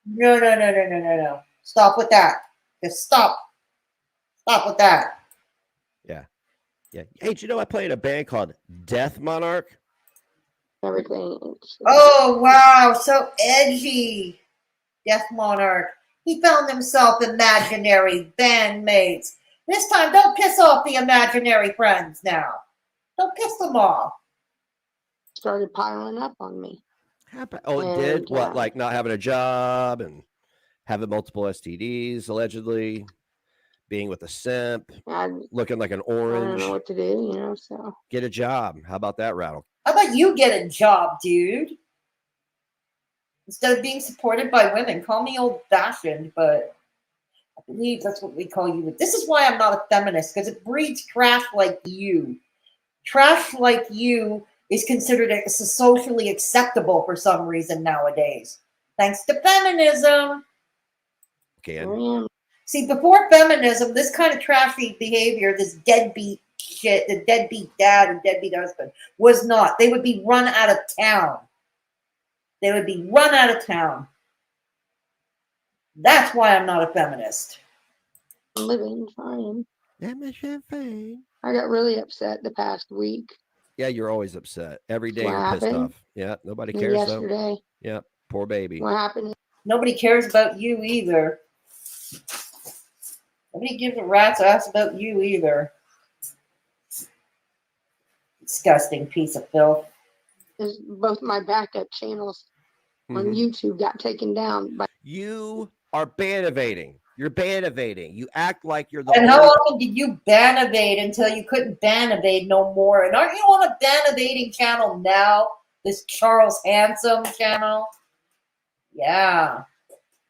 No. Stop with that. Just stop. Stop with that. Yeah. Hey, do you know I play in a band called Death Monarch? everything. Oh, wow. So edgy. Death Monarch. He found himself imaginary bandmates. This time, don't piss off the imaginary friends now. Don't piss them off. Started piling up on me. Oh, it did? And, What, like not having a job and having multiple STDs, allegedly, being with a simp, looking like an I don't orange? know what to do, so. Get a job. How about that, Rattle? How about you get a job, dude? Instead of being supported by women. Call me old-fashioned, but I believe that's what we call you. This is why I'm not a feminist, because it breeds trash like you. Trash like you is considered socially acceptable for some reason nowadays. Thanks to feminism. Okay. See, before feminism, this kind of trashy behavior, this deadbeat shit, the deadbeat dad and deadbeat husband, was not. They would be run out of town. They would be run out of town. That's why I'm not a feminist. I'm living, trying. fine. I got really upset the past week. Yeah, you're always upset. Every day What you're pissed happened? off. Yeah, nobody cares Yesterday. though. Yeah, poor baby. What happened? Nobody cares about you either. Nobody gives a rat's ass about you either. Disgusting piece of filth. Is both my backup channels on YouTube got taken down. You are ban-evading. You're ban-evading. You act like you're the And only... how often did you ban-evade until you couldn't ban-evade no more? And aren't you on a ban-evading channel now? This Charles Handsome channel? Yeah.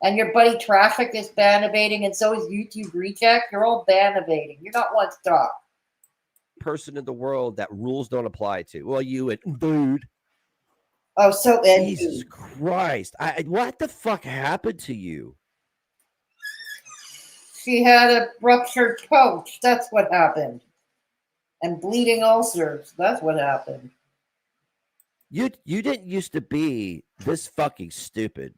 And your buddy Traffic is ban-evading, and so is YouTube Recheck. You're all ban-evading. You're not one stop. person in the world that rules don't apply to. Well, you and dude. Oh, so Jesus Christ. What the fuck happened to you? She had a ruptured coach. That's what happened. And bleeding ulcers. That's what happened. You didn't used to be this fucking stupid.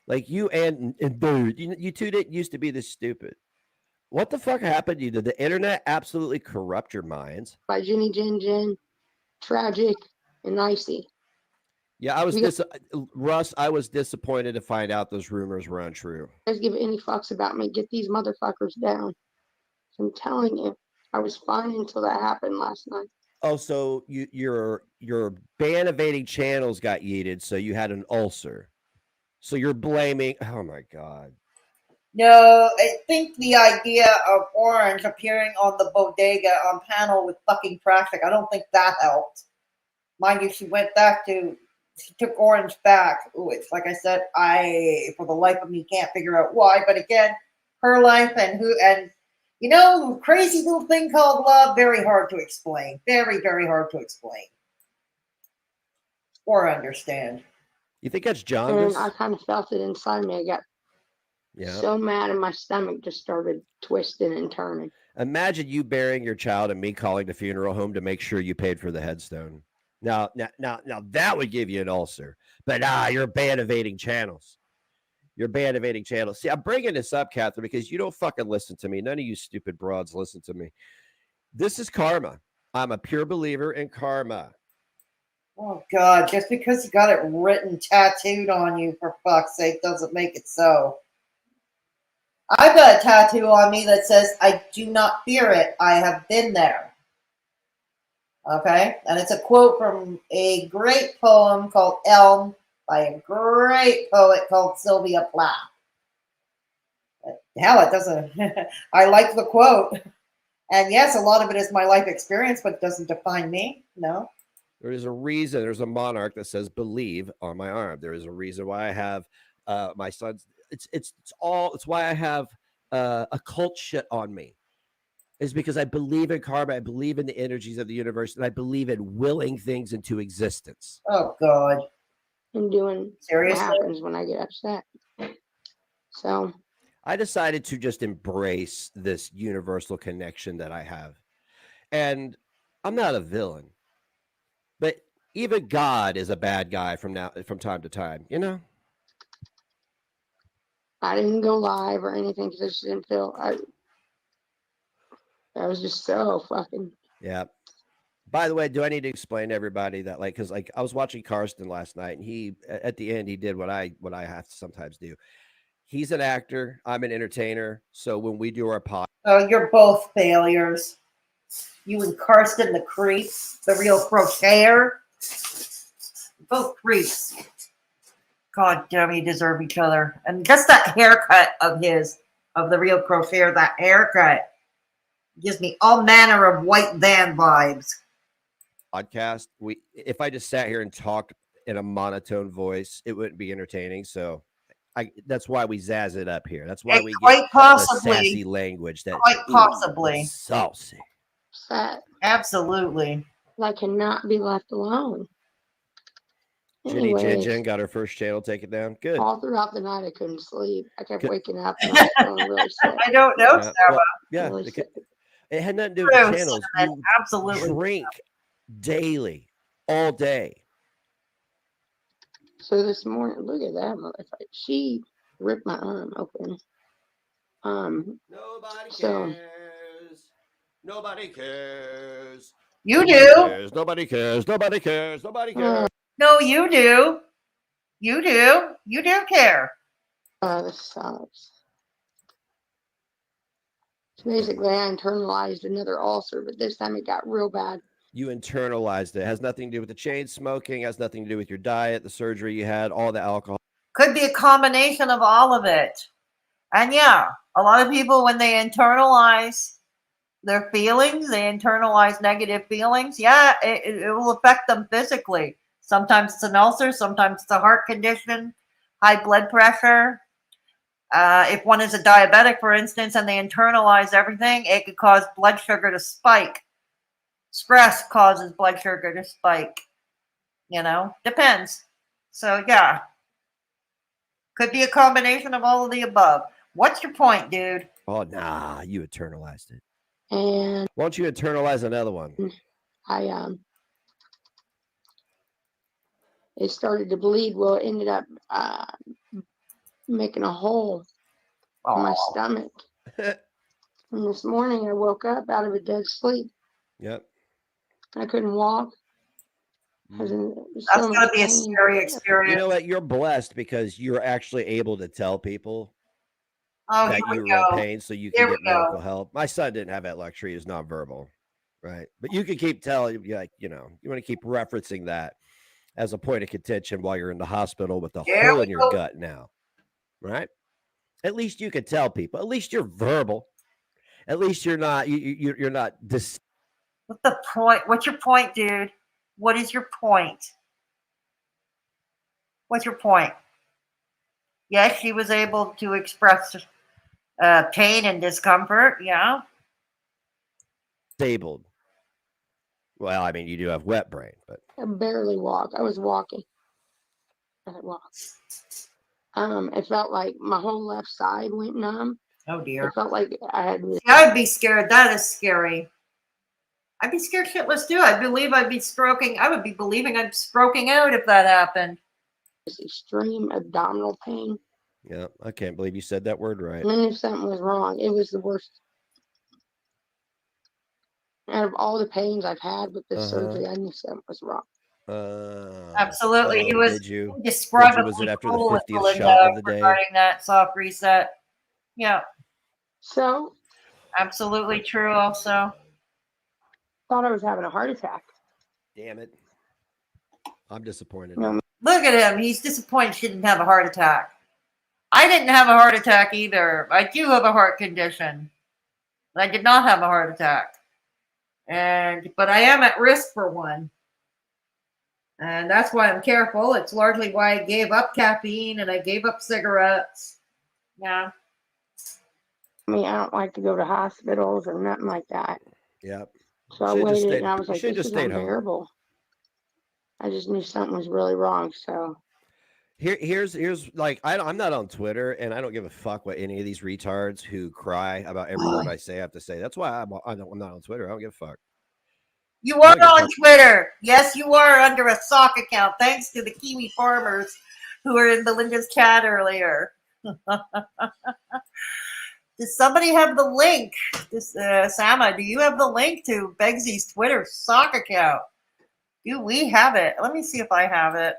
Like you and dude, you two didn't used to be this stupid. What the fuck happened to you? Did the internet absolutely corrupt your minds? By Jenny Jen, Tragic, and Icy. Yeah, I was Russ, I was disappointed to find out those rumors were untrue. Guys give any fucks about me, get these motherfuckers down. I'm telling you, I was fine until that happened last night. Oh, so your ban-evading channels got yeeted, so you had an ulcer. So you're blaming, oh my God. No, I think the idea of Orange appearing on the bodega on panel with fucking Traffic, I don't think that helped. Mind you, she took Orange back. Ooh, it's like I said, I, for the life of me, can't figure out why. But again, her life and crazy little thing called love, very hard to explain. Very, very hard to explain. Or understand. You think that's jaundice? And I kind of felt it inside me. I got so mad and my stomach just started twisting and turning. Imagine you burying your child and me calling the funeral home to make sure you paid for the headstone. Now that would give you an ulcer. But you're ban-evading channels. You're ban-evading channels. See, I'm bringing this up, Catherine, because you don't fucking listen to me. None of you stupid broads listen to me. This is karma. I'm a pure believer in karma. Oh, God, just because you got it written, tattooed on you, for fuck's sake, doesn't make it so. I've got a tattoo on me that says, I do not fear it. I have been there. Okay? And it's a quote from a great poem called Elm by a great poet called Sylvia Plath. Hell, it doesn't. I like the quote. And yes, a lot of it is my life experience, but it doesn't define me. No. There is a reason. There's a monarch that says "believe" on my arm. There is a reason why I have my son's. It's why I have occult shit on me. Is because I believe in karma. I believe in the energies of the universe, and I believe in willing things into existence. Oh God! And doing seriously what happens when I get upset. So I decided to just embrace this universal connection that I have, and I'm not a villain. But even God is a bad guy from time to time, you know? I didn't go live or anything because I just didn't feel I was just so fucking. Yeah. By the way, do I need to explain to everybody that, like, because I was watching Karsten last night, and he at the end he did what I have to sometimes do. He's an actor. I'm an entertainer. So when we do our podcast, Oh, you're both failures. You and Karsten, the creep, the real crocheter. Both creeps. God damn, you deserve each other. And just that haircut of his, of the real crocheter, that haircut gives me all manner of white van vibes. if I just sat here and talked in a monotone voice, it wouldn't be entertaining. So that's why we zazz it up here. That's why we Quite get the sassy possibly. language. That Quite possibly. saucy. Upset. Absolutely. I cannot be left alone. Jenny Anyways, Jen got her first channel taken down. Good. all throughout the night, I couldn't sleep. I kept Good. waking up and I was feeling really sick. I don't know, Yeah, Sarah. well, yeah, Really sick. it had nothing to do with the True, channels. Cinnamon, You absolutely. drink daily, all day. So this morning, look at that motherfucker. She ripped my arm open. Nobody So- cares. Nobody cares. You Nobody do. cares. Nobody cares. Nobody cares. Nobody cares. No, you do. You do. You do care. this sucks. So basically, I internalized another ulcer, but this time it got real bad. You internalized it. It has nothing to do with the chain smoking. It has nothing to do with your diet, the surgery you had, all the alcohol. Could be a combination of all of it. And yeah, a lot of people, when they internalize their feelings, they internalize negative feelings. Yeah, it will affect them physically. Sometimes it's an ulcer, sometimes it's a heart condition, high blood pressure. If one is a diabetic, for instance, and they internalize everything, it could cause blood sugar to spike. Stress causes blood sugar to spike. Depends. So yeah, could be a combination of all of the above. What's your point, dude? Oh, nah, you internalized it. And Why don't you internalize another one? I it started to bleed. Well, it ended up making a hole in my stomach. And this morning I woke up out of a dead sleep. Yep. I couldn't walk. I was in That's so going to much be a pain. scary You experience. know what? You're blessed because you're actually able to tell people Oh, that here we you were in go. pain so you Here can we get medical go. help. My son didn't have that luxury. He's nonverbal, right? But you can keep telling, you want to keep referencing that as a point of contention while you're in the hospital with a There hole we in your go. gut now, right? At least you can tell people. At least you're verbal. At least you're not. You're not. What's the point? What's your point, dude? What is your point? What's your point? Yes, she was able to express pain and discomfort. Yeah. Disabled. Well, I mean, you do have wet brain, but I barely walk. I was walking. I walked. It felt like my whole left side went numb. Oh dear. It felt like I had this. I would be scared. That is scary. I'd be scared shitless too. I believe I'd be stroking. I would be believing I'm stroking out if that happened. This extreme abdominal pain. yeah, I can't believe you said that word right. And I knew something was wrong. It was the worst. Out of all the pains I've had with this surgery, I knew something was wrong. Absolutely. He was Did you? describing Was it after the cool with 50th Belinda shot of the day? regarding that soft reset. Yeah, So, absolutely true. Also, thought I was having a heart attack. Damn it! I'm disappointed. No. look at him. He's disappointed she didn't have a heart attack. I didn't have a heart attack either. I do have a heart condition. I did not have a heart attack, but I am at risk for one. And that's why I'm careful. It's largely why I gave up caffeine and I gave up cigarettes. Yeah. I mean, I don't like to go to hospitals or nothing like that. Yep. So I Should've just waited stayed- and I was you like, should've this just is stayed home. unbearable. I just knew something was really wrong. So Here's like I'm not on Twitter and I don't give a fuck what any of these retards who cry about every word I say have to say. That's why I'm not on Twitter. I don't give a fuck. You are on Twitter. Yes, you are under a sock account, thanks to the Kiwi farmers who were in Belinda's chat earlier. Does somebody have the link? Sama, do you have the link to Begzy's Twitter sock account? Do we have it? Let me see if I have it.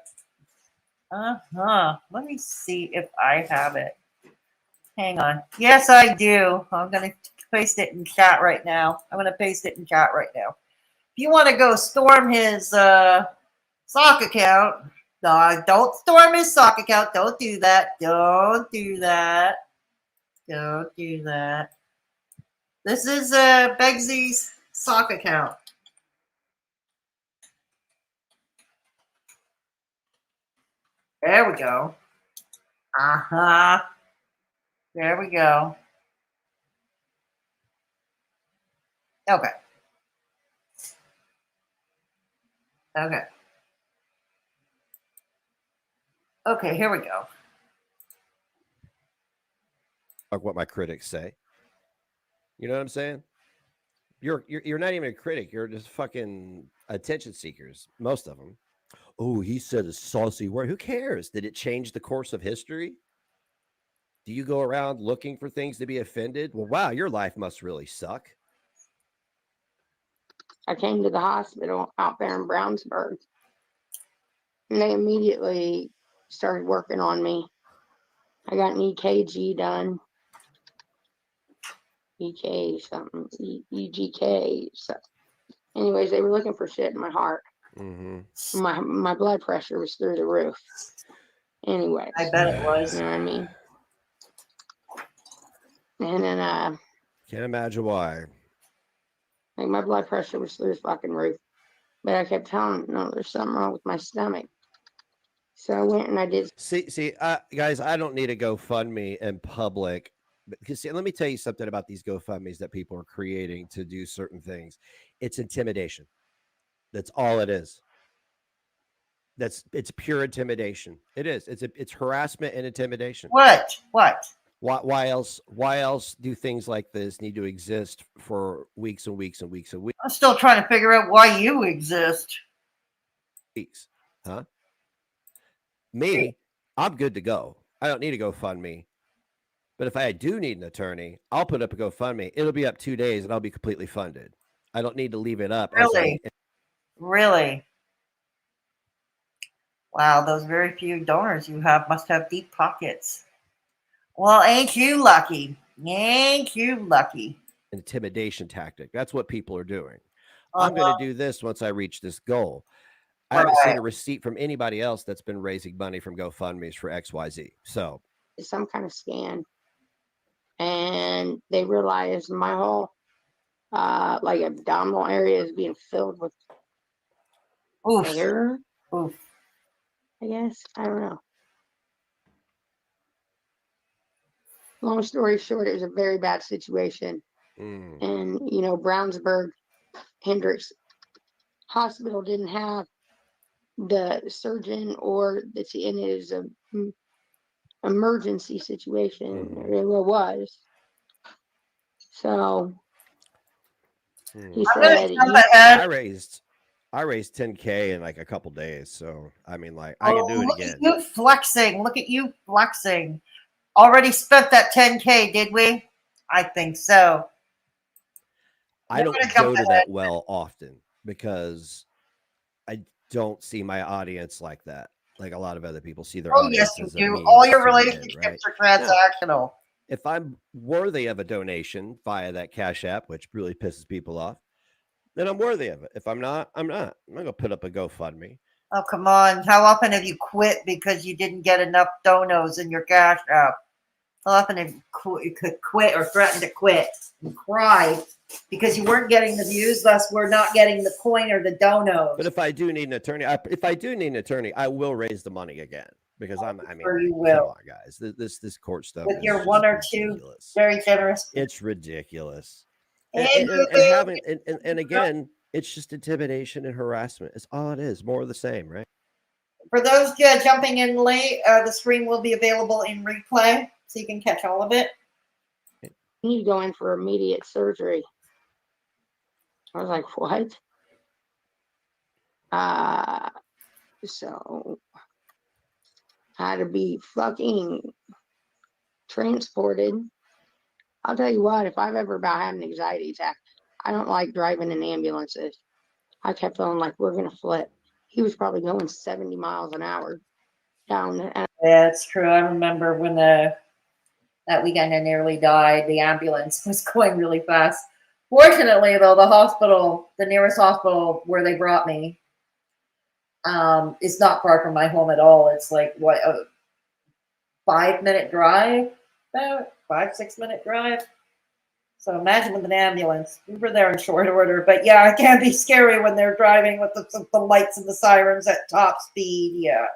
Let me see if I have it. Hang on. Yes, I do. I'm going to paste it in chat right now. I'm going to paste it in chat right now. If you want to go storm his sock account, no, don't storm his sock account. Don't do that. Don't do that. Don't do that. This is Begsy's sock account. There we go. Uh-huh. There we go. Okay. Okay. Okay, here we go. Like what my critics say. You know what I'm saying? You're not even a critic. You're just fucking attention seekers. Most of them. Oh, he said a saucy word. Who cares? Did it change the course of history? Do you go around looking for things to be offended? Well, wow, your life must really suck. I came to the hospital out there in Brownsburg, and they immediately started working on me. I got an EKG done. EK something, EGK. So, anyways, they were looking for shit in my heart. Mm-hmm. My blood pressure was through the roof. Anyways, I bet it was. you know what I mean. And then Can't imagine why. like my blood pressure was through the fucking roof, but I kept telling them, no, there's something wrong with my stomach. So I went and I did. See, guys, I don't need a GoFundMe in public. Because see, let me tell you something about these GoFundMes that people are creating to do certain things. It's intimidation. That's all it is. It's pure intimidation. It is. It's harassment and intimidation. What? Why else do things like this need to exist for weeks and weeks and weeks and I'm still trying to figure out why you exist. weeks? Huh? Me, I'm good to go. I don't need a GoFundMe. But if I do need an attorney, I'll put up a GoFundMe. It'll be up 2 days and I'll be completely funded. I don't need to leave it up. Really? Wow, those very few donors you have must have deep pockets. Well, ain't you lucky? Ain't you lucky? Intimidation tactic. That's what people are doing. I'm going to do this once I reach this goal. I haven't seen a receipt from anybody else that's been raising money from GoFundMe's for XYZ. So some kind of scan, and they realized my whole like abdominal area is being filled with air. Oof. I guess, I don't know. Long story short, it was a very bad situation. And Brownsburg Hendricks Hospital didn't have the surgeon, or and it is a emergency situation. It was. So he said I raised $10K in like a couple days. So I mean, like, I can do it again. Look at you flexing. Already spent that 10K, did we? I think so. I don't go to that well often because I don't see my audience like that. Like a lot of other people see their audience. Yes, you do. All your relationships are transactional. No. If I'm worthy of a donation via that Cash App, which really pisses people off, then I'm worthy of it. If I'm not, I'm not. I'm not going to put up a GoFundMe. Oh, come on. How often have you quit because you didn't get enough donos in your Cash App? How often have you quit or threatened to quit and cried because you weren't getting the views, thus we're not getting the coin or the donos? But if I do need an attorney, I will raise the money again because you will. Come on, guys. This court stuff with your one or two very generous. It's ridiculous. And again, it's just intimidation and harassment. It's all it is. More of the same, right? For those jumping in late, the stream will be available in replay, so you can catch all of it. You need to go in for immediate surgery. I was like, what? So I had to be fucking transported. I'll tell you what, if I've ever about had an anxiety attack, I don't like driving in ambulances. I kept feeling like we're going to flip. He was probably going 70 miles an hour down. Yeah, it's true. I remember when That weekend I nearly died. The ambulance was going really fast. Fortunately, though, the nearest hospital where they brought me, is not far from my home at all. It's like what, a 5-minute drive, about 5-6 minute drive. So imagine with an ambulance. We were there in short order, but yeah, it can be scary when they're driving with the lights and the sirens at top speed. Yeah.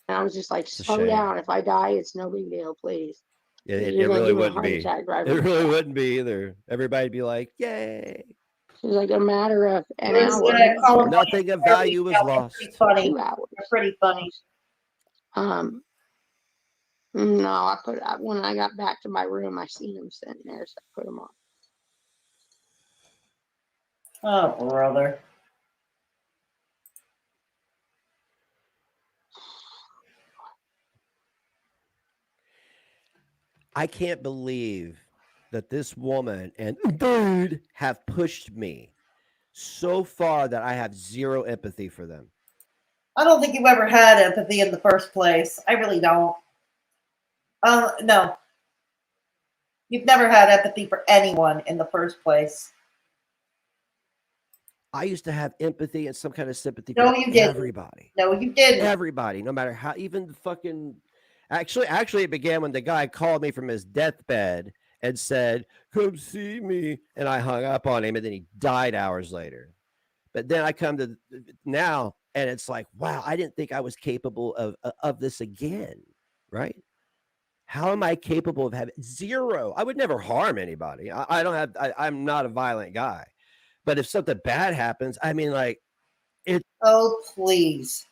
And I was just like, a slow shame. down. If I die, it's no big deal, please. It You're gonna really give me a wouldn't heart be. attack It driving. really wouldn't be either. Everybody'd be like, "Yay!" It was like a matter of an There's hour. Columbine Nothing of value was They're lost. pretty funny. 2 hours. They're pretty funny. No, when I got back to my room, I seen him sitting there, so I put him on. Oh, brother. I can't believe that this woman and dude have pushed me so far that I have zero empathy for them. I don't think you ever had empathy in the first place. I really don't. No. You've never had empathy for anyone in the first place. I used to have empathy and some kind of sympathy No, for you didn't. everybody. No, you didn't. Everybody, no matter how, even the fucking. Actually, it began when the guy called me from his deathbed and said, "Come see me," and I hung up on him, and then he died hours later. But then I come to now, and it's like, wow, I didn't think I was capable of this again, right? How am I capable of having zero? I would never harm anybody. I don't have. I'm not a violent guy, but if something bad happens, I mean, like, Oh, please.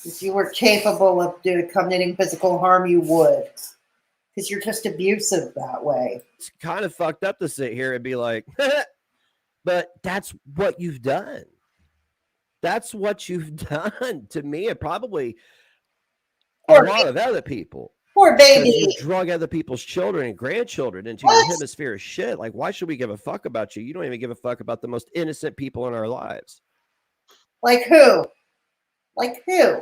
If you were capable of committing physical harm, you would. Because you're just abusive that way. it's kind of fucked up to sit here and be like, but that's what you've done. That's what you've done to me, and probably a lot of other people. Poor Because baby. you drug other people's children and grandchildren into What? your hemisphere of shit. Like, why should we give a fuck about you? You don't even give a fuck about the most innocent people in our lives. Like who? Like who?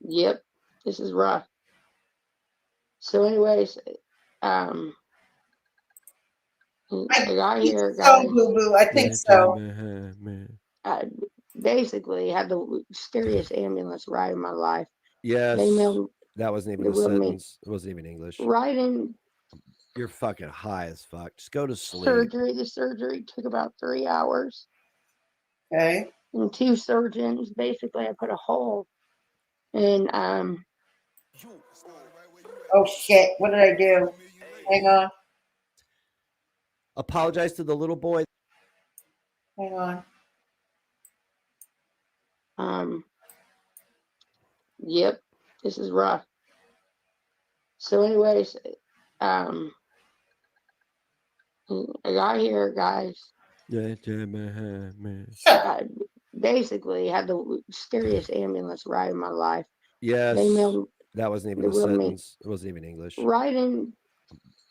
Yep, this is rough. So, anyways, I got here, So, guys. boo boo. I think so. I basically had the scariest ambulance ride of my life. Yes. They mailed That wasn't even they a wheeled me sentence. It wasn't even English. right in You're fucking high as fuck. Just go to sleep. surgery. The surgery took about 3 hours. Okay. And 2 surgeons. Basically, I put a hole in Oh shit! What did I do? Hang on. Apologize to the little boy. Hang on. Yep, this is rough. So, anyways, I got here, guys. I basically had the scariest ambulance ride of my life. Yes. They mailed That wasn't even they a wheeled me sentence. It wasn't even English. right in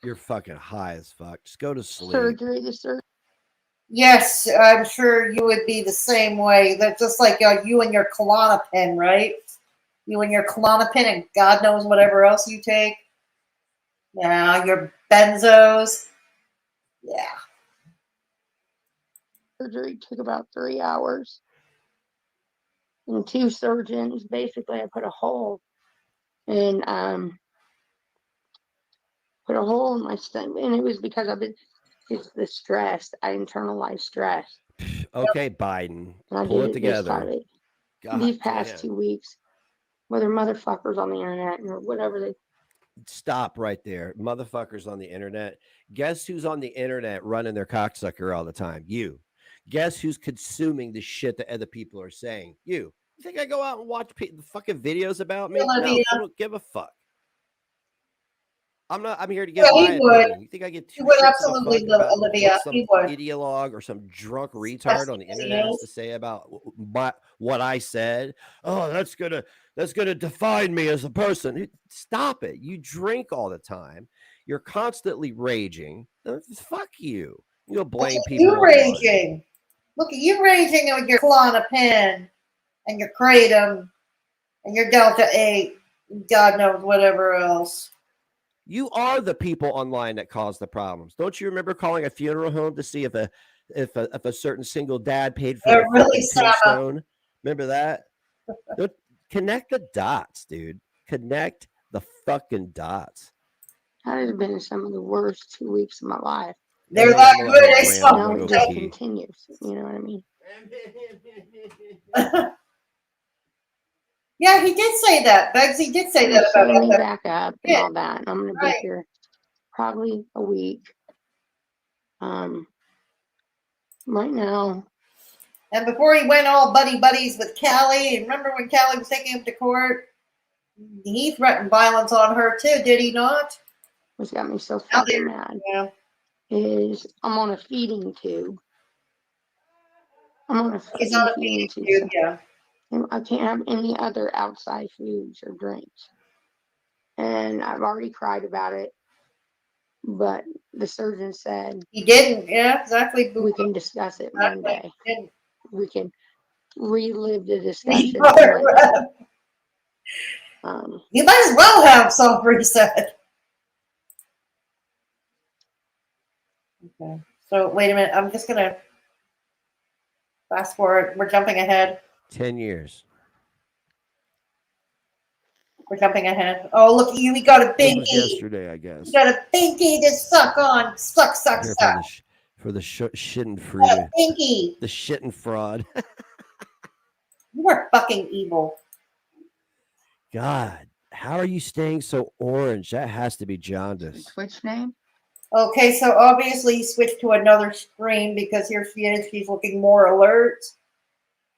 You're fucking high as fuck. Just go to sleep. surgery. The surgery. Yes, I'm sure you would be the same way. That's just like you and your Klonopin, right? You and your Klonopin and God knows whatever else you take. Yeah, your benzos. Yeah. Surgery took about 3 hours. And 2 surgeons. Basically, I put a hole in my stomach, and it was because of it. It's the stress. I internalized stress. Okay, Biden. And I Pull did it this time. together. God These past damn. 2 weeks, whether motherfuckers on the internet or whatever they. Stop right there. Motherfuckers on the internet. Guess who's on the internet running their cocksucker all the time? You. Guess who's consuming the shit that other people are saying? You. You think I go out and watch fucking videos about me? No, Olivia. I don't give a fuck. I'm here to give Yeah, my he would. opinion. You think I get two He would shits absolutely of a fuck about Olivia. what some He would. ideologue or some drunk retard on the internet has to say about what I said? Oh, that's gonna define me as a person. Stop it. You drink all the time. You're constantly raging. Fuck you. You'll blame people. You raging. Look at you raging with your Klonopin and your Kratom and your Delta 8. God knows whatever else. You are the people online that cause the problems. Don't you remember calling a funeral home to see if a certain single dad paid for They're their really fucking sad. tombstone? Remember that? Don't connect the dots, dude. Connect the fucking dots. That has been some of the worst 2 weeks of my life. They're Hey, that I'm gonna good. let I her saw rant. I'm Now gonna it go just pee. continues. You know what I mean? Yeah, he did say that. Begzy did say They're that about setting me it. back up and all that. And I'm going to be Right. here probably a week. Right now, And before he went all buddies with Callie, and remember when Callie was taking him to court? He threatened violence on her too, did he not? what's got me so Now fucking they're- mad Yeah. is I'm on a feeding tube. I'm on a He's fucking on a feeding tube. dude, So yeah. I can't have any other outside foods or drinks. And I've already cried about it. But the surgeon said He didn't. Yeah, exactly. we can discuss it Monday. Didn't. We can relive the You discussion on Monday. might as well have some, he said. Okay. So wait a minute. I'm just gonna fast forward. We're jumping ahead. 10 years. We're jumping ahead. Oh, look, we got a It was binky. yesterday, I guess. We got a binky to suck on. Suck, suck, Here suck. for the shitting Got free, a binky. the shitting fraud. You are fucking evil. God, how are you staying so orange? That has to be The jaundice. Twitch name? Okay, so obviously he switched to another screen because here she is. She's looking more alert.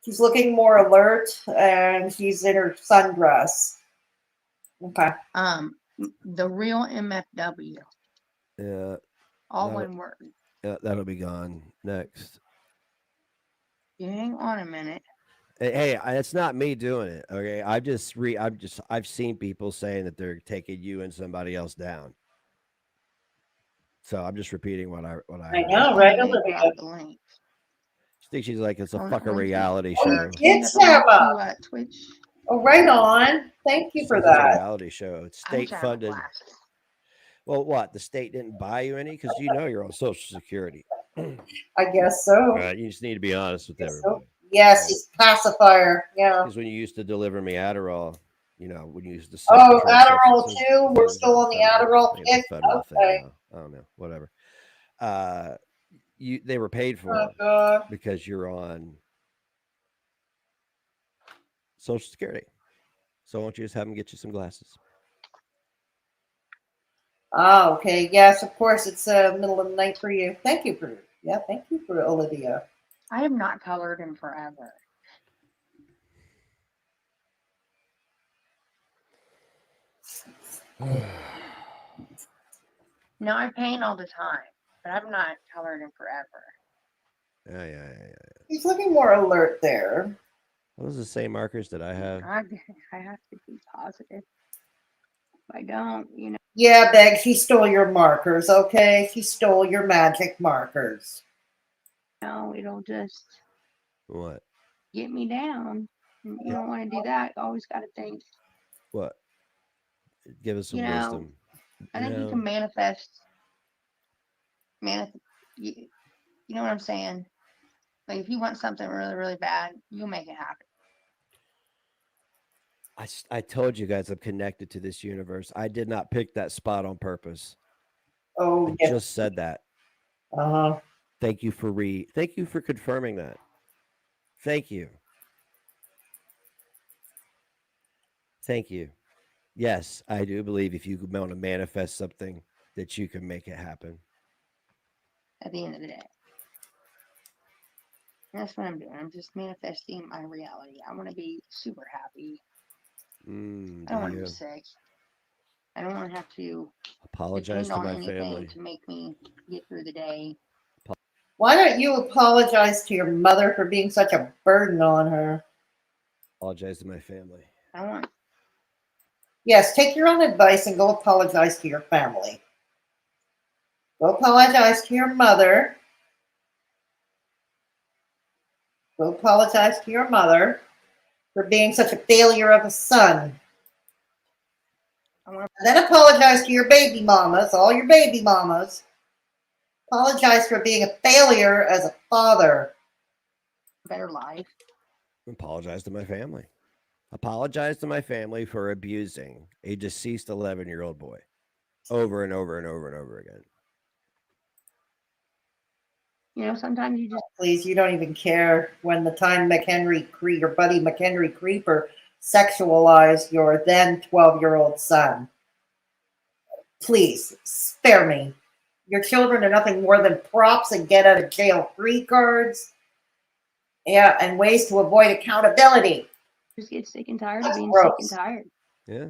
She's looking more alert, and she's in her sundress. Okay. The real MFW. Yeah, All No. one word. that'll be gone next. You hang on a minute. Hey, it's not me doing it. Okay, I've seen people saying that they're taking you and somebody else down. So I'm just repeating what I I heard. know, And right, they Olivia? dropped the link. I think she's like it's a On- fucking on- reality Oh, show. you did, You got the link Sarah. to Twitch. Oh, right on. Thank you She for thinks it's a that. reality show. It's I wish state I had my funded. glasses. Well, what? The state didn't buy you any because you're on Social Security. I guess so. Right? You just need to be honest with Guess so. everybody. Yes, he's pacifier. Yeah. Because when you used to deliver me Adderall, when you used to Oh, controlled Adderall substances, too. We're it's still on the federal. Adderall I think it's kick. a federal thing Okay. now. I don't know. Whatever. They were paid Oh for God. because you're on Social Security. So why don't you just have them get you some glasses? Oh, okay. Yes, of course. It's middle of the night for you. Thank you for Olivia. I have not colored in forever. No, I paint all the time, but I've not colored in forever. Yeah. He's looking more alert there. Those are the same markers that I have. I have to be positive. If I don't, Yeah, Beg, she stole your markers, okay? She stole your magic markers. it'll just What? get me down. And you don't want to do that. You always got to think. What? Give us some You know, wisdom. I think you can manifest. You know what I'm saying? Like if you want something really, really bad, you'll make it happen. I told you guys I'm connected to this universe. I did not pick that spot on purpose. Oh, I yes. just said that. Uh-huh. Thank you for confirming that. Thank you. Thank you. Yes, I do believe if you want to manifest something that you can make it happen. At the end of the day. And that's what I'm doing. I'm just manifesting my reality. I want to be super happy. I don't want to be sick. I don't want to have to Apologize depend to on my anything family. to make me get through the day. Why don't you apologize to your mother for being such a burden on her? Apologize to my family. I want. Yes, take your own advice and go apologize to your family. Go apologize to your mother. Go apologize to your mother for being such a failure of a son. And then apologize to your baby mamas, all your baby mamas. Apologize for being a failure as a father. Better life. Apologize to my family. Apologize to my family for abusing a deceased 11-year-old boy over and over and over and over again. You know, sometimes you just Please, you don't even care when the time your buddy McHenry Creeper sexualized your then 12-year-old son. Please, spare me. Your children are nothing more than props and get out of jail free cards. Yeah, and ways to avoid accountability. just get sick and tired of That's being gross. sick and tired. Yeah,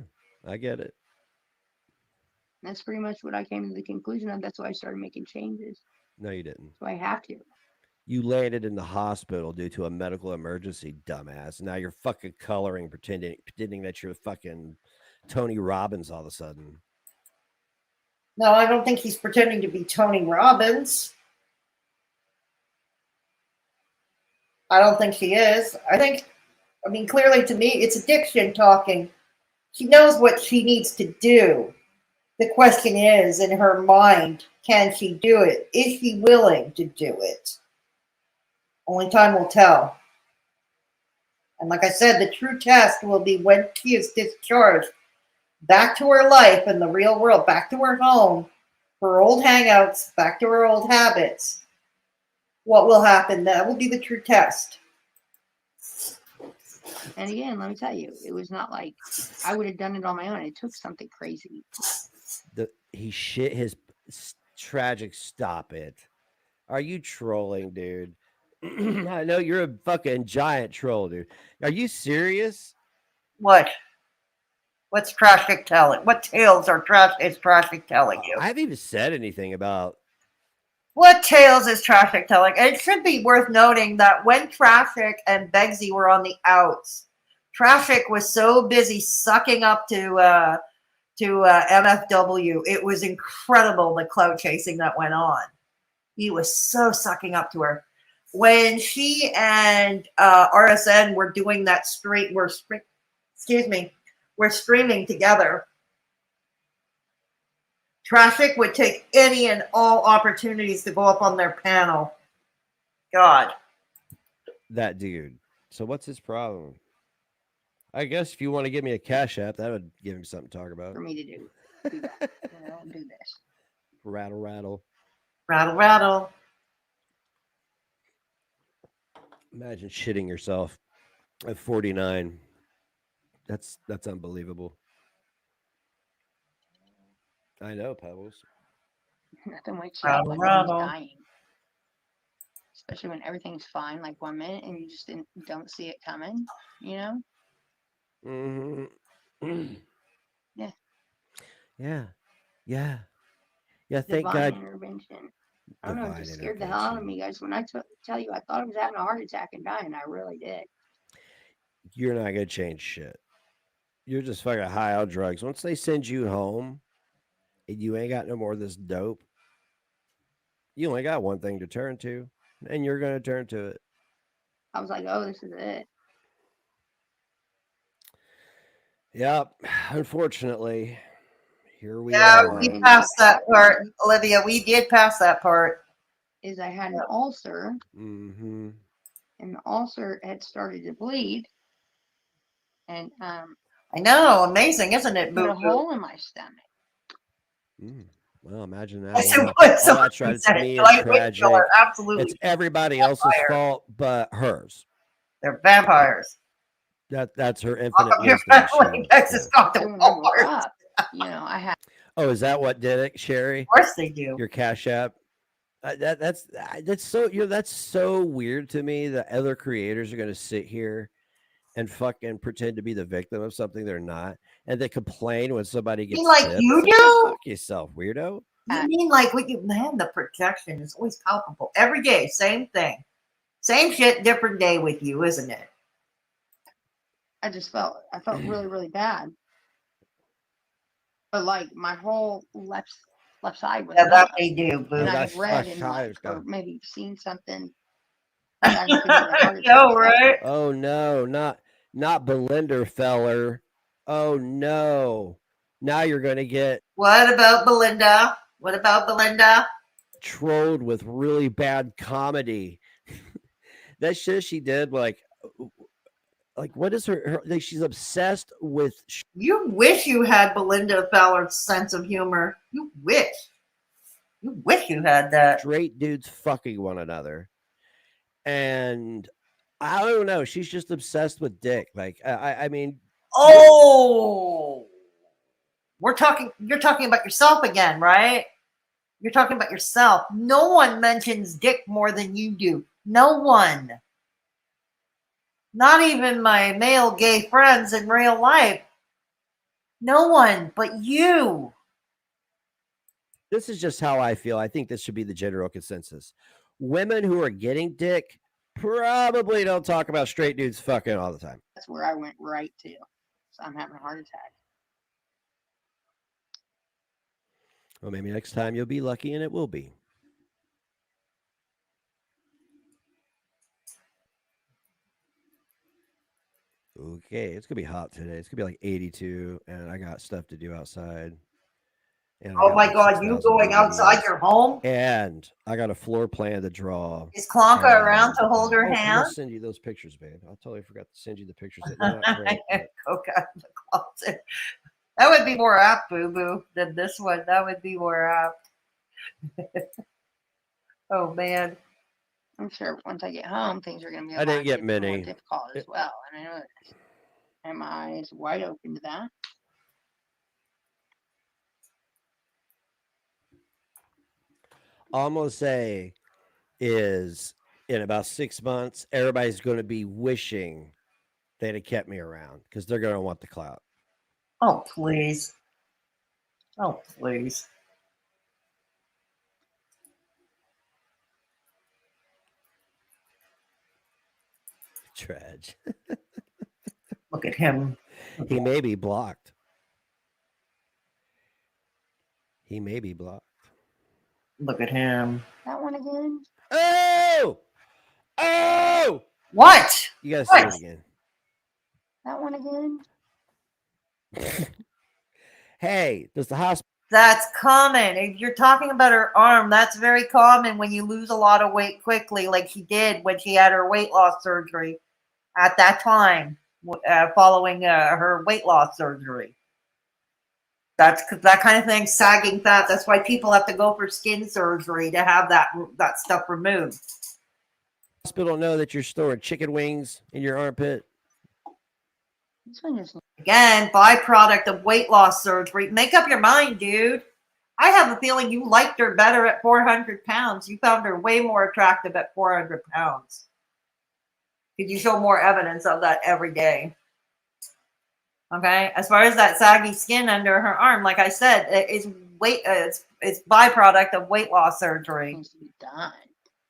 I get it. That's pretty much what I came to the conclusion of. That's why I started making changes. No, you didn't. So I have to. You landed in the hospital due to a medical emergency, dumbass. Now you're fucking coloring, pretending that you're fucking Tony Robbins all of a sudden. No, I don't think he's pretending to be Tony Robbins. I don't think she is. I mean, clearly to me, it's addiction talking. She knows what she needs to do. The question is, in her mind, can she do it? Is she willing to do it? Only time will tell. And like I said, the true test will be when she is discharged back to her life in the real world, back to her home, her old hangouts, back to her old habits. What will happen? That will be the true test. And again, let me tell you, it was not like I would have done it on my own. It took something crazy. He shit his tragic. Stop it. Are you trolling, dude? I know you're a fucking giant troll, dude. Are you serious? What? What's Traffic telling? What tales is Traffic telling you? I haven't even said anything about. What tales is Traffic telling? It should be worth noting that when Traffic and Begzy were on the outs, Traffic was so busy sucking up to MFW. It was incredible the clout chasing that went on. He was so sucking up to her. When she and RSN were doing that we're streaming together. Traffic would take any and all opportunities to go up on their panel. God. That dude. So what's his problem? I guess if you want to give me a cash app, that would give him something to talk about. For me to do that. You know, do this. Rattle, rattle. Rattle, rattle. Imagine shitting yourself at 49. That's unbelievable. I know, Pebbles. Nothing wakes you Rattle, up like rattle. when he's dying. Especially when everything's fine, like 1 minute, and you just don't see it coming, you know? Mm-hmm. Yeah. Yeah. Yeah. Yeah. Thank Divine God. intervention. I don't know, it Divine just scared the hell out of intervention. me, guys. When I tell you I thought I was having a heart attack and dying, I really did. You're not gonna change shit. You're just fucking high on drugs. Once they send you home and you ain't got no more of this dope, you only got one thing to turn to, and you're gonna turn to it. I was like, oh, this is it. Yep. Unfortunately, here we Yeah, are. we passed that part, Olivia. We did pass that part. Is I had an ulcer, Mm-hmm. and the ulcer had started to bleed, and I know. Amazing, isn't it, put a Boo Boo? hole in my stomach. Well, imagine that. I said, Wow. what? Oh, Someone that's right. It's said me. it. It's Like Wind tragic. Killer, absolutely. It's everybody else's Vampire. fault but hers. They're vampires. That's her infinite Welcome your wisdom. family. Show. Texas got the So when I woke Walmart. up, you know, I had Oh, is that what did it, Sherry? Of course they do. Your Cash App. That's so that's so weird to me that other creators are going to sit here and fucking pretend to be the victim of something they're not, and they complain when somebody gets like tipped. you It's like, do? fuck yourself, weirdo. You mean like what you, man, the protection is always palpable. Every day, same thing. Same shit, different day with you, isn't it? I felt really, really bad. But like my whole left side was Yeah, that numb. they do, boo. And I That's had read and how like, it's or gone. maybe seen something that I could get a heart attack. No, right? Oh no, not Belinda Feller. Oh no. Now you're going to get What about Belinda? What about Belinda? trolled with really bad comedy. That shit she did, like what is her like, she's obsessed with You wish you had Belinda Fowler's sense of humor. You wish. You wish you had that. straight dudes fucking one another. And I don't know, she's just obsessed with dick. Like I mean, Oh, you're talking about yourself again, right? You're talking about yourself. No one mentions dick more than you do. No one. Not even my male gay friends in real life. No one but you. this is just how I feel. I think this should be the general consensus. Women who are getting dick probably don't talk about straight dudes fucking all the time. That's where I went right to. So I'm having a heart attack. Well, maybe next time you'll be lucky and it will be. Okay, it's gonna be hot today. It's gonna be like 82, and I got stuff to do outside. And I Oh got my like God, you 6,000 going outside DVDs. your home? And I got a floor plan to draw. Is Klonka And, around to hold her oh, I'm hand? gonna send you those pictures, babe. I totally forgot to send you the pictures. They're not great, but Coke out of the closet. That would be more apt, Boo Boo, than this one. That would be more apt. Oh man. I'm sure once I get home, things are going to be a I didn't lot get different, many. more difficult as well. And I know this. And my eyes wide open to that. all I'm gonna say is in about 6 months, everybody's gonna be wishing they'd have kept me around because they're gonna want the clout. Oh please. Oh please. Tragedy. Look at him. He may be blocked. He may be blocked. Look at him. That one again? Oh! Oh! What? You gotta What? say it again. That one again? Hey, does the hospital That's common. If you're talking about her arm, that's very common when you lose a lot of weight quickly, like she did when she had her weight loss surgery at that time, following her weight loss surgery. That's that kind of thing, sagging fat. That's why people have to go for skin surgery to have that stuff removed. know that you're storing chicken wings in your armpit? This one just Again, byproduct of weight loss surgery. Make up your mind, dude. I have a feeling you liked her better at 400 pounds. You found her way more attractive at 400 pounds. Could you show more evidence of that every day? Okay. As far as that saggy skin under her arm, like I said, it's byproduct of weight loss surgery. needs to be done.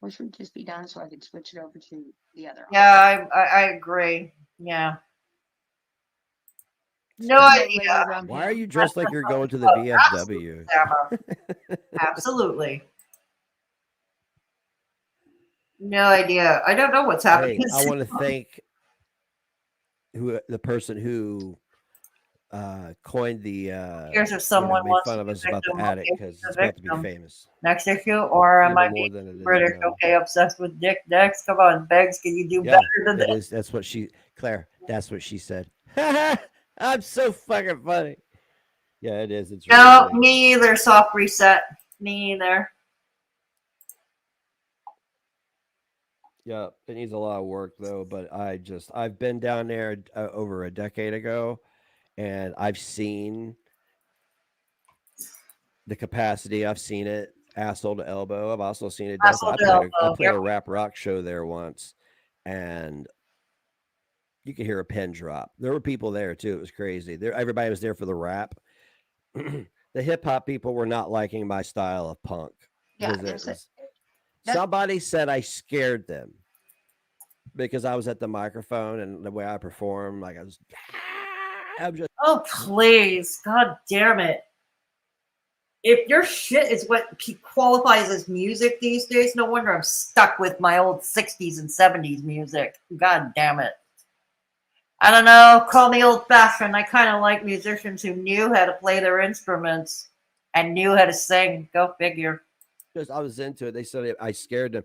Which would just be done so I could switch it over to the other. Yeah, I agree. Yeah. No idea. Why are you dressed like you're going to the VFW? Absolutely. No idea. I don't know what's happening. Hey, I want to thank the person who coined the Here's if someone made wants fun to of be us about the victim, attic okay, because the it's about to be victim. famous. Next issue, or am I Even more being than it is British? now. Okay, obsessed with dick next. Come on, Beggs, can you do Yeah, better than it this? is. That's what she, Claire. That's what she said. I'm so fucking funny. Yeah, it is. It's No, really me either. Soft reset. Me either. yeah, it needs a lot of work though. But I've been down there over a decade ago, and I've seen the capacity. I've seen it asshole to elbow. I've also seen it. Asshole I to played elbow. a rap rock show there once, and you could hear a pin drop. There were people there too. It was crazy. Everybody was there for the rap. The hip hop people were not liking my style of punk. Yeah, Somebody said I scared them because I was at the microphone and the way I performed, like I'm just. Oh, please. God damn it. If your shit is what qualifies as music these days, no wonder I'm stuck with my old 60s and 70s music. God damn it. I don't know. Call me old fashioned. I kind of like musicians who knew how to play their instruments and knew how to sing. Go figure. Because I was into it. They said I scared them.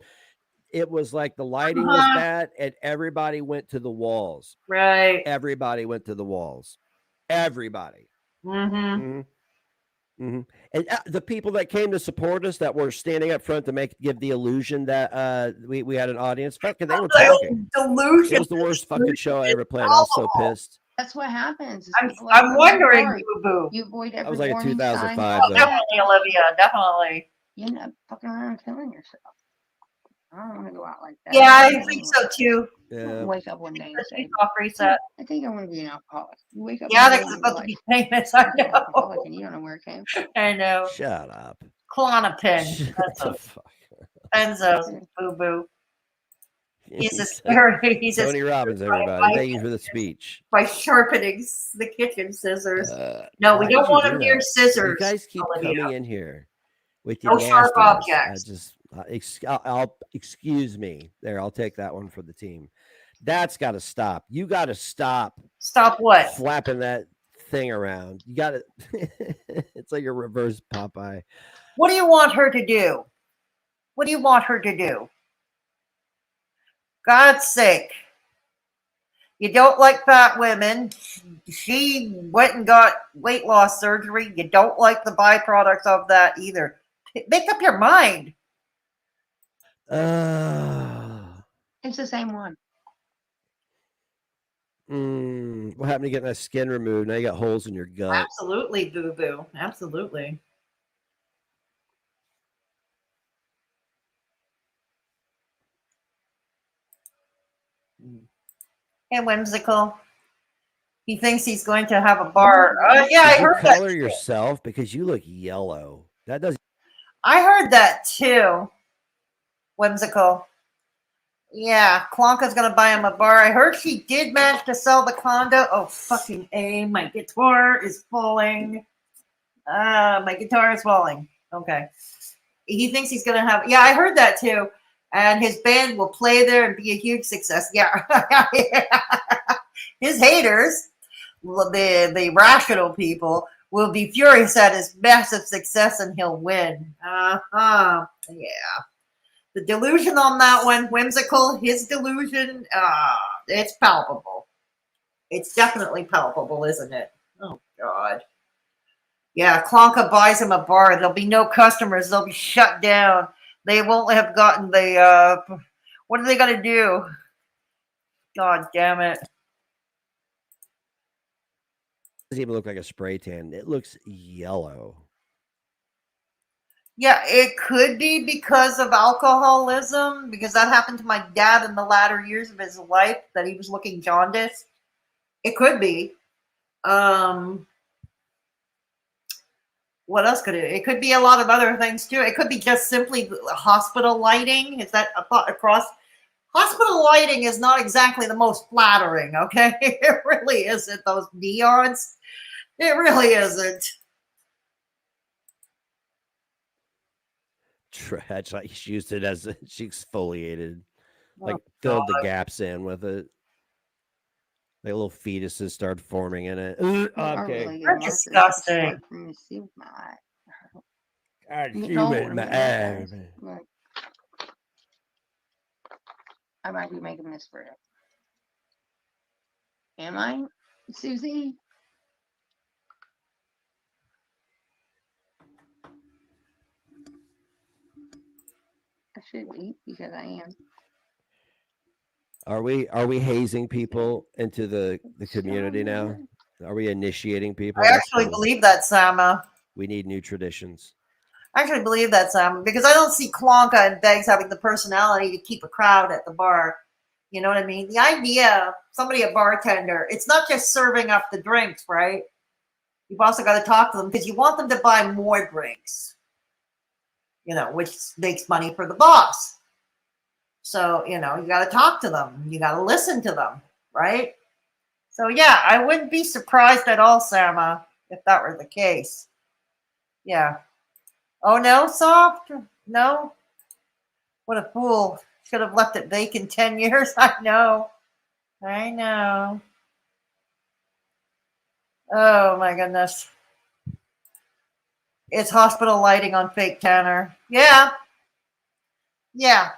It was like the lighting was Uh-huh. bad and everybody went to the walls. Right. Everybody went to the walls. Everybody. Mm-hmm. hmm hmm And the people that came to support us that were standing up front to give the illusion that we had an audience, fucking they were talking. It Delusion. was the worst fucking show I ever played. I was so Oh, pissed. That's what happens. is I'm, people like I'm to wondering, avoid- Boo Boo. You avoid every That was like a warning sign. 2005 Oh, though. definitely, Olivia. Definitely. You end up fucking around and killing yourself. I don't want to go out like that. Yeah, I think so too. Yeah. Wake up one day and say, Off reset. I think I want to be an alcoholic. You wake up Yeah, one day that's and about you're to like, be famous. I I'm an alcoholic, know. and you don't know where it came from. I know. Shut up. Clonopin. Shut That's the a fuck up. Benzos. Boo Boo. He's a He's scary. He's a Tony Robbins, everybody. by, Thank you for the speech. by sharpening the kitchen scissors. No, Why we don't would you want do him near that? scissors. You guys keep Olivia. coming in here with your No sharp nastiness. objects. I'll excuse me. There, I'll take that one for the team. That's got to stop. You got to stop Stop what? flapping that thing around. You got to. It's like a reverse Popeye. What do you want her to do? What do you want her to do? God's sake. You don't like fat women. She went and got weight loss surgery. You don't like the byproducts of that either. Make up your mind. It's the same one. What happened to getting that skin removed? Now you got holes in your gut. Absolutely, Boo Boo. Absolutely. And whimsical. He thinks he's going to have a bar. Yeah, I Did you heard that. color yourself because you look yellow. That does. I heard that too. Whimsical. Yeah, Klonka's gonna buy him a bar. I heard she did manage to sell the condo. Oh, fucking A. My guitar is falling. My guitar is falling. Okay. He thinks he's gonna have. Yeah, I heard that too. And his band will play there and be a huge success. Yeah. His haters, the rational people, will be furious at his massive success and he'll win. Yeah. The delusion on that one, whimsical, his delusion, it's palpable. It's definitely palpable, isn't it? Oh, God. Yeah, Klonka buys him a bar. There'll be no customers. They'll be shut down. They won't have gotten the, what are they going to do? God damn it. It doesn't even look like a spray tan. It looks yellow. Yeah, it could be because of alcoholism, because that happened to my dad in the latter years of his life, that he was looking jaundiced. It could be. What else could it? It could be a lot of other things too. It could be just simply hospital lighting. Is that across? Hospital lighting is not exactly the most flattering. Okay, it really isn't. Those neons, it really isn't. Trash. Like she used it as she exfoliated, like Oh, filled the God. gaps in with it. Like little fetuses started forming in it. You are Okay. really good You're markers. It's disgusting. hard for me to see with my eye. God, I'm getting you old, made I'm my getting old, eye, guys. man. Look. I might be making this for it. Am I, Susie? I should be because I am. Are we hazing people into the community now? Are we initiating people? I That's actually cool. believe that, Sama. We need new traditions. I actually believe that, Sam, because I don't see Klonka and Beggs having the personality to keep a crowd at the bar. You know what I mean? The idea, somebody a bartender, it's not just serving up the drinks, right? You've also got to talk to them because you want them to buy more drinks, you know, which makes money for the boss. So, you know, you got to talk to them. You got to listen to them, right? So, yeah, I wouldn't be surprised at all, Sama, if that were the case. Yeah. Oh, no, Soft? No? What a fool. Should have left it vacant 10 years. I know. Oh my goodness. It's hospital lighting on fake tanner. Yeah. Yeah.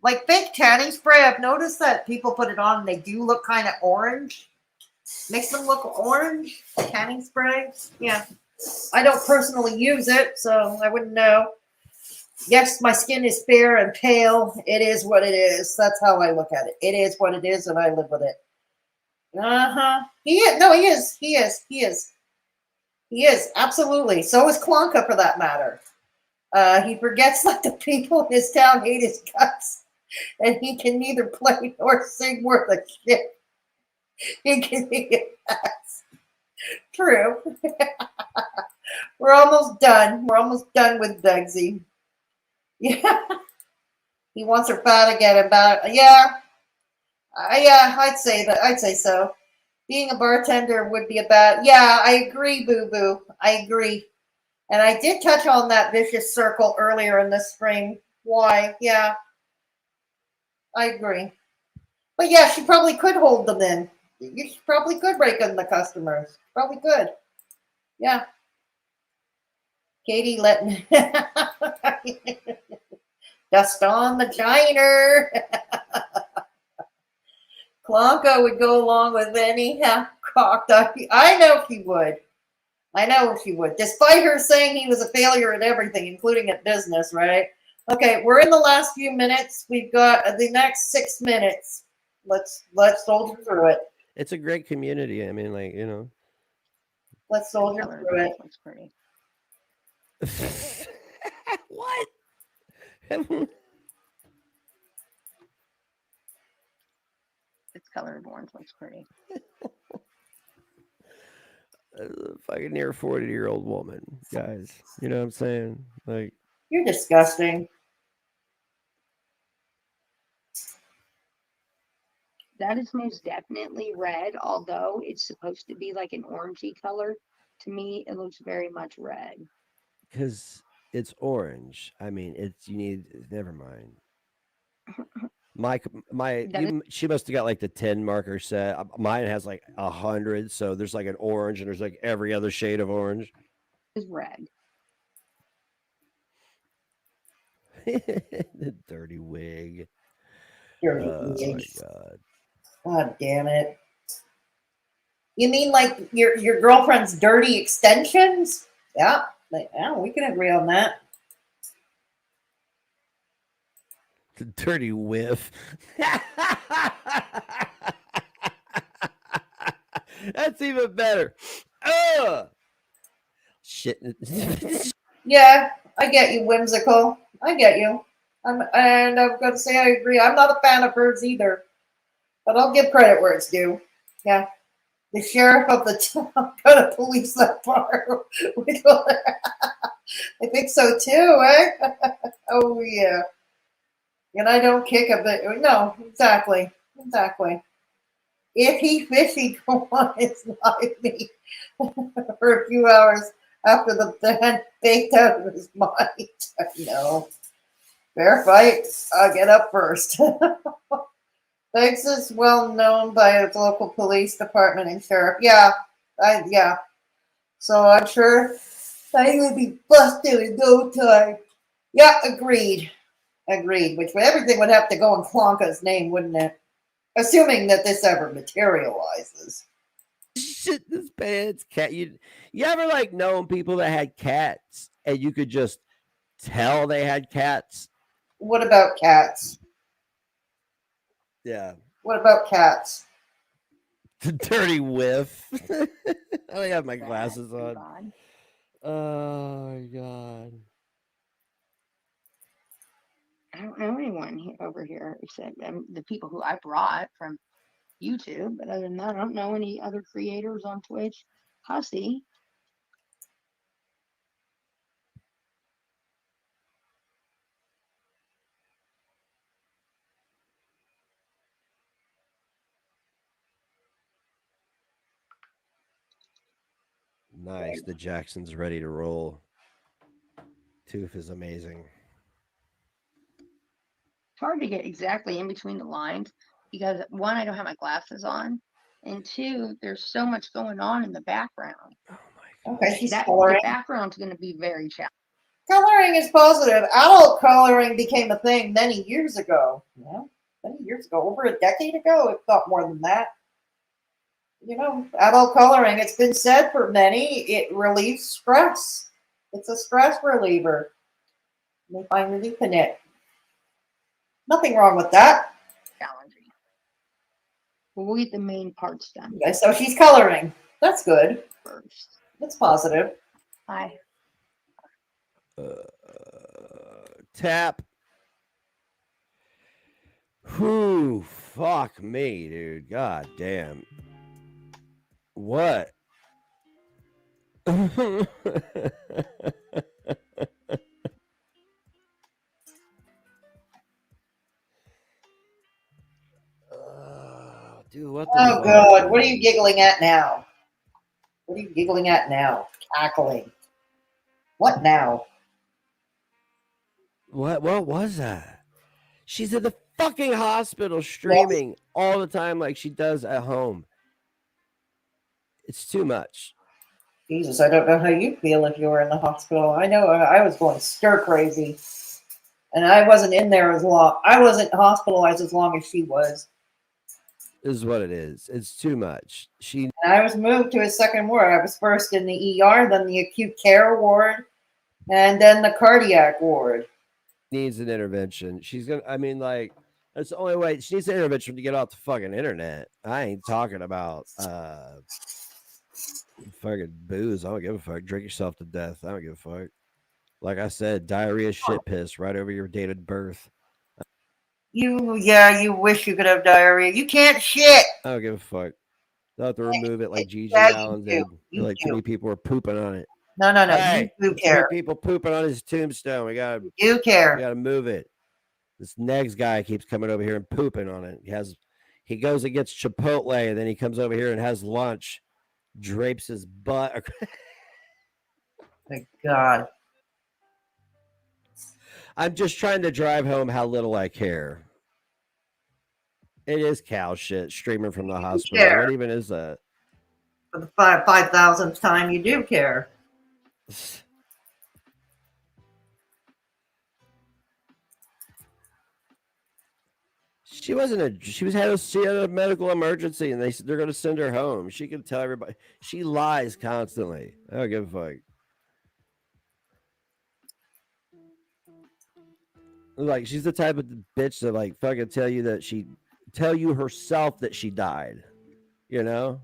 Like fake tanning spray, I've noticed that people put it on and they do look kind of orange. Makes them look orange. Tanning spray. Yeah. I don't personally use it, so I wouldn't know. Yes, my skin is fair and pale. It is what it is. That's how I look at it. It is what it is, and I live with it. Uh-huh. He is. No, he is. He is. He is. He is. Absolutely. So is Klonka, for that matter. He forgets that the people in his town hate his guts, and he can neither play nor sing worth a shit. He can be true. We're almost done. We're almost done with Begzy. Yeah. He wants her fat again about yeah. Yeah, I'd say that. I'd say so. Being a bartender would be a bad. Yeah, I agree, Boo Boo. I agree. And I did touch on that vicious circle earlier in the stream. Why? Yeah, I agree. But yeah, she probably could hold them in. You probably could rake in the customers. Probably could. Yeah. Katie letting dust on the giner. Klonka would go along with any half-cocked. I know she would. I know she would. Despite her saying he was a failure at everything, including at business, right? Okay, we're in the last few minutes. We've got the next 6 minutes. Let's soldier through it. It's a great community. I mean, like, you know. Let's soldier Color through it. looks pretty. What? This color of orange looks pretty. A fucking near 40-year-old woman, guys. You know what I'm saying? Like, You're disgusting. That is most definitely red, although it's supposed to be like an orangey color. To me, it looks very much red. because it's orange. I mean, it's you need. Never mind. She must have got like the 10 marker set. Mine has like 100, so there's like an orange, and there's like every other shade of orange. Is red. The dirty wig. Dirty Oh my wig. god. God damn it. You mean like your girlfriend's dirty extensions? Yeah. Yeah, we can agree on that. The dirty whiff. That's even better. Ugh. Shit. Yeah, I get you, whimsical. I get you. I'm going to say I agree. I'm not a fan of hers either, but I'll give credit where it's due. Yeah, the sheriff of the town got to police that bar. I think so too, eh? Oh yeah. And I don't kick a bit. No, exactly. If he fishy, go on his live meat for a few hours after the band baked out of his mind. No. Fair fight. I'll get up first. Beggs is well known by its local police department and sheriff. Yeah. Yeah. So I'm sure that he would be busted in no time. Yeah, agreed. Which everything would have to go in Klonka's name, wouldn't it? Assuming that this ever materializes. Shit this pants. Cat. You ever like known people that had cats and you could just tell they had cats? What about cats? Yeah. What about cats? The dirty whiff. I don't have my Red. glasses on. God. Oh my god. I don't know anyone over here except the people who I brought from YouTube. But other than that, I don't know any other creators on Twitch. Hussy. Nice. The Jackson's ready to roll. Tooth is amazing. It's hard to get exactly in between the lines because one, I don't have my glasses on, And two, there's so much going on in the background. Oh my Okay, she's The coloring. background's going to be very challenging. Coloring is positive. Adult coloring became a thing many years ago. Yeah, many years ago, over a decade ago, if not more than that. You know, adult coloring, it's been said for many, it relieves stress. It's a stress reliever. They find relief in it. Nothing wrong with that. Challenging. We'll get the main parts done Okay, so she's coloring. That's good. first. That's positive. I Tap. Whew, fuck me, dude. God damn. What? Dude, what the Oh, fuck? God. What are you giggling at now? What are you giggling at now? Cackling. What now? What was that? She's at the fucking hospital streaming all the time like she does at home. It's too much. Jesus, I don't know how you feel if you were in the hospital. I know I was going stir crazy. And I wasn't in there as long. I wasn't hospitalized as long as she was. This is what it is. It's too much. She And I was moved to a second ward. I was first in the ER, then the acute care ward, and then the cardiac ward. needs an intervention. She's gonna. I mean, like that's the only way. She needs an intervention to get off the fucking internet. I ain't talking about fucking booze. I don't give a fuck. Drink yourself to death. I don't give a fuck. Like I said, diarrhea, shit, piss right over your date of birth. You wish you could have diarrhea. You can't shit. I don't give a fuck. They'll have to remove it like Gigi Yeah, you Allen do. did. You Like too do. many people were pooping on it. No. Hey, You do too care. many people pooping on his tombstone. We You gotta care. move it. This next guy keeps coming over here and pooping on it. He goes and gets Chipotle, and then he comes over here and has lunch, drapes his butt. Thank God. I'm just trying to drive home how little I care. It is cow shit streaming from the hospital. care. What even is that? For the 5,000th time, you do care. She had a medical emergency, and they're going to send her home. She can tell everybody. She lies constantly. I don't give a fuck. Like she's the type of bitch that like fucking tell you herself that she died. You know?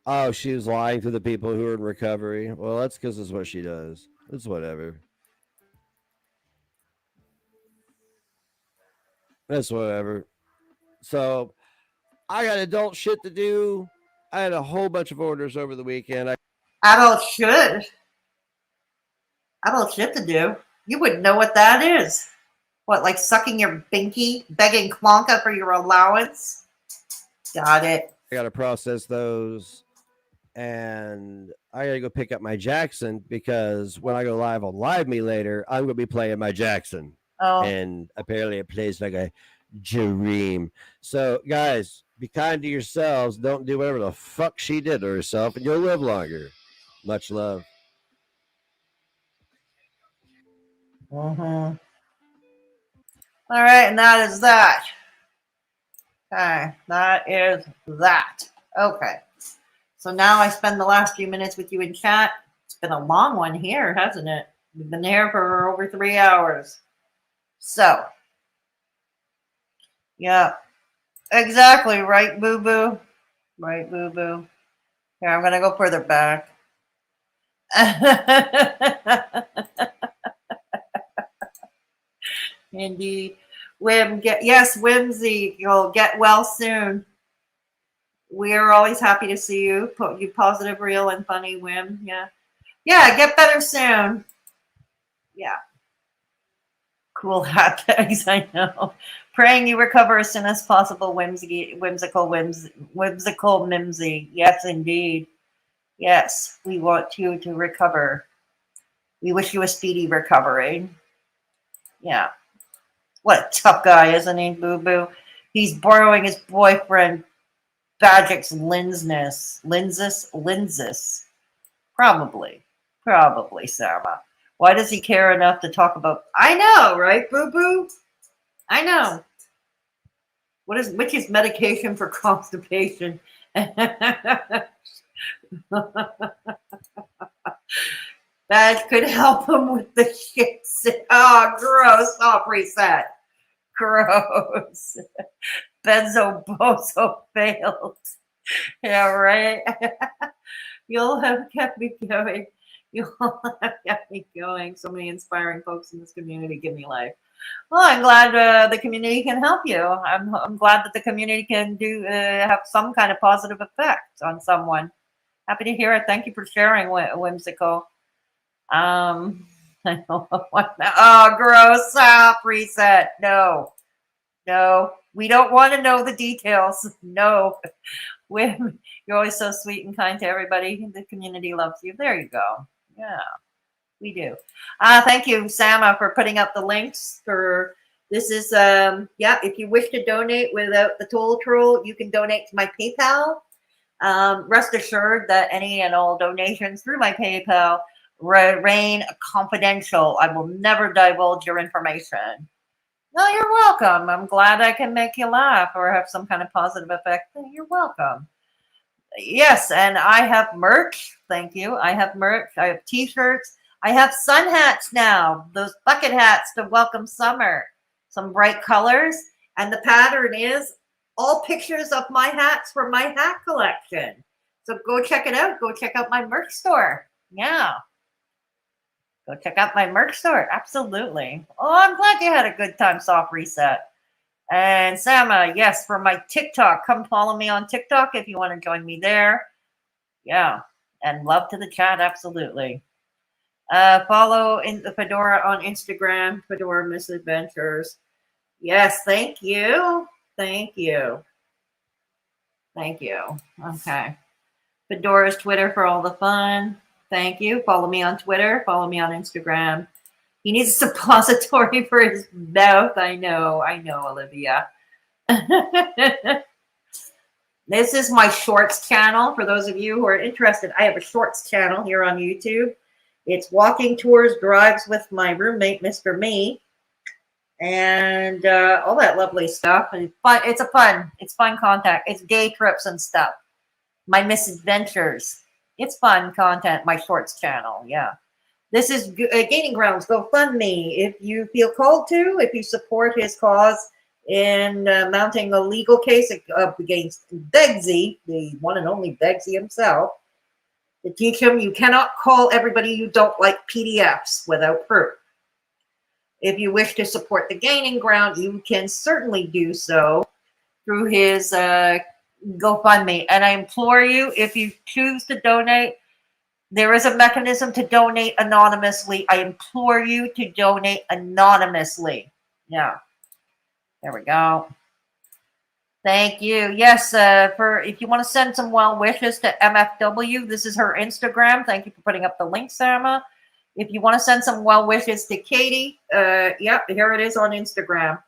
Oh, she was lying to the people who are in recovery. Well, that's because it's what she does. It's whatever. That's whatever. So I got adult shit to do. I had a whole bunch of orders over the weekend. Adult shit to do. You wouldn't know what that is. What, like sucking your binky, begging Klonka for your allowance? Got it. I got to process those. And I got to go pick up my Jackson because when I go live on Live Me later, I'm going to be playing my Jackson. Oh. And apparently it plays like a dream. So, guys, be kind to yourselves. Don't do whatever the fuck she did to herself, and you'll live longer. Much love. All right, and that is that. Okay, that is that. Okay. So now I spend the last few minutes with you in chat. It's been a long one here, hasn't it? We've been here for over 3 hours. So, yeah, exactly. Right, boo-boo? Right, boo-boo? Here, I'm going to go further back. Indeed. Yes, Whimsy, you'll get well soon. We are always happy to see you. You positive, real, and funny, Whim. Yeah. Yeah, get better soon. Yeah. Cool hat tags, I know. Praying you recover as soon as possible, whimsical Mimsy. Yes, indeed. Yes, we want you to recover. We wish you a speedy recovery. Yeah. What a tough guy, isn't he, Boo Boo? He's borrowing his boyfriend Bagic's lenses. Probably, Sama. Why does he care enough to talk about? I know, right, Boo Boo? I know. Which is medication for constipation? That could help him with the shit. Oh, gross. Off reset. Gross. Benzo bozo failed. Yeah, right. You'll have kept me going. You'll have kept me going. So many inspiring folks in this community give me life. Well, I'm glad the community can help you. I'm glad that the community can have some kind of positive effect on someone. Happy to hear it. Thank you for sharing, Whimsical. I know what. Oh, gross. Reset. No, we don't want to know the details. No. You're always so sweet and kind to everybody. The community loves you. There you go. Yeah, we do. Thank you, Sama, for putting up the links for this. Is if you wish to donate without the toll troll, you can donate to my PayPal. Rest assured that any and all donations through my PayPal remain confidential. I will never divulge your information. No, you're welcome. I'm glad I can make you laugh or have some kind of positive effect. You're welcome. Yes, and I have merch. Thank you. I have merch. I have t-shirts. I have sun hats now. Those bucket hats to welcome summer. Some bright colors. And the pattern is all pictures of my hats from my hat collection. So go check it out. Go check out my merch store. Yeah. Go check out my merch store. Absolutely. Oh, I'm glad you had a good time, Soft Reset. And Sama, yes, for my TikTok, come follow me on TikTok if you want to join me there. Yeah. And love to the chat. Absolutely. Follow in the Fedora on Instagram, Fedora Misadventures. Yes. Thank you. Thank you. Thank you. Okay. Fedora's Twitter for all the fun. Thank you. Follow me on Twitter. Follow me on Instagram. He needs a suppository for his mouth. I know, Olivia. This is my shorts channel. For those of you who are interested, I have a shorts channel here on YouTube. It's walking tours, drives with my roommate, Mr. Me, and all that lovely stuff. And fun. It's fun content. It's day trips and stuff. My misadventures. It's fun content. My shorts channel. Yeah. This is Gaining Grounds GoFundMe. If you feel called to, if you support his cause in mounting a legal case against Begzy, the one and only Begzy himself, to teach him you cannot call everybody you don't like PDFs without proof. If you wish to support the Gaining Ground, you can certainly do so through his GoFundMe. And I implore you, if you choose to donate, there is a mechanism to donate anonymously. I implore you to donate anonymously. Yeah. There we go. Thank you. Yes, if you want to send some well wishes to MFW, this is her Instagram. Thank you for putting up the link, Sama. If you want to send some well wishes to Katie, yep, here it is on Instagram.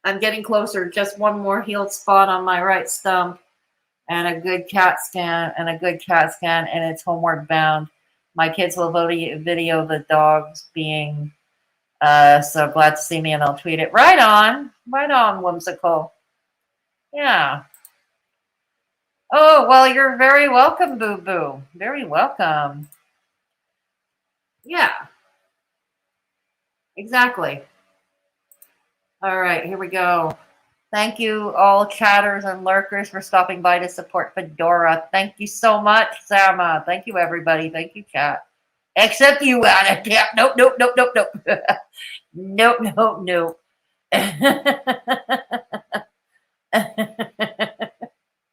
I'm getting closer. Just one more healed spot on my right stump. And a good CAT scan, and it's homeward bound. My kids will video the dogs being so glad to see me, and I'll tweet it. Right on, Whimsical. Yeah. Oh, well, you're very welcome, Boo Boo. Very welcome. Yeah. Exactly. All right, here we go. Thank you, all chatters and lurkers, for stopping by to support Fedora. Thank you so much, Sama. Thank you, everybody. Thank you, chat. Except you, Anna. Yeah, nope. Nope.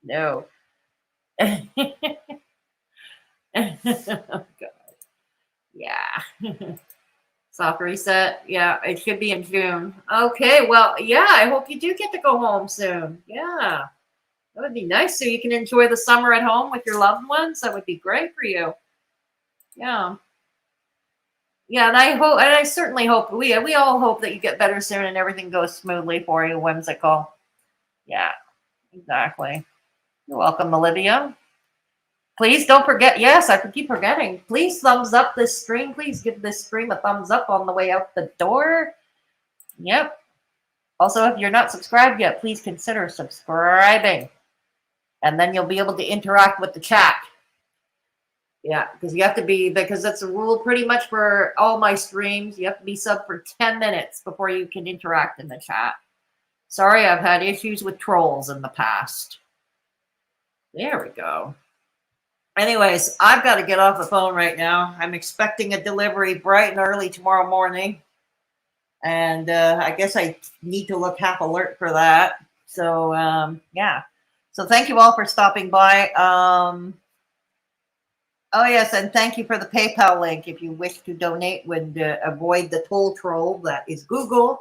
No. Oh, God. Yeah. Soft reset. Yeah, it should be in June. Okay, well, yeah, I hope you do get to go home soon. Yeah, that would be nice. So you can enjoy the summer at home with your loved ones. That would be great for you. Yeah. Yeah, and I hope, and I certainly hope we all hope that you get better soon and everything goes smoothly for you. Whimsical. Yeah, exactly. You're welcome, Olivia. Please don't forget. Yes, I keep forgetting. Please thumbs up this stream. Please give this stream a thumbs up on the way out the door. Yep. Also, if you're not subscribed yet, please consider subscribing. And then you'll be able to interact with the chat. Yeah, because you have to be, because that's a rule pretty much for all my streams. You have to be sub for 10 minutes before you can interact in the chat. Sorry, I've had issues with trolls in the past. There we go. Anyways, I've got to get off the phone right now. I'm expecting a delivery bright and early tomorrow morning. And I guess I need to look half alert for that. So, yeah. So thank you all for stopping by. Oh, yes, and thank you for the PayPal link. If you wish to donate would avoid the toll troll that is Google,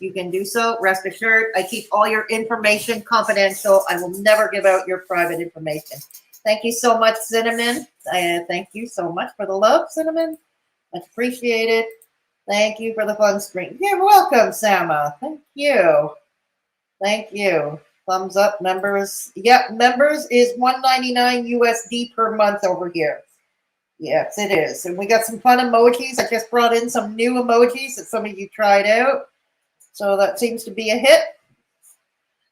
you can do so. Rest assured, I keep all your information confidential. I will never give out your private information. Thank you so much, Cinnamon. Thank you so much for the love, Cinnamon. Much appreciated. Thank you for the fun stream. You're welcome, Sama. Thank you. Thank you. Thumbs up, members. Yep, members is $1.99 USD per month over here. Yes, it is. And we got some fun emojis. I just brought in some new emojis that some of you tried out. So that seems to be a hit.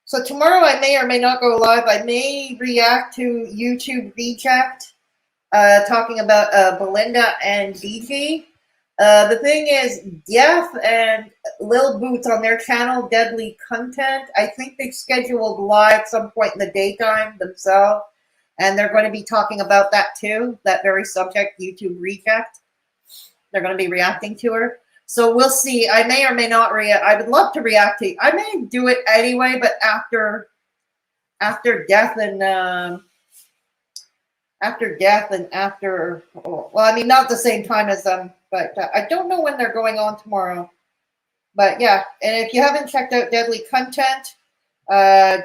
So tomorrow I may or may not go live. I may react to YouTube Reject, talking about Belinda and DG. The thing is, Jeff and Lil Boots on their channel, Deadly Content, I think they've scheduled live some point in the daytime themselves. And they're going to be talking about that too, that very subject, YouTube Reject. They're going to be reacting to her. So we'll see. I may or may not react. I would love to react to. I may do it anyway, but after death and well, I mean, not the same time as them, but I don't know when they're going on tomorrow. But yeah, and if you haven't checked out Deadly Content,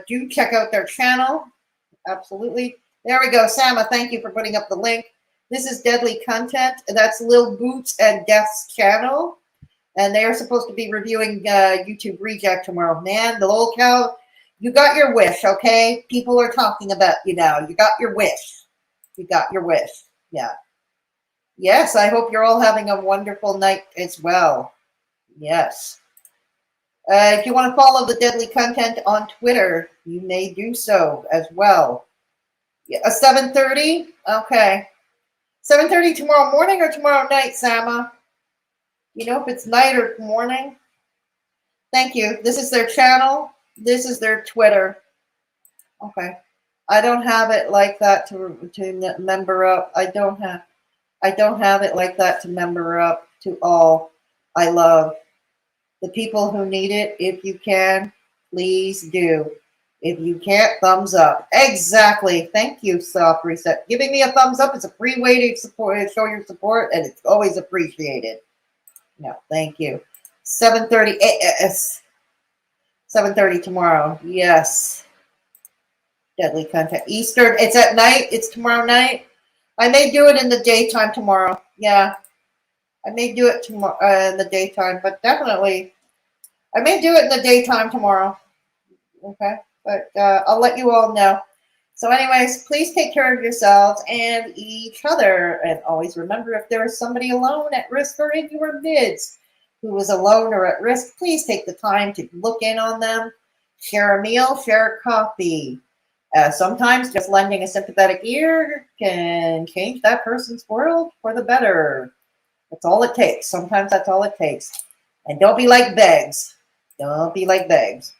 do check out their channel. Absolutely. There we go. Sama, thank you for putting up the link. This is Deadly Content. That's Lil Boots and Death's channel. And they are supposed to be reviewing YouTube Reject tomorrow. Man, the little cow, you got your wish, okay? People are talking about you now. You got your wish. You got your wish. Yeah. Yes, I hope you're all having a wonderful night as well. Yes. If you want to follow the Deadly Content on Twitter, you may do so as well. 7:30? Okay. 7:30 tomorrow morning or tomorrow night, Sama? You know if it's night or morning? Thank you. This is their channel. This is their Twitter. Okay. I don't have it like that to member up. I don't have it like that to member up to all I love. The people who need it, if you can, please do. If you can't, thumbs up. Exactly. Thank you, Soft Reset. Giving me a thumbs up is a free way to show your support, and it's always appreciated. No, thank you. 7:30 AS. 7:30 tomorrow. Yes. Deadly Content. Eastern. It's at night. It's tomorrow night. I may do it in the daytime tomorrow. Yeah. I may do it tomorrow in the daytime, but definitely I may do it in the daytime tomorrow. Okay. But I'll let you all know. So anyways, please take care of yourselves and each other. And always remember, if there is somebody alone, at risk, or in your midst who is alone or at risk, please take the time to look in on them, share a meal, share a coffee. Sometimes just lending a sympathetic ear can change that person's world for the better. That's all it takes. Sometimes that's all it takes. And don't be like Beggs. Don't be like Beggs.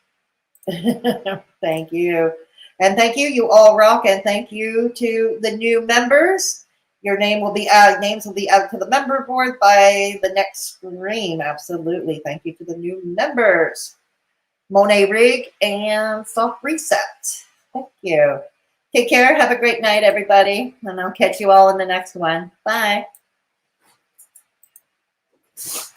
Thank you. And thank you. You all rock. And thank you to the new members. Your names will be out to the member board by the next stream. Absolutely. Thank you to the new members. Monet Rig and Soft Reset. Thank you. Take care. Have a great night, everybody. And I'll catch you all in the next one. Bye.